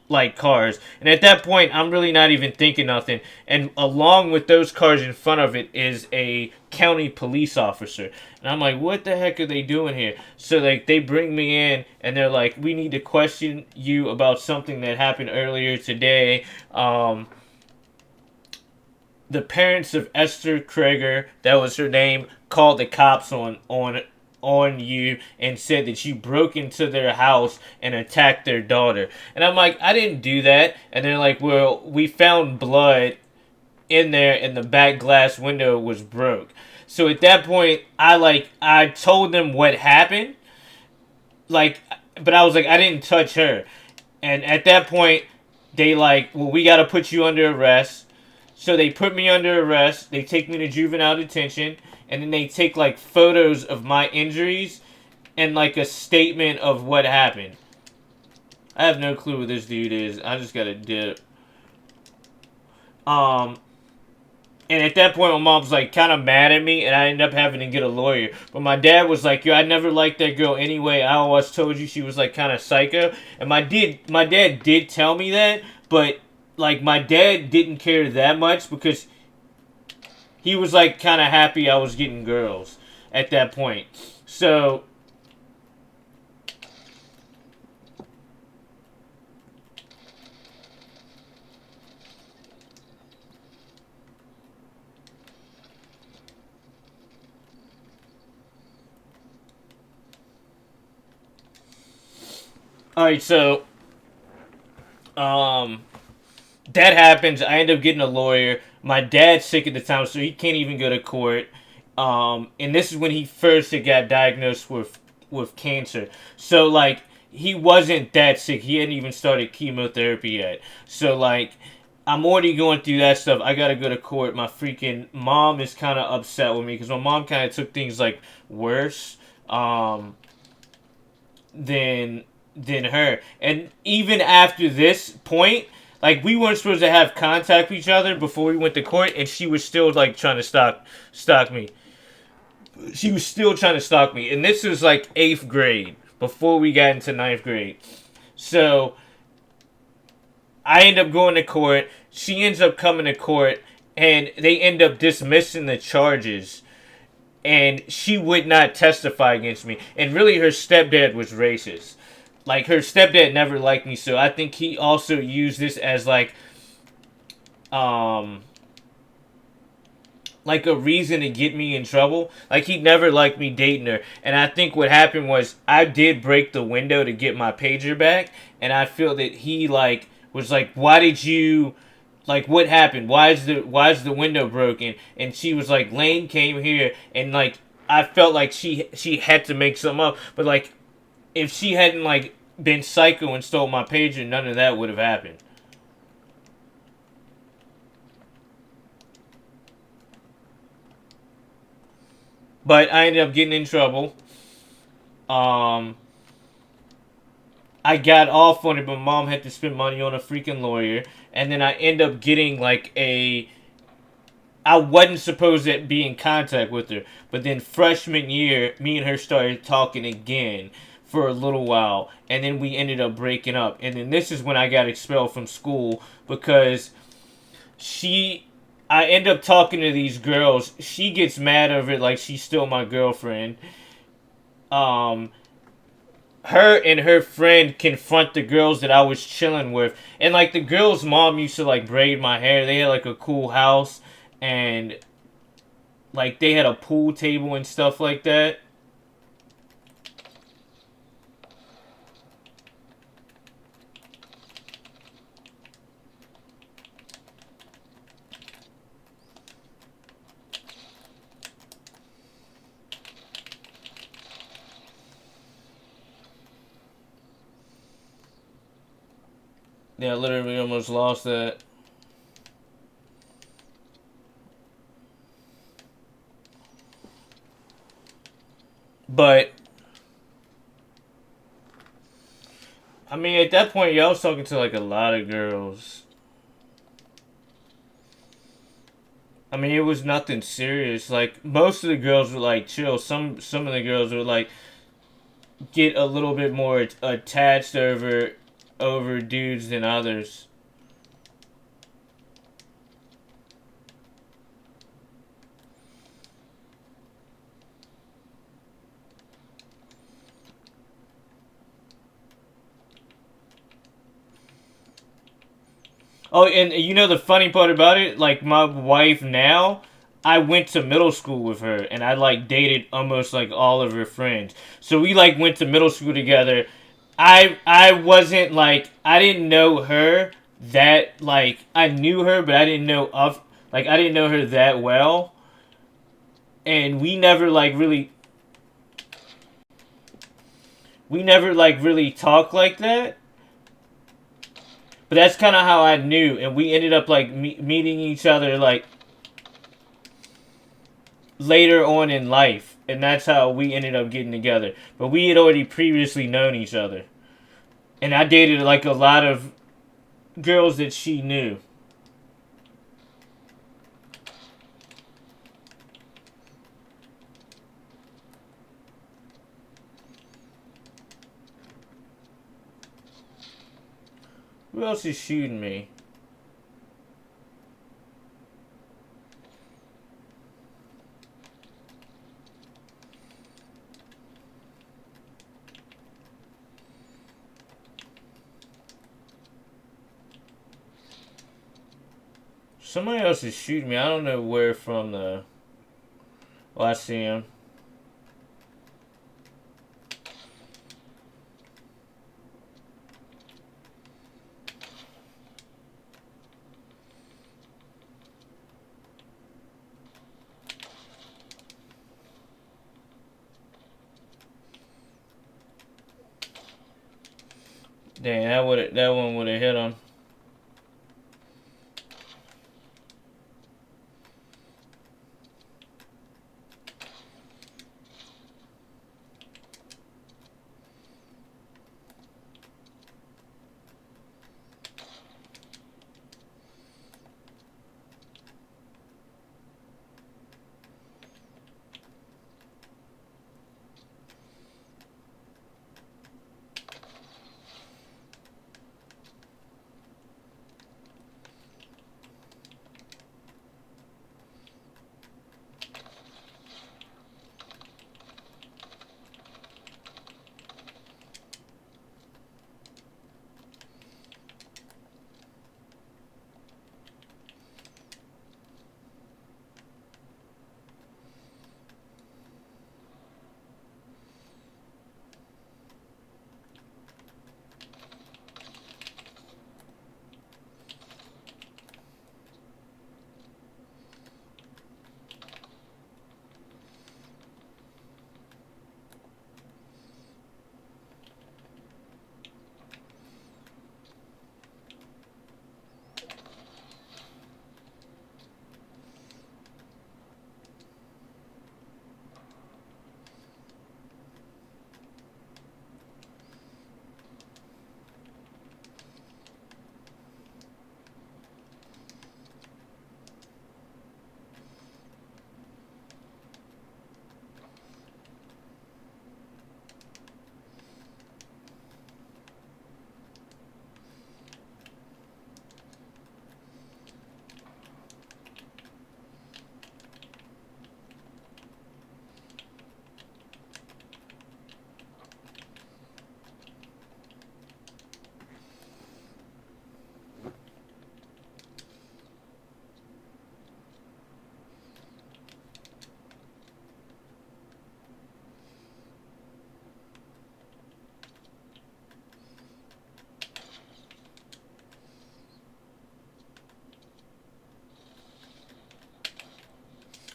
like cars. And at that point, I'm really not even thinking nothing. And along with those cars in front of it is a county police officer. And I'm like, what the heck are they doing here? So like they bring me in and they're like, we need to question you about something that happened earlier today. The parents of Esther Krager, that was her name, called the cops on you and said that you broke into their house and attacked their daughter. And I'm like, I didn't do that. And they're like, well, we found blood in there and the back glass window was broke. So at that point, I told them what happened. Like, but I was like, I didn't touch her. And at that point, they like, well, we got to put you under arrest. So they put me under arrest. They take me to juvenile detention. And then they take, like, photos of my injuries and, like, a statement of what happened. I have no clue who this dude is. I just got to dip. And at that point, my mom's, like, kind of mad at me. And I ended up having to get a lawyer. But my dad was like, yo, I never liked that girl anyway. I always told you she was, like, kind of psycho. And my dad did tell me that. But, like, my dad didn't care that much because he was, like, kind of happy I was getting girls at that point. So, Alright, so that happens. I end up getting a lawyer. My dad's sick at the time, so he can't even go to court. And this is when he first got diagnosed with cancer. So like he wasn't that sick. He hadn't even started chemotherapy yet. So like I'm already going through that stuff. I gotta go to court. My freaking mom is kind of upset with me because my mom kind of took things like worse than her. And even after this point, like we weren't supposed to have contact with each other before we went to court, and she was still like trying to stalk me. She was still trying to stalk me, and this was like 8th grade before we got into 9th grade. So I end up going to court. She ends up coming to court, and they end up dismissing the charges. And she would not testify against me. And really, her stepdad was racist. Like, her stepdad never liked me, so I think he also used this as, like a reason to get me in trouble. Like, he never liked me dating her. And I think what happened was I did break the window to get my pager back. And I feel that he, like, was like, why did you... Like, what happened? Why is the window broken? And she was like, Lane came here, and like I felt like she had to make something up. But like, if she hadn't like been psycho and stole my pager, none of that would have happened. But I ended up getting in trouble. I got off on it, but mom had to spend money on a freaking lawyer. And then I end up getting like I wasn't supposed to be in contact with her. But then freshman year, me and her started talking again for a little while. And then we ended up breaking up. And then this is when I got expelled from school because I end up talking to these girls. She gets mad over it like she's still my girlfriend. Her and her friend confront the girls that I was chilling with. And, like, the girl's mom used to, like, braid my hair. They had, like, a cool house. And, like, they had a pool table and stuff like that. Yeah, I literally almost lost that. But, I mean, at that point, yeah, I was talking to, like, a lot of girls. I mean, it was nothing serious. Like, most of the girls were, like, chill. Some of the girls were, like, get a little bit more attached over dudes than others. Oh, and you know the funny part about it? Like, my wife now, I went to middle school with her, and I, like, dated almost, like, all of her friends. So we, like, went to middle school together. I wasn't, like, I didn't know her that, like, I knew her, but I didn't know I didn't know her that well. And we never, like, really talked like that. But that's kind of how I knew, and we ended up, like, meeting each other, like, later on in life. And that's how we ended up getting together. But we had already previously known each other. And I dated, like, a lot of girls that she knew. Who else is shooting me? Somebody else is shooting me. I don't know where from the... Oh, I see him. Dang, that one would have hit him.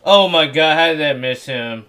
Oh my god, how did that miss him?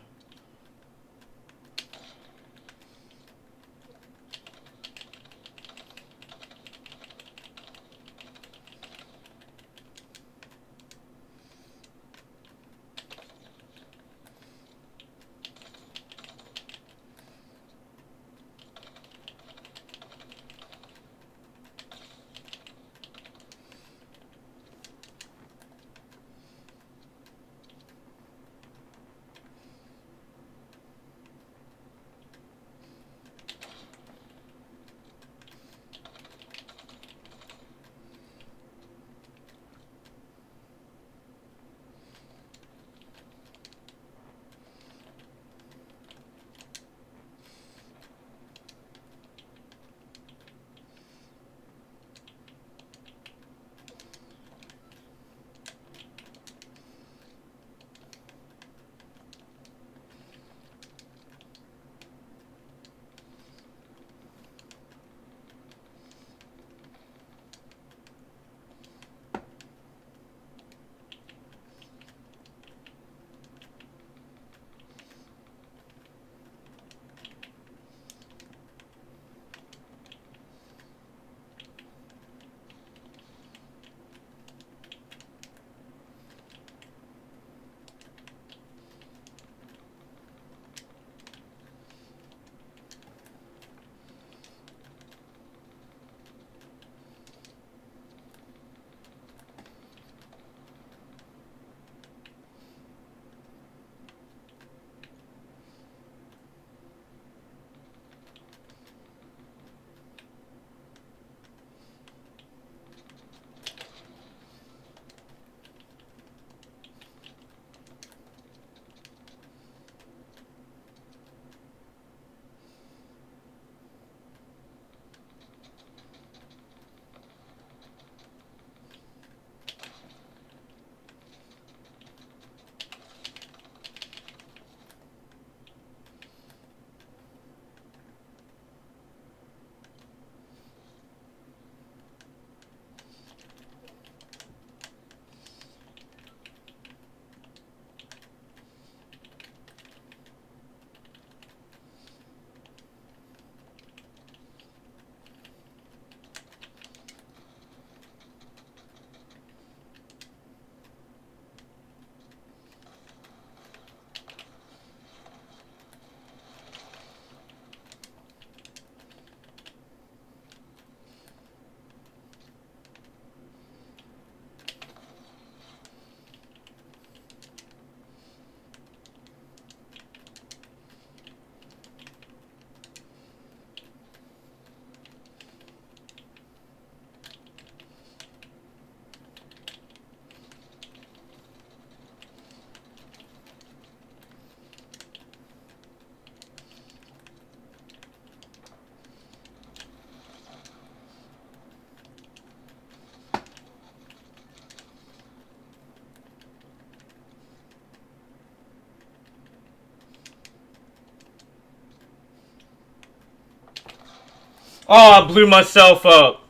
Oh, I blew myself up.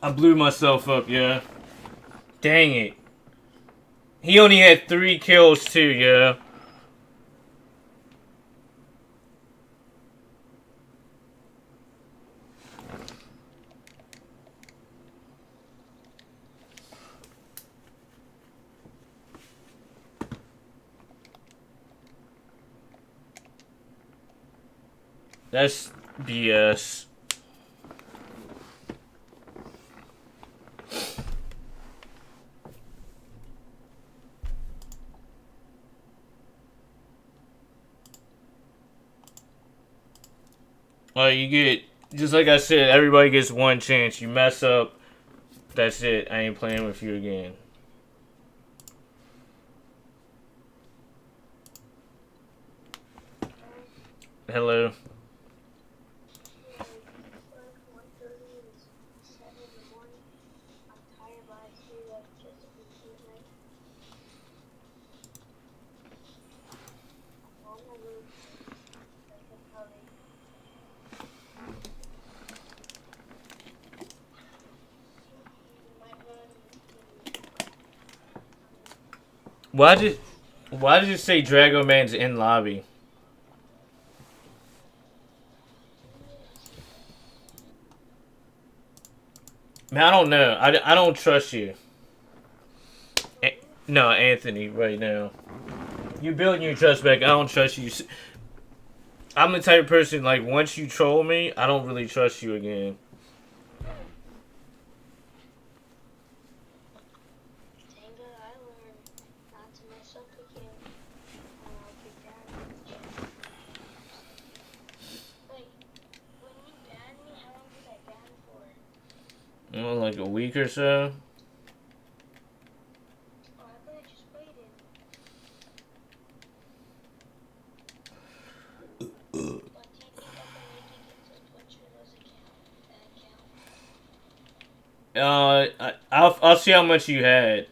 I blew myself up, yeah. Dang it. He only had 3 kills too, yeah. That's BS. You get, just like I said, everybody gets one chance. You mess up, that's it. I ain't playing with you again. Hello. Why did you say Drago Man's in lobby? Man, I don't know. I don't trust you. No, Anthony, right now. You building your trust back. I don't trust you. I'm the type of person, like, once you troll me, I don't really trust you again. Like a week or so. I'll see how much you had.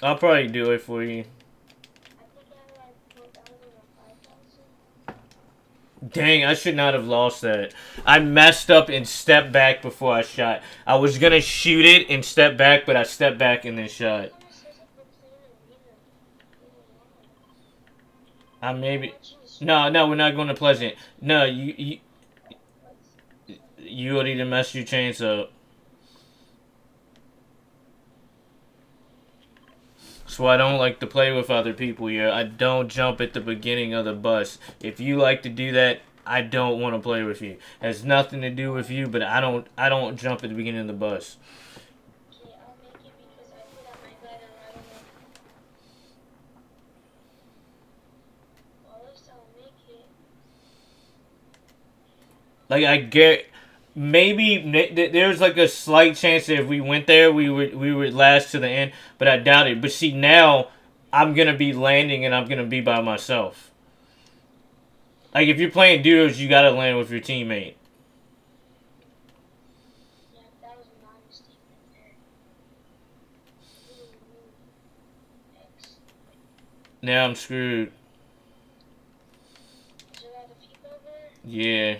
I'll probably do it for you. Dang, I should not have lost that. I messed up and stepped back before I shot. I was gonna shoot it and step back, but I stepped back and then shot. Maybe. No, we're not going to Pleasant. No, you already done messed your chains up. So I don't like to play with other people here. I don't jump at the beginning of the bus. If you like to do that, I don't want to play with you. It has nothing to do with you, but I don't jump at the beginning of the bus. Like, I get, maybe there's like a slight chance that if we went there, we would last to the end, but I doubt it. But see, now I'm gonna be landing and I'm gonna be by myself. Like, if you're playing duos, you gotta land with your teammate. Now I'm screwed. Yeah.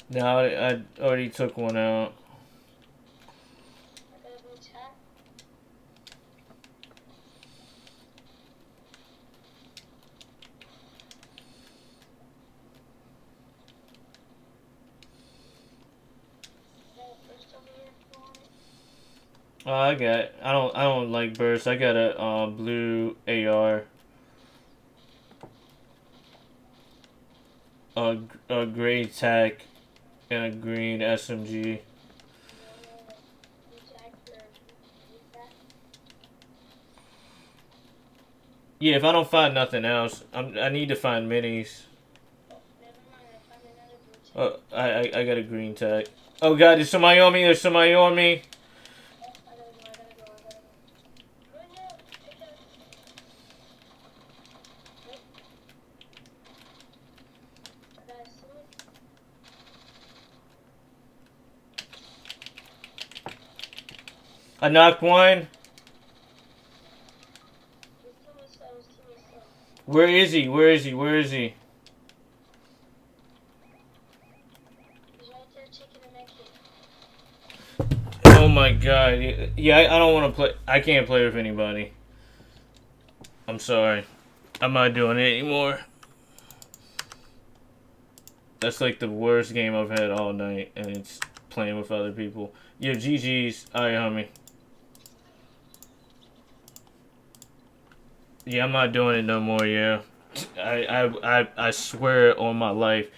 No, I already took one out. I don't like burst. I got a blue AR. A gray tac and a green SMG. Yeah, if I don't find nothing else, I need to find minis. I got a green tac. Oh god, there's somebody on me. There's somebody on me. I knocked one. Where is he? Where is he? Where is he? Oh my god. Yeah, I don't want to play. I can't play with anybody. I'm sorry. I'm not doing it anymore. That's like the worst game I've had all night, and it's playing with other people. Yo, GG's. Alright, homie. Yeah, I'm not doing it no more, yeah. I swear on my life,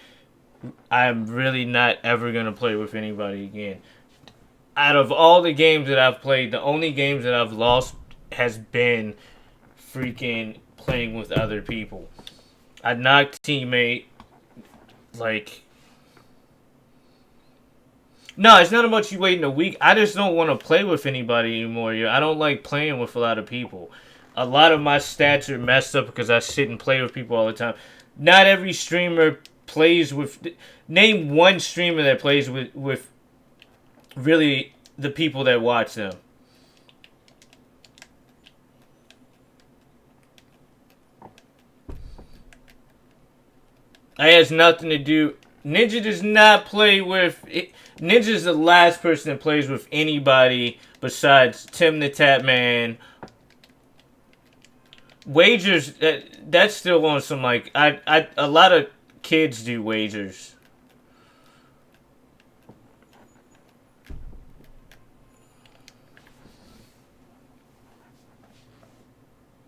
I'm really not ever gonna play with anybody again. Out of all the games that I've played, the only games that I've lost has been freaking playing with other people. I knocked teammate, like... No, it's not about you waiting a week. I just don't want to play with anybody anymore. I don't like playing with a lot of people. A lot of my stats are messed up because I sit and play with people all the time. Not every streamer plays with... Name one streamer that plays with really the people that watch them. It has nothing to do... Ninja does not play with... Ninja's the last person that plays with anybody besides Tim the Tap Man. Wagers, that's still on some, like... a lot of kids do wagers.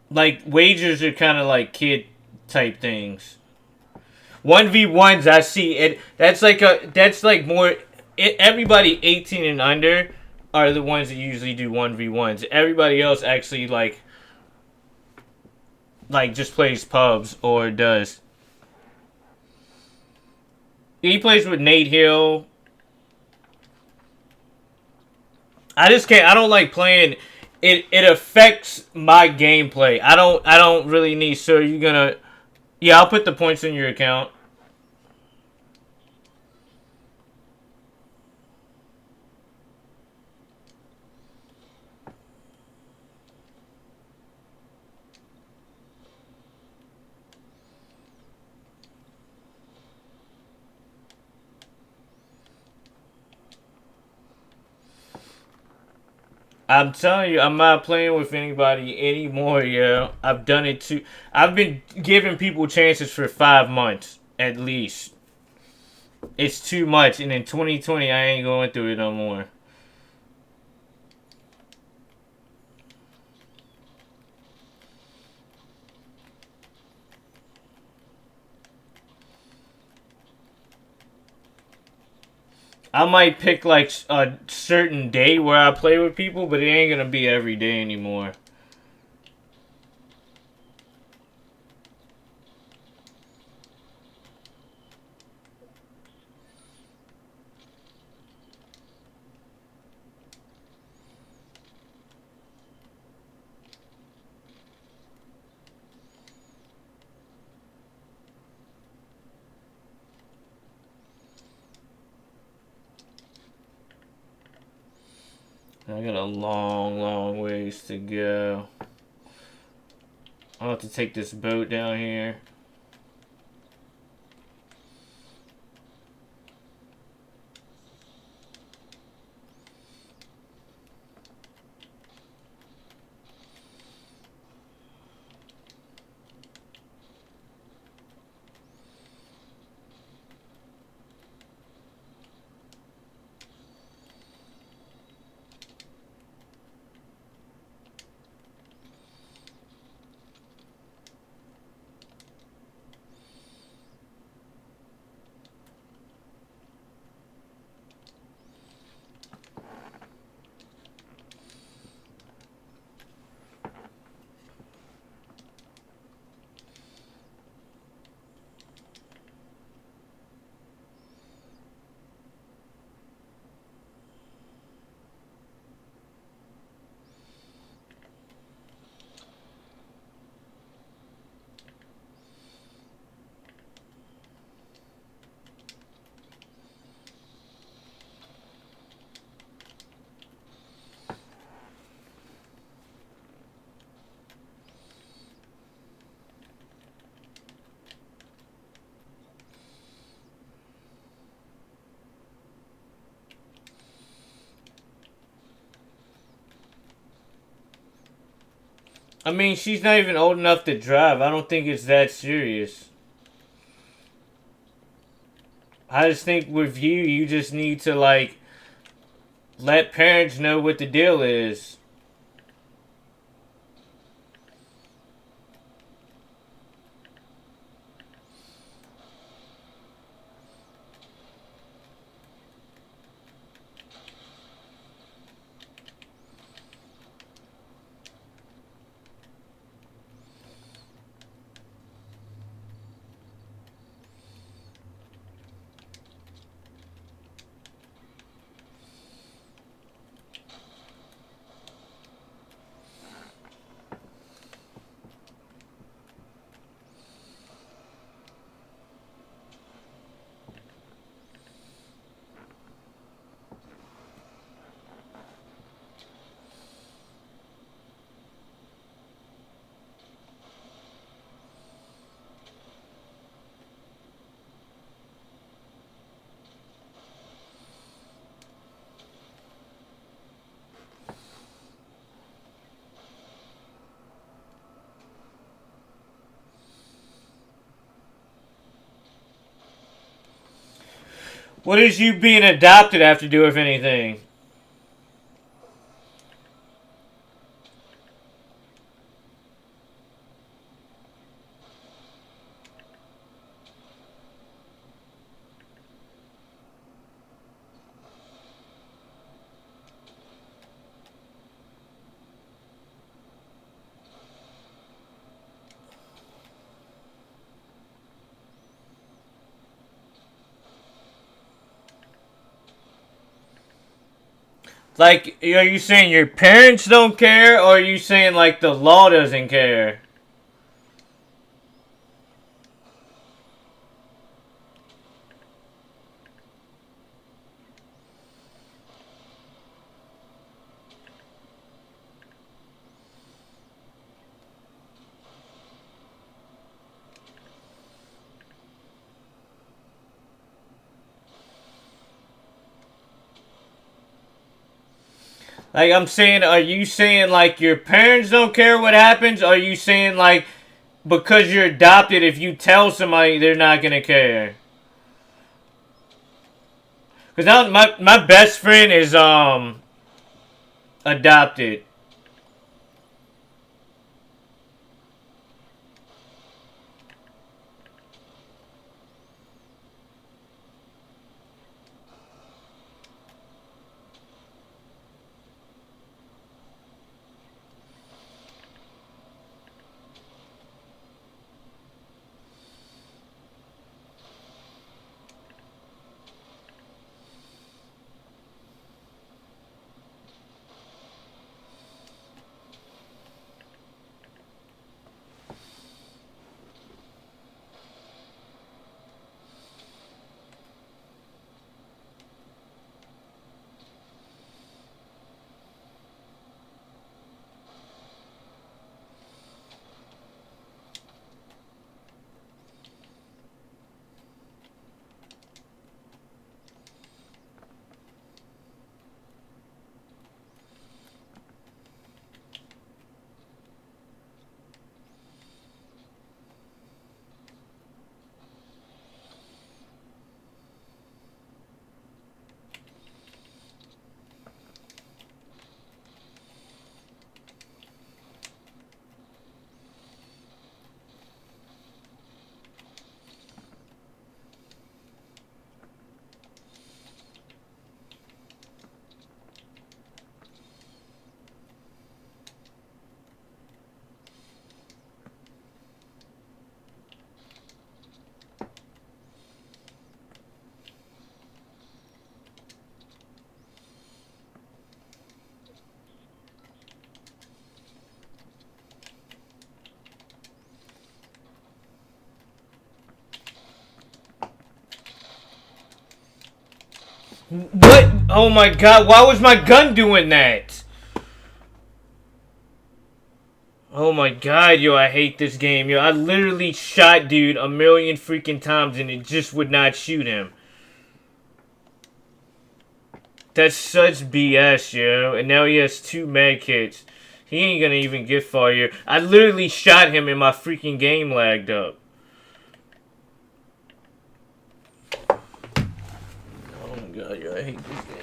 Like, wagers are kind of like kid type things. 1v1s, I see it. That's like more... everybody 18 and under are the ones that usually do 1v1s. Everybody else actually, like just plays pubs or does. He plays with Nate Hill. I just can't... I don't like playing... It affects my gameplay. I don't really need... So you're gonna... Yeah, I'll put the points in your account. I'm telling you, I'm not playing with anybody anymore, yo. I've done it too. I've been giving people chances for 5 months, at least. It's too much, and in 2020, I ain't going through it no more. I might pick, like, a certain day where I play with people, but it ain't gonna be every day anymore. I got a long, long ways to go. I'll have to take this boat down here. I mean, she's not even old enough to drive. I don't think it's that serious. I just think with you, you just need to, like, let parents know what the deal is. What does you being adopted have to do with anything? Like, are you saying your parents don't care, or are you saying, like, the law doesn't care? Like, I'm saying, are you saying, like, your parents don't care what happens? Or are you saying, like, because you're adopted, if you tell somebody, they're not gonna care? Because my best friend is, adopted. What? Oh my god, why was my gun doing that? Oh my god, yo, I hate this game, yo. I literally shot dude a million freaking times and it just would not shoot him. That's such BS, yo. And now he has 2 med kits. He ain't gonna even get far here. I literally shot him and my freaking game lagged up. Oh my god, yo, I hate this game.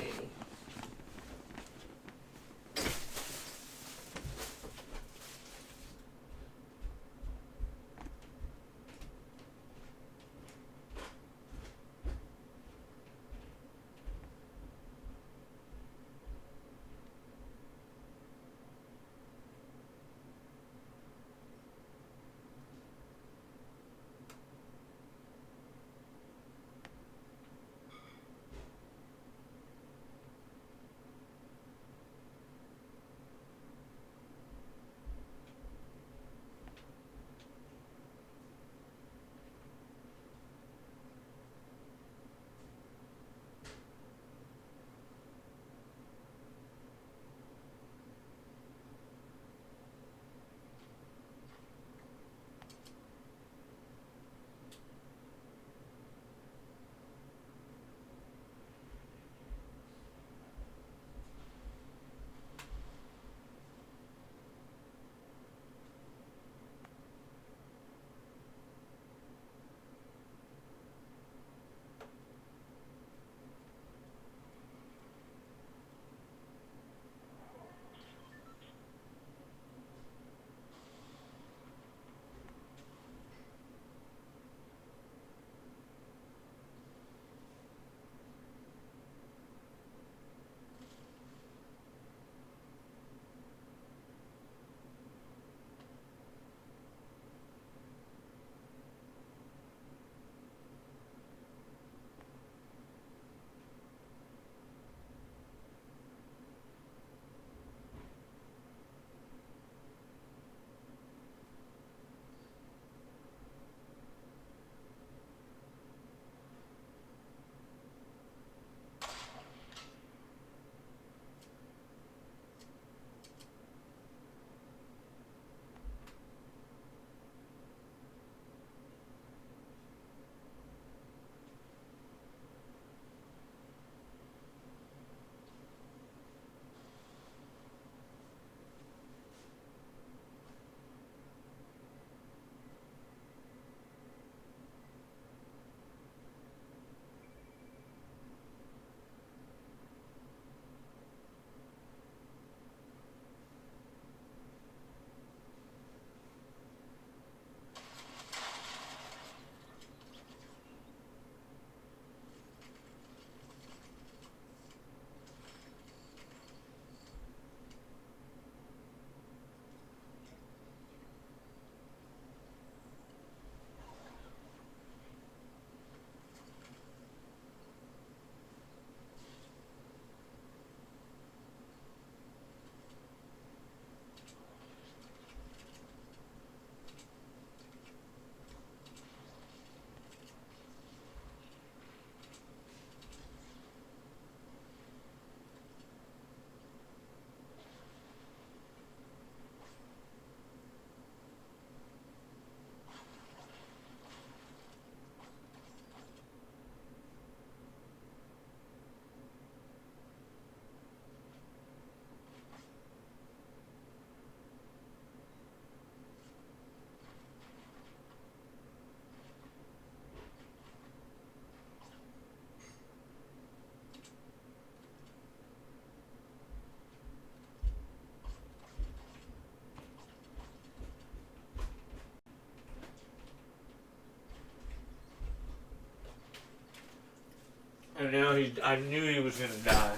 And now I knew he was gonna die.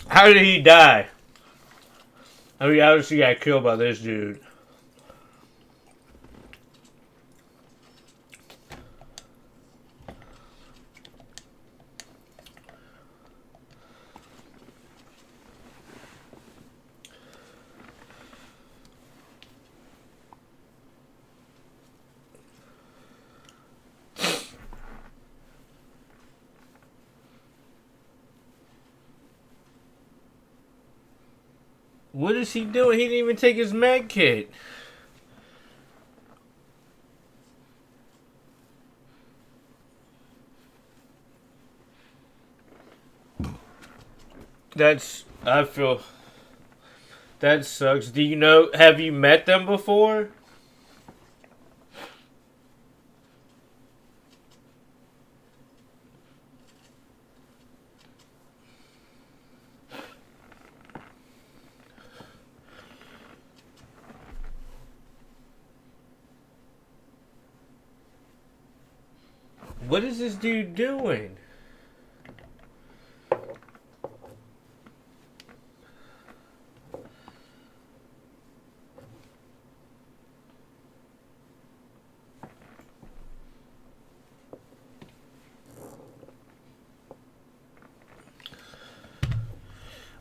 How did he die? I mean, obviously got killed by this dude. What is he doing? He didn't even take his med kit. I feel that sucks. Do you know? Have you met them before? What is this dude doing?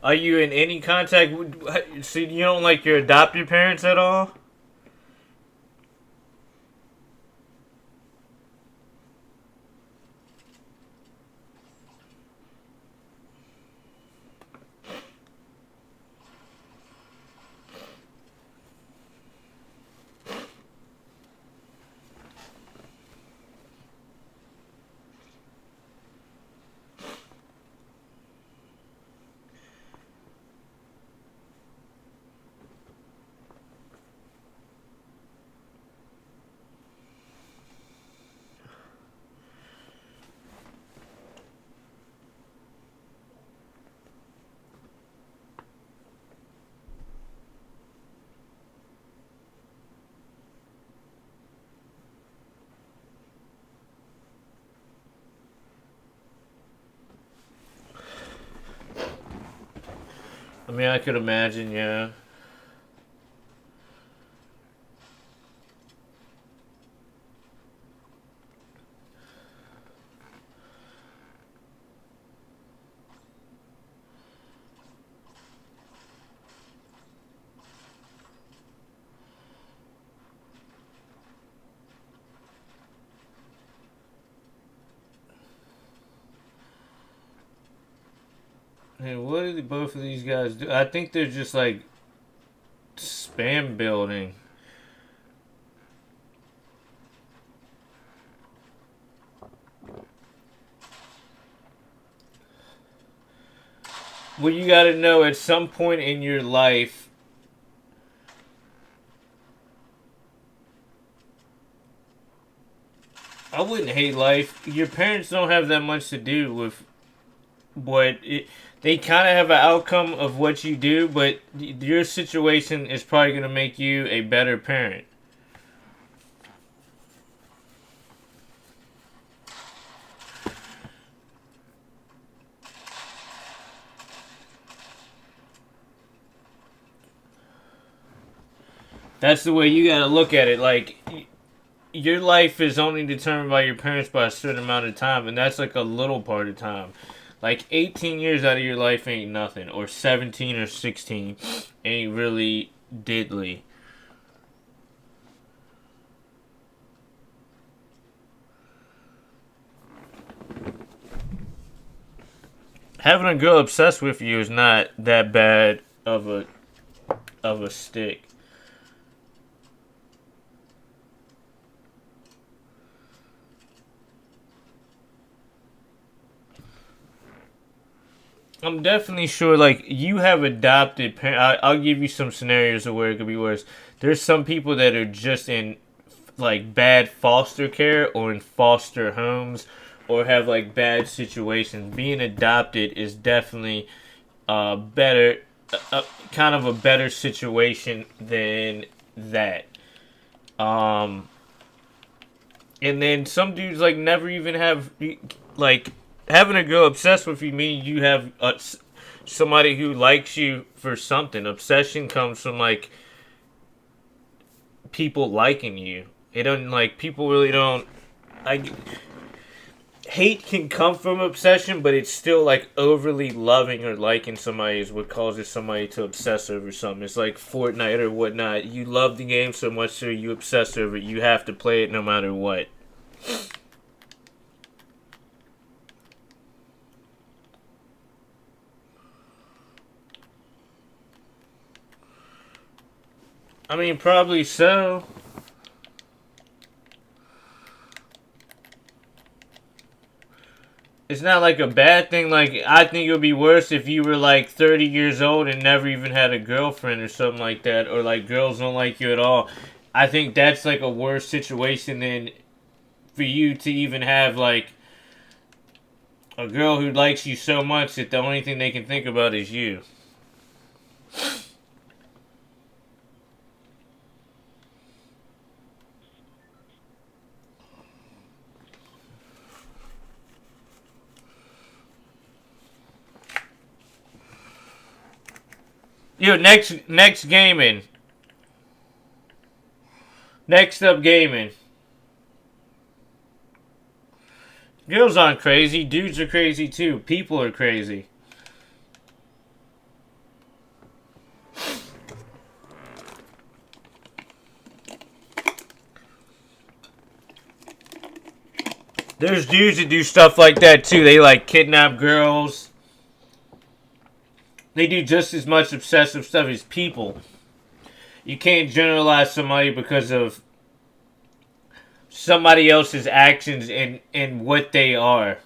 Are you in any contact with... So you don't like your adopted parents at all? I mean, I could imagine, yeah. Hey, what did both of these guys do? I think they're just like spam building. Well, you gotta know at some point in your life, I wouldn't hate life. Your parents don't have that much to do with they kind of have an outcome of what you do, but your situation is probably going to make you a better parent. That's the way you got to look at it. Like, your life is only determined by your parents by a certain amount of time, and that's like a little part of time. Like 18 years out of your life ain't nothing, or 17 or 16 ain't really diddly. Having a girl obsessed with you is not that bad of a stick. I'm definitely sure, like, you have adopted parents. I'll give you some scenarios of where it could be worse. There's some people that are just in, like, bad foster care or in foster homes or have, like, bad situations. Being adopted is definitely better, kind of a better situation than that. And then some dudes, like, never even have, like... Having a girl obsessed with you means you have somebody who likes you for something. Obsession comes from, like, people liking you. It doesn't, like, people really don't... Like, hate can come from obsession, but it's still, like, overly loving or liking somebody is what causes somebody to obsess over something. It's like FORTNITE or whatnot. You love the game so much so you obsess over it. You have to play it no matter what. I mean, probably so. It's not like a bad thing. Like, I think it would be worse if you were like 30 years old and never even had a girlfriend or something like that, or like girls don't like you at all. I think that's like a worse situation than for you to even have like a girl who likes you so much that the only thing they can think about is you. Yo, next gaming. Next up gaming. Girls aren't crazy. Dudes are crazy too. People are crazy. There's dudes that do stuff like that too. They like kidnap girls. They do just as much obsessive stuff as people. You can't generalize somebody because of somebody else's actions and what they are.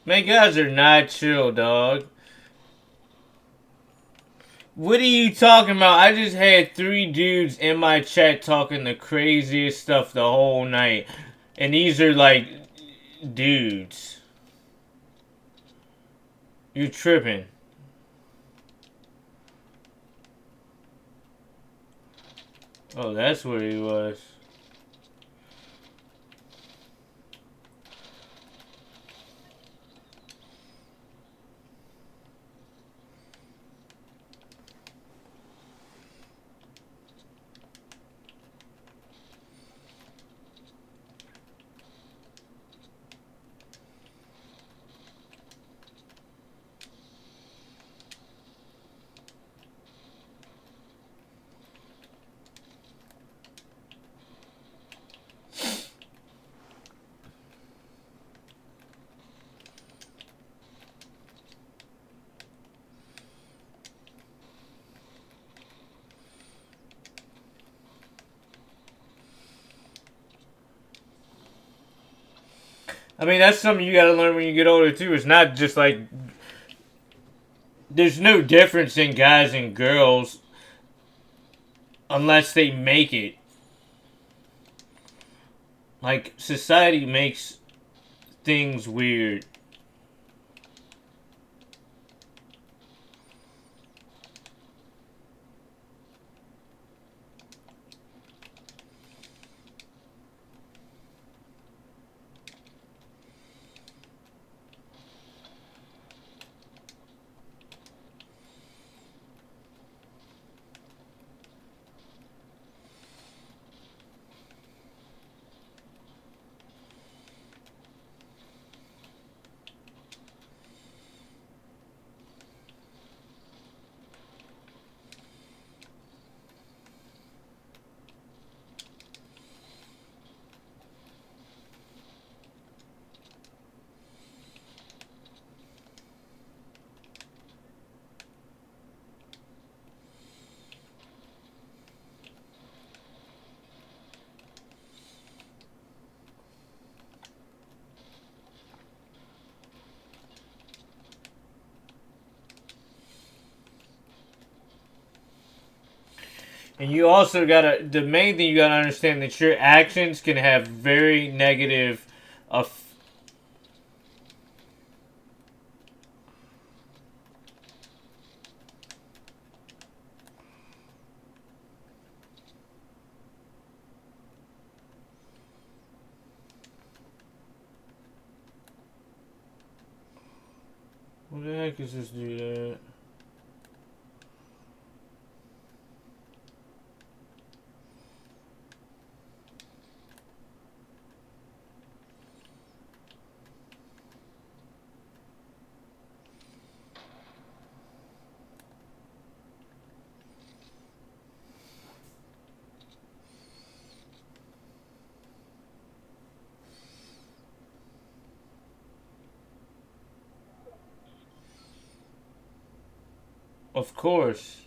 Man, guys are not chill, dog. What are you talking about? I just had 3 dudes in my chat talking the craziest stuff the whole night. And these are like dudes. You tripping. Oh, that's where he was. I mean, that's something you gotta learn when you get older, too. It's not just like... There's no difference in guys and girls unless they make it. Like, society makes things weird. And you also gotta, the main thing you gotta understand that your actions can have very negative What the heck is this dude at? Of course.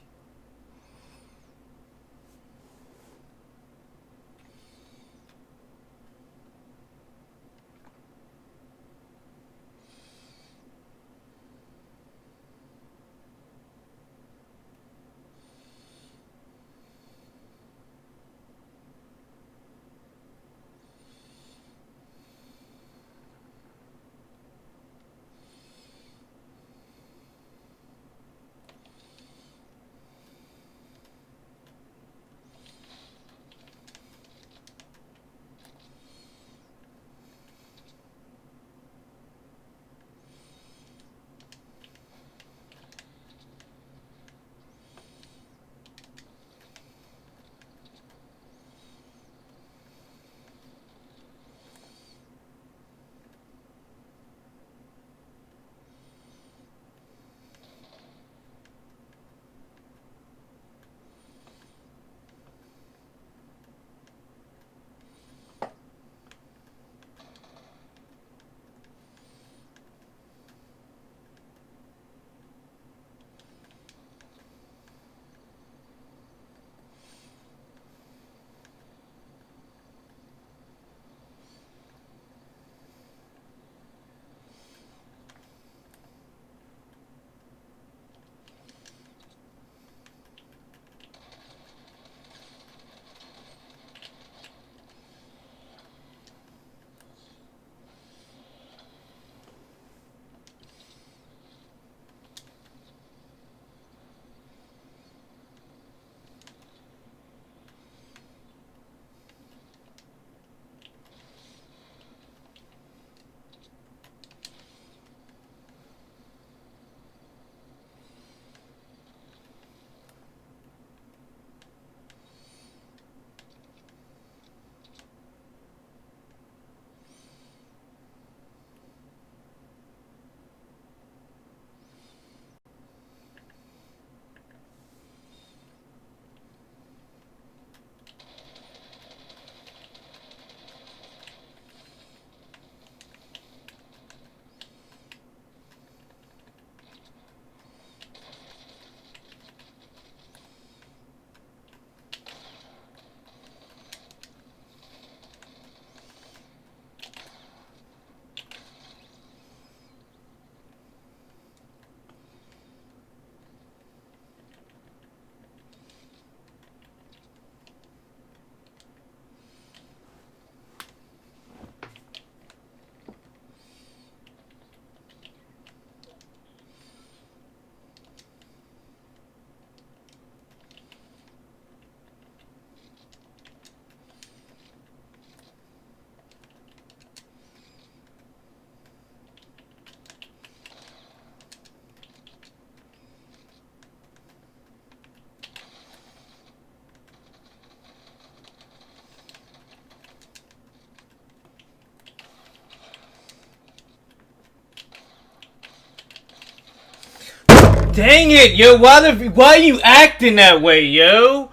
Dang it, yo! Why are you acting that way, yo?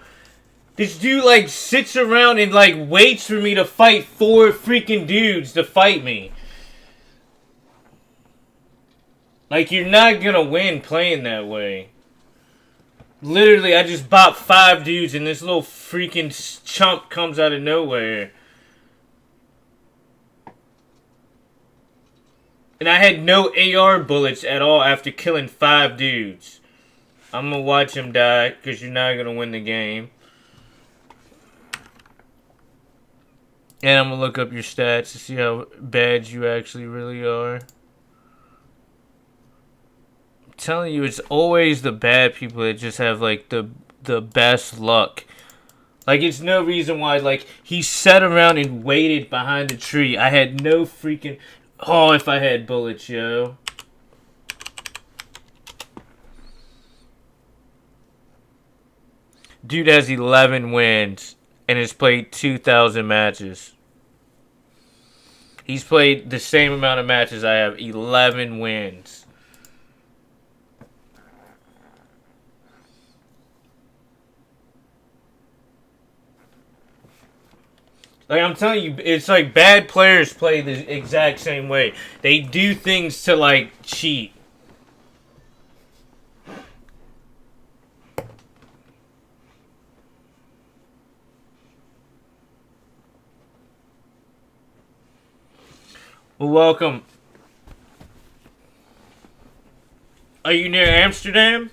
This dude like sits around and like waits for me to fight 4 freaking dudes to fight me. Like, you're not gonna win playing that way. Literally, I just bopped 5 dudes and this little freaking chump comes out of nowhere. And I had no AR bullets at all after killing 5 dudes. I'm gonna watch him die, because you're not gonna win the game. And I'm gonna look up your stats to see how bad you actually really are. I'm telling you, it's always the bad people that just have, like, the best luck. Like, it's no reason why, like, he sat around and waited behind a tree. I had no freaking... Oh, if I had bullets, yo. Dude has 11 wins and has played 2,000 matches. He's played the same amount of matches I have, 11 wins. Like, I'm telling you, it's like bad players play the exact same way. They do things to, like, cheat. Well, welcome. Are you near Amsterdam?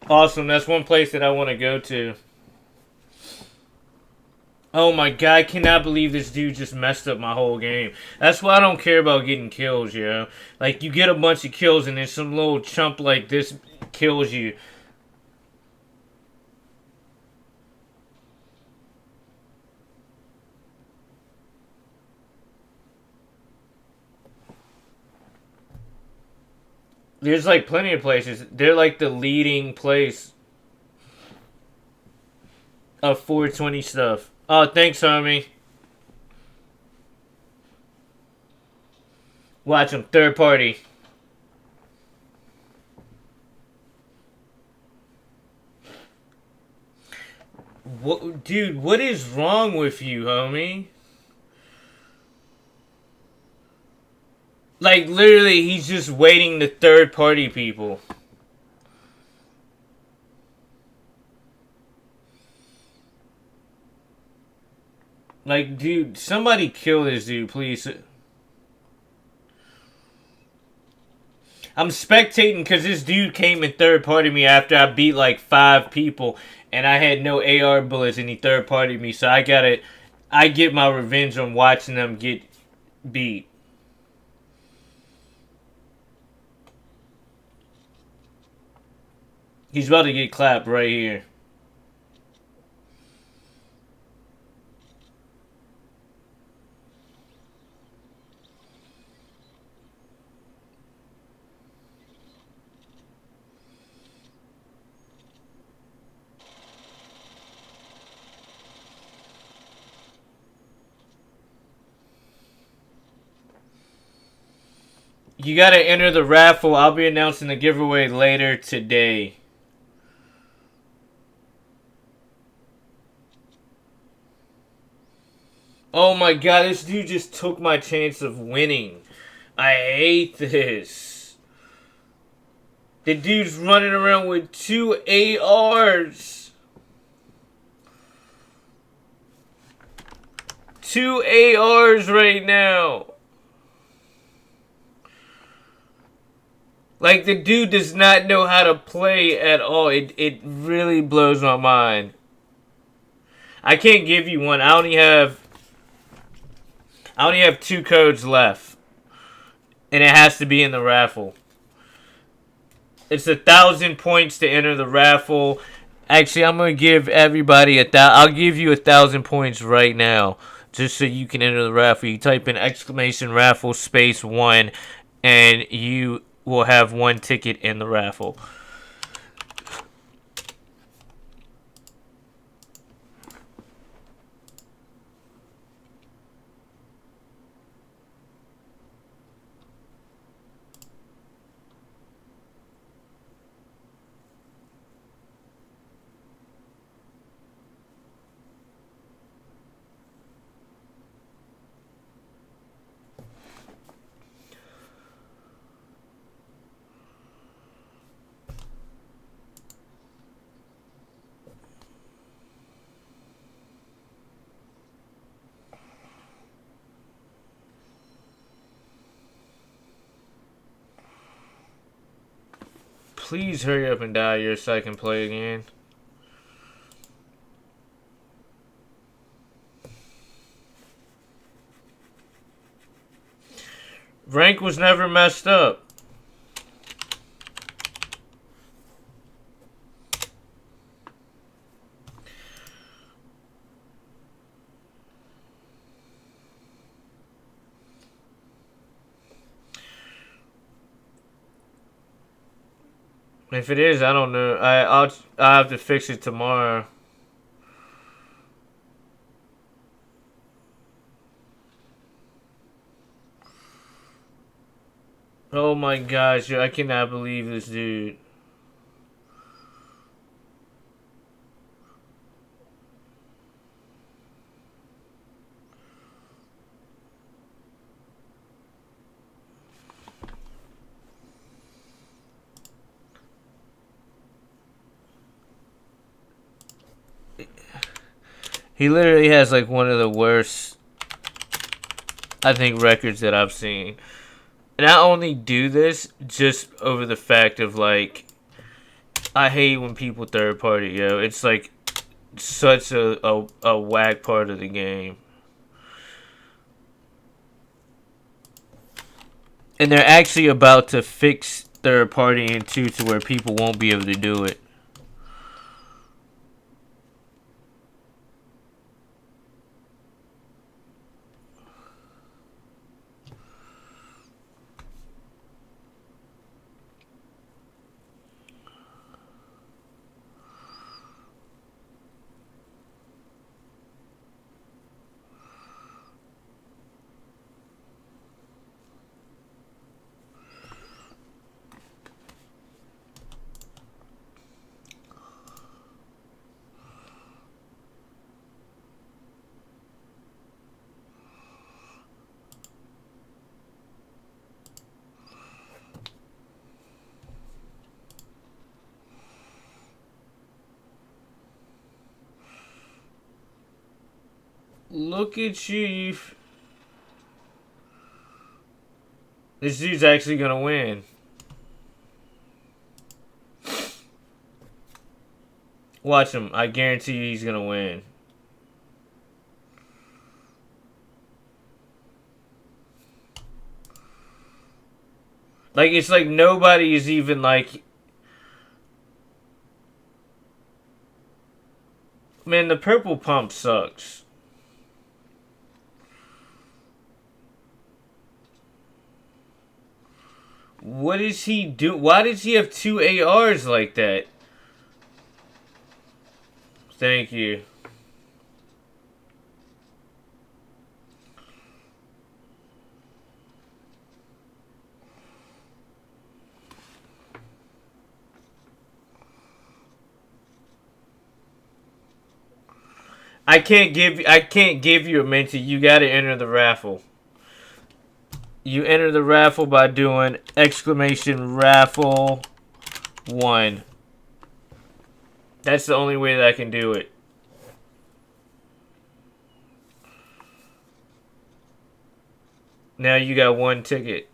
Awesome. That's one place that I want to go to. Oh my god, I cannot believe this dude just messed up my whole game. That's why I don't care about getting kills, yo. Like, you get a bunch of kills and then some little chump like this kills you. There's like plenty of places. They're like the leading place of 420 stuff. Oh, thanks, homie. Watch them. Third party. What, dude, what is wrong with you, homie? Like, literally, he's just waiting to third party people. Like, dude, somebody kill this dude, please. I'm spectating because this dude came and third partied me after I beat like 5 people and I had no AR bullets and he third partied me. So I get my revenge on watching them get beat. He's about to get clapped right here. You gotta enter the raffle. I'll be announcing the giveaway later today. Oh my god, this dude just took my chance of winning. I hate this. The dude's running around with 2 ARs. 2 ARs right now. Like, the dude does not know how to play at all. It really blows my mind. I can't give you one. I only have 2 codes left. And it has to be in the raffle. It's 1,000 points to enter the raffle. Actually, I'm going to give everybody I'll give you 1,000 points right now. Just so you can enter the raffle. You type in !raffle space 1 and you will have 1 ticket in the raffle. Please hurry up and die here so I can play again. Rank was never messed up. If it is, I don't know. I'll have to fix it tomorrow. Oh my gosh, I cannot believe this dude. He literally has like one of the worst, I think, records that I've seen. And I only do this just over the fact of like, I hate when people third party, yo. It's like such a whack part of the game. And they're actually about to fix third partying too, to where people won't be able to do it. Look at you. This dude's actually gonna win. Watch him. I guarantee you he's gonna win. Like, it's like nobody is even like... Man, the purple pump sucks. What is he do? Why does he have 2 ARs like that? Thank you. I can't give you a minty. You gotta enter the raffle. You enter the raffle by doing !raffle 1. That's the only way that I can do it. Now you got 1 ticket.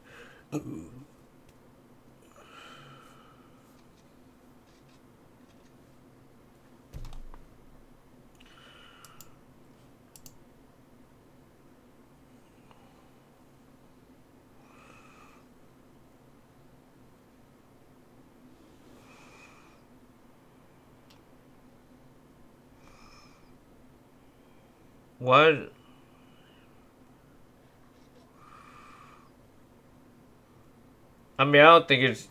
What? I mean, I don't think it's...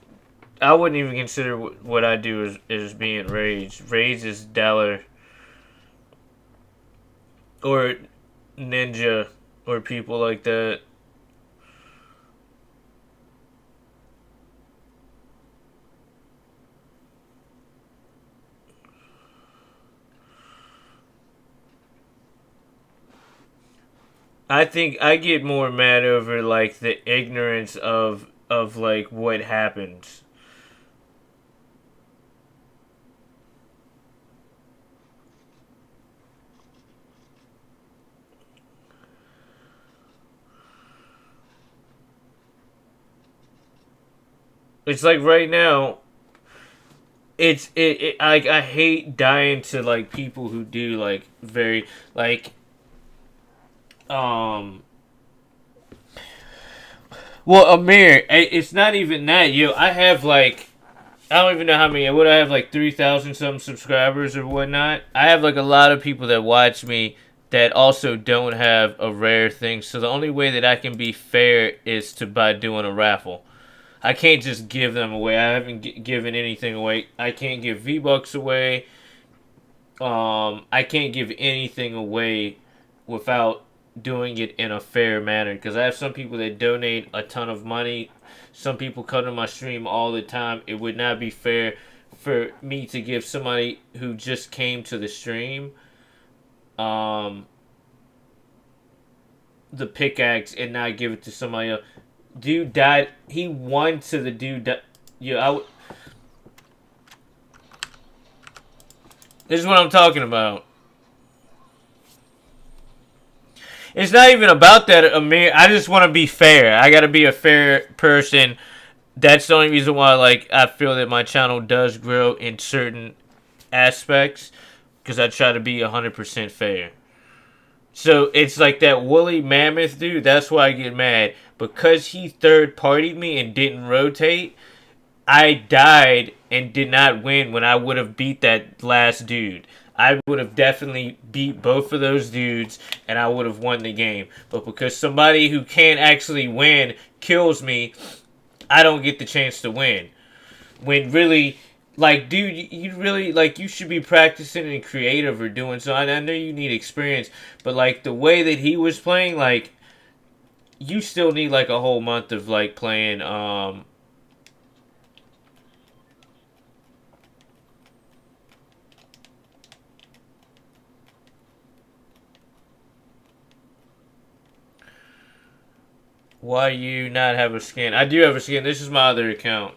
I wouldn't even consider what I do as being rage. Rage is Dollar. Or Ninja. Or people like that. I think I get more mad over like the ignorance of like what happens. It's like right now, I hate dying to like people who do like very like well, Amir, it's not even that. I have like, I don't even know how many. Would I have like 3,000 some subscribers or whatnot? I have like a lot of people that watch me that also don't have a rare thing. So the only way that I can be fair is by doing a raffle. I can't just give them away. I haven't given anything away. I can't give V-Bucks away. I can't give anything away without doing it in a fair manner, because I have some people that donate a ton of money. Some people come to my stream all the time. It would not be fair for me to give somebody who just came to the stream the pickaxe and not give it to somebody else. Dude died. He won to the dude. This is what I'm talking about. It's not even about that, Amir. I just want to be fair. I gotta be a fair person. That's the only reason why, like, I feel that my channel does grow in certain aspects, because I try to be 100% fair. So it's like that woolly mammoth dude. That's why I get mad, because he third-partied me and didn't rotate. I died and did not win when I would have beat that last dude. I would have definitely beat both of those dudes and I would have won the game. But because somebody who can't actually win kills me, I don't get the chance to win. When really, like, dude, you really, like, you should be practicing and creative or doing so. I know you need experience, but, like, the way that he was playing, like, you still need, like, a whole month of, like, playing, why you not have a skin? I do have a skin. This is my other account.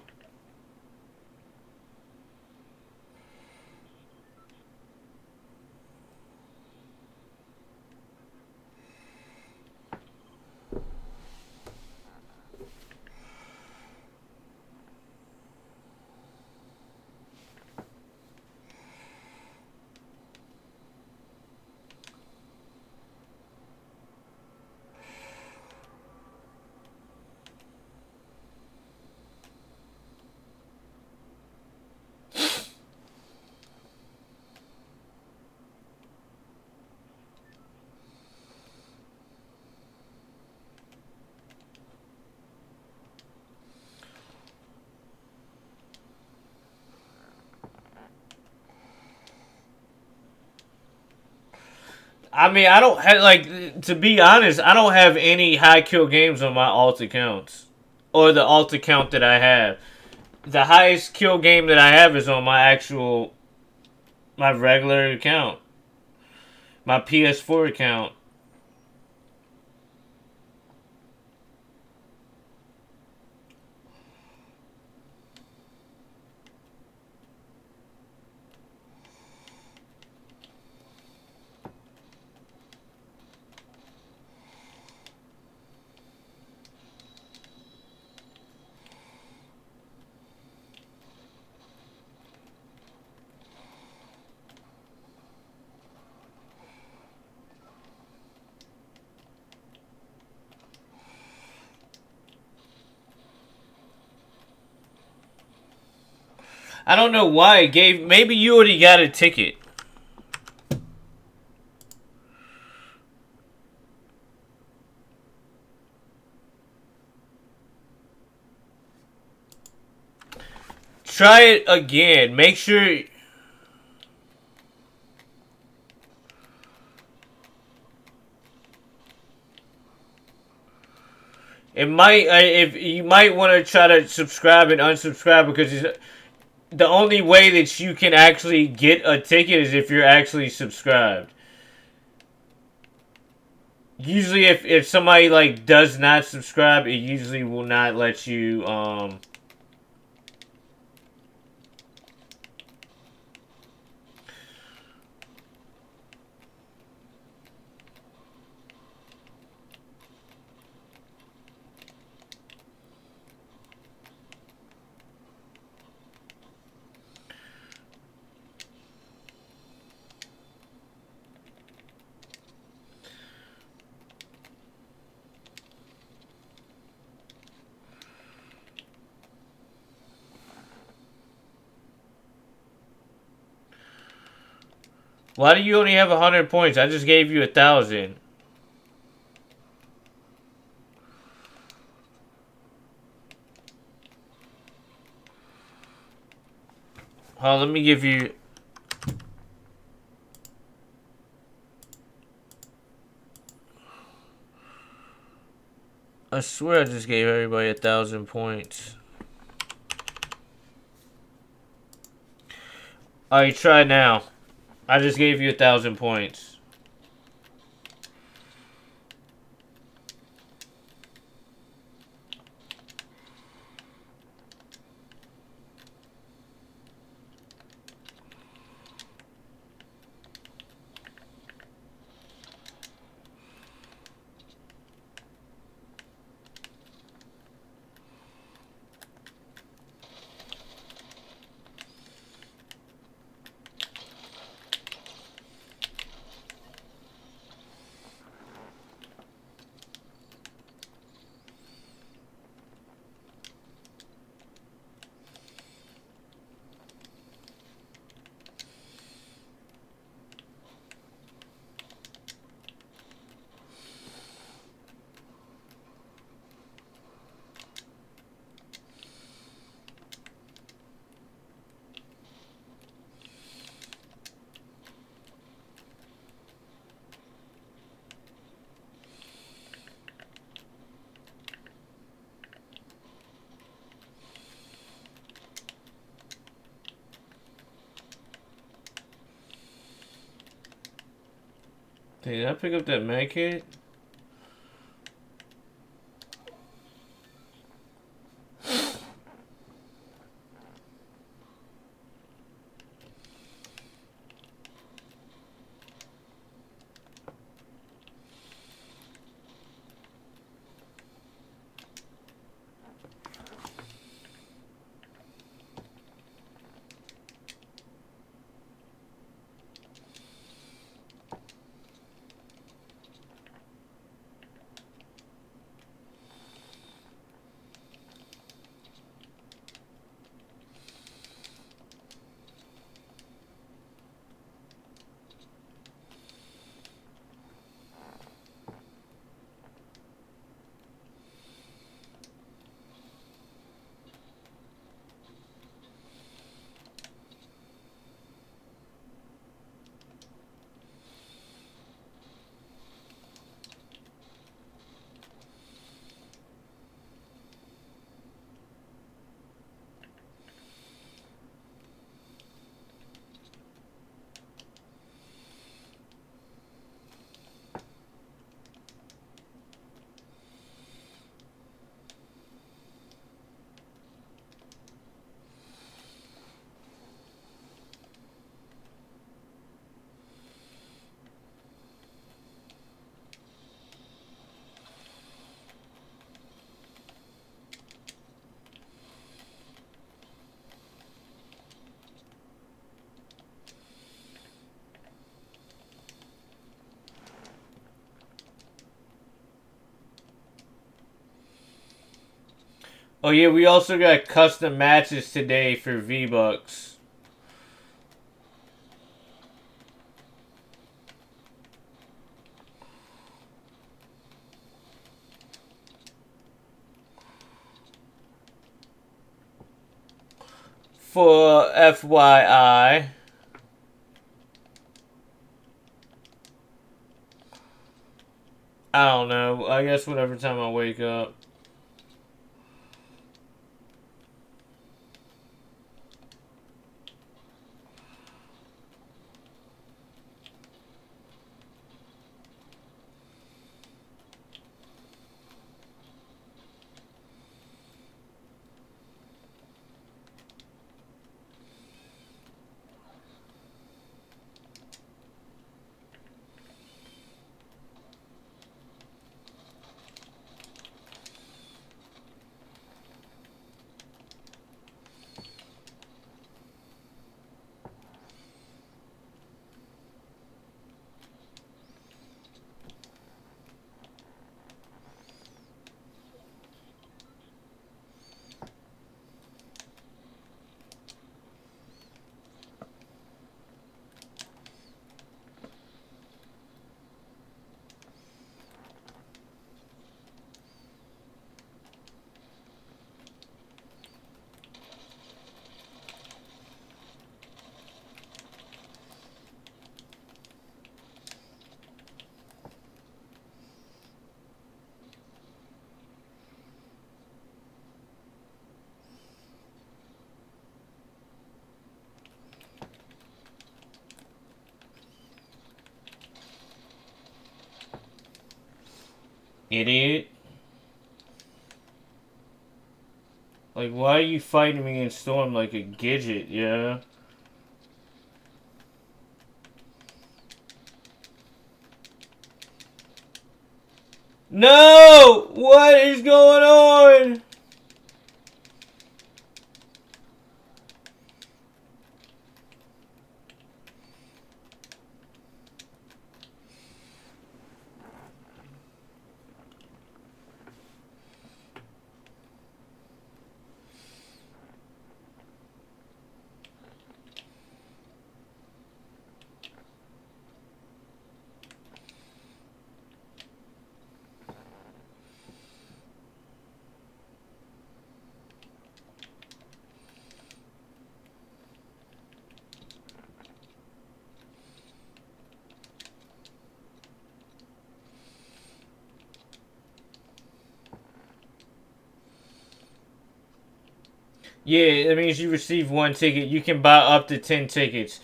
I mean, I don't have, like, to be honest, I don't have any high kill games on my alt accounts. Or the alt account that I have. The highest kill game that I have is on my regular account. My PS4 account. I don't know why it gave... Maybe you already got a ticket. Try it again. Make sure... It might... if you might want to try to subscribe and unsubscribe, because it's... The only way that you can actually get a ticket is if you're actually subscribed. Usually if somebody, like, does not subscribe, it usually will not let you, Why do you only have 100 points? I just gave you 1,000. Hold on, let me give you... I swear I just gave everybody 1,000 points. Alright, try now. I just gave you 1,000 points. Hey, did I pick up that med kit? Oh yeah, we also got custom matches today for V-Bucks. For FYI. I don't know. I guess whatever time I wake up. Idiot. Like, why are you fighting me in Storm like a gidget, yeah? No! What is going on? Yeah, that means you receive one ticket. You can buy up to 10 tickets.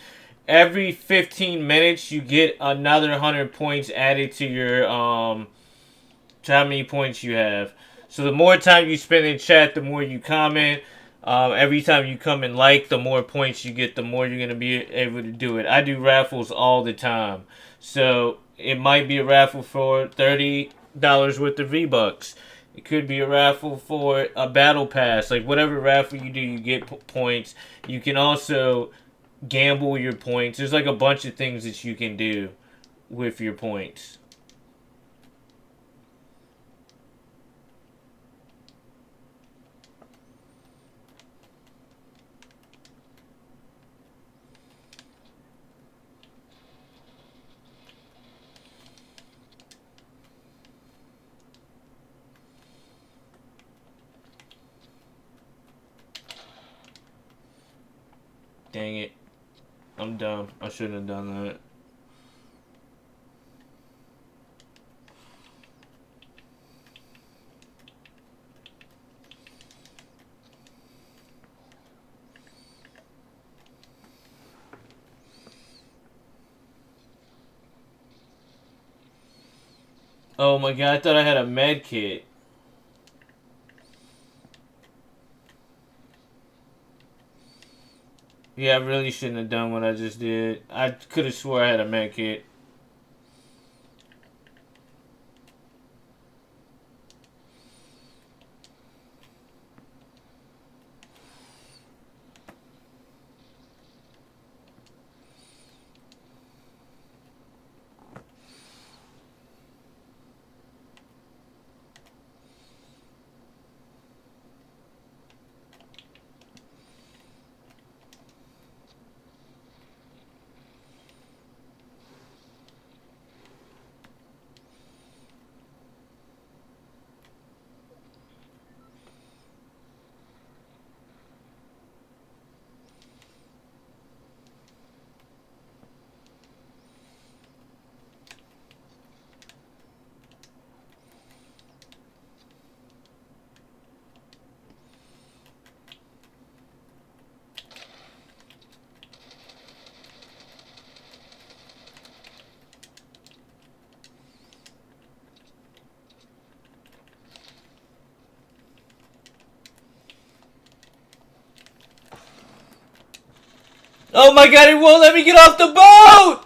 every 15 minutes you get another 100 points added to your to how many points you have. So the more time you spend in chat, the more you comment. Every time you come and like, the more points you get, the more you're going to be able to do it. I do raffles all the time. So it might be a raffle for $30 worth of V-Bucks. It could be a raffle for a battle pass. Like whatever raffle you do, you get points. You can also gamble your points. There's like a bunch of things that you can do with your points. Dang it. I'm dumb. I shouldn't have done that. Oh my god, I thought I had a med kit. Yeah, I really shouldn't have done what I just did. I could have swore I had a med kit. Oh my god, it won't let me get off the boat!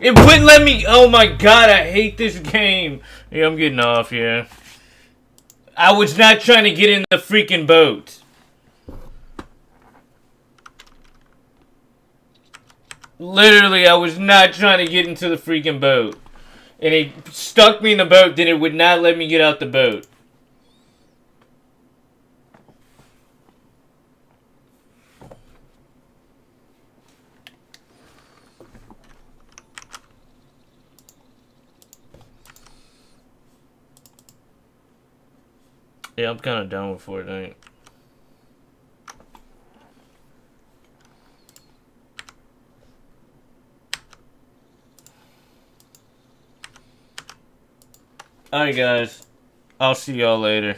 It wouldn't let me. Oh my god, I hate this game. Yeah, I'm getting off, yeah. I was not trying to get in the freaking boat. Literally, I was not trying to get into the freaking boat. And it stuck me in the boat, then it would not let me get out the boat. Yeah, I'm kind of done with Fortnite. Alright guys, I'll see y'all later.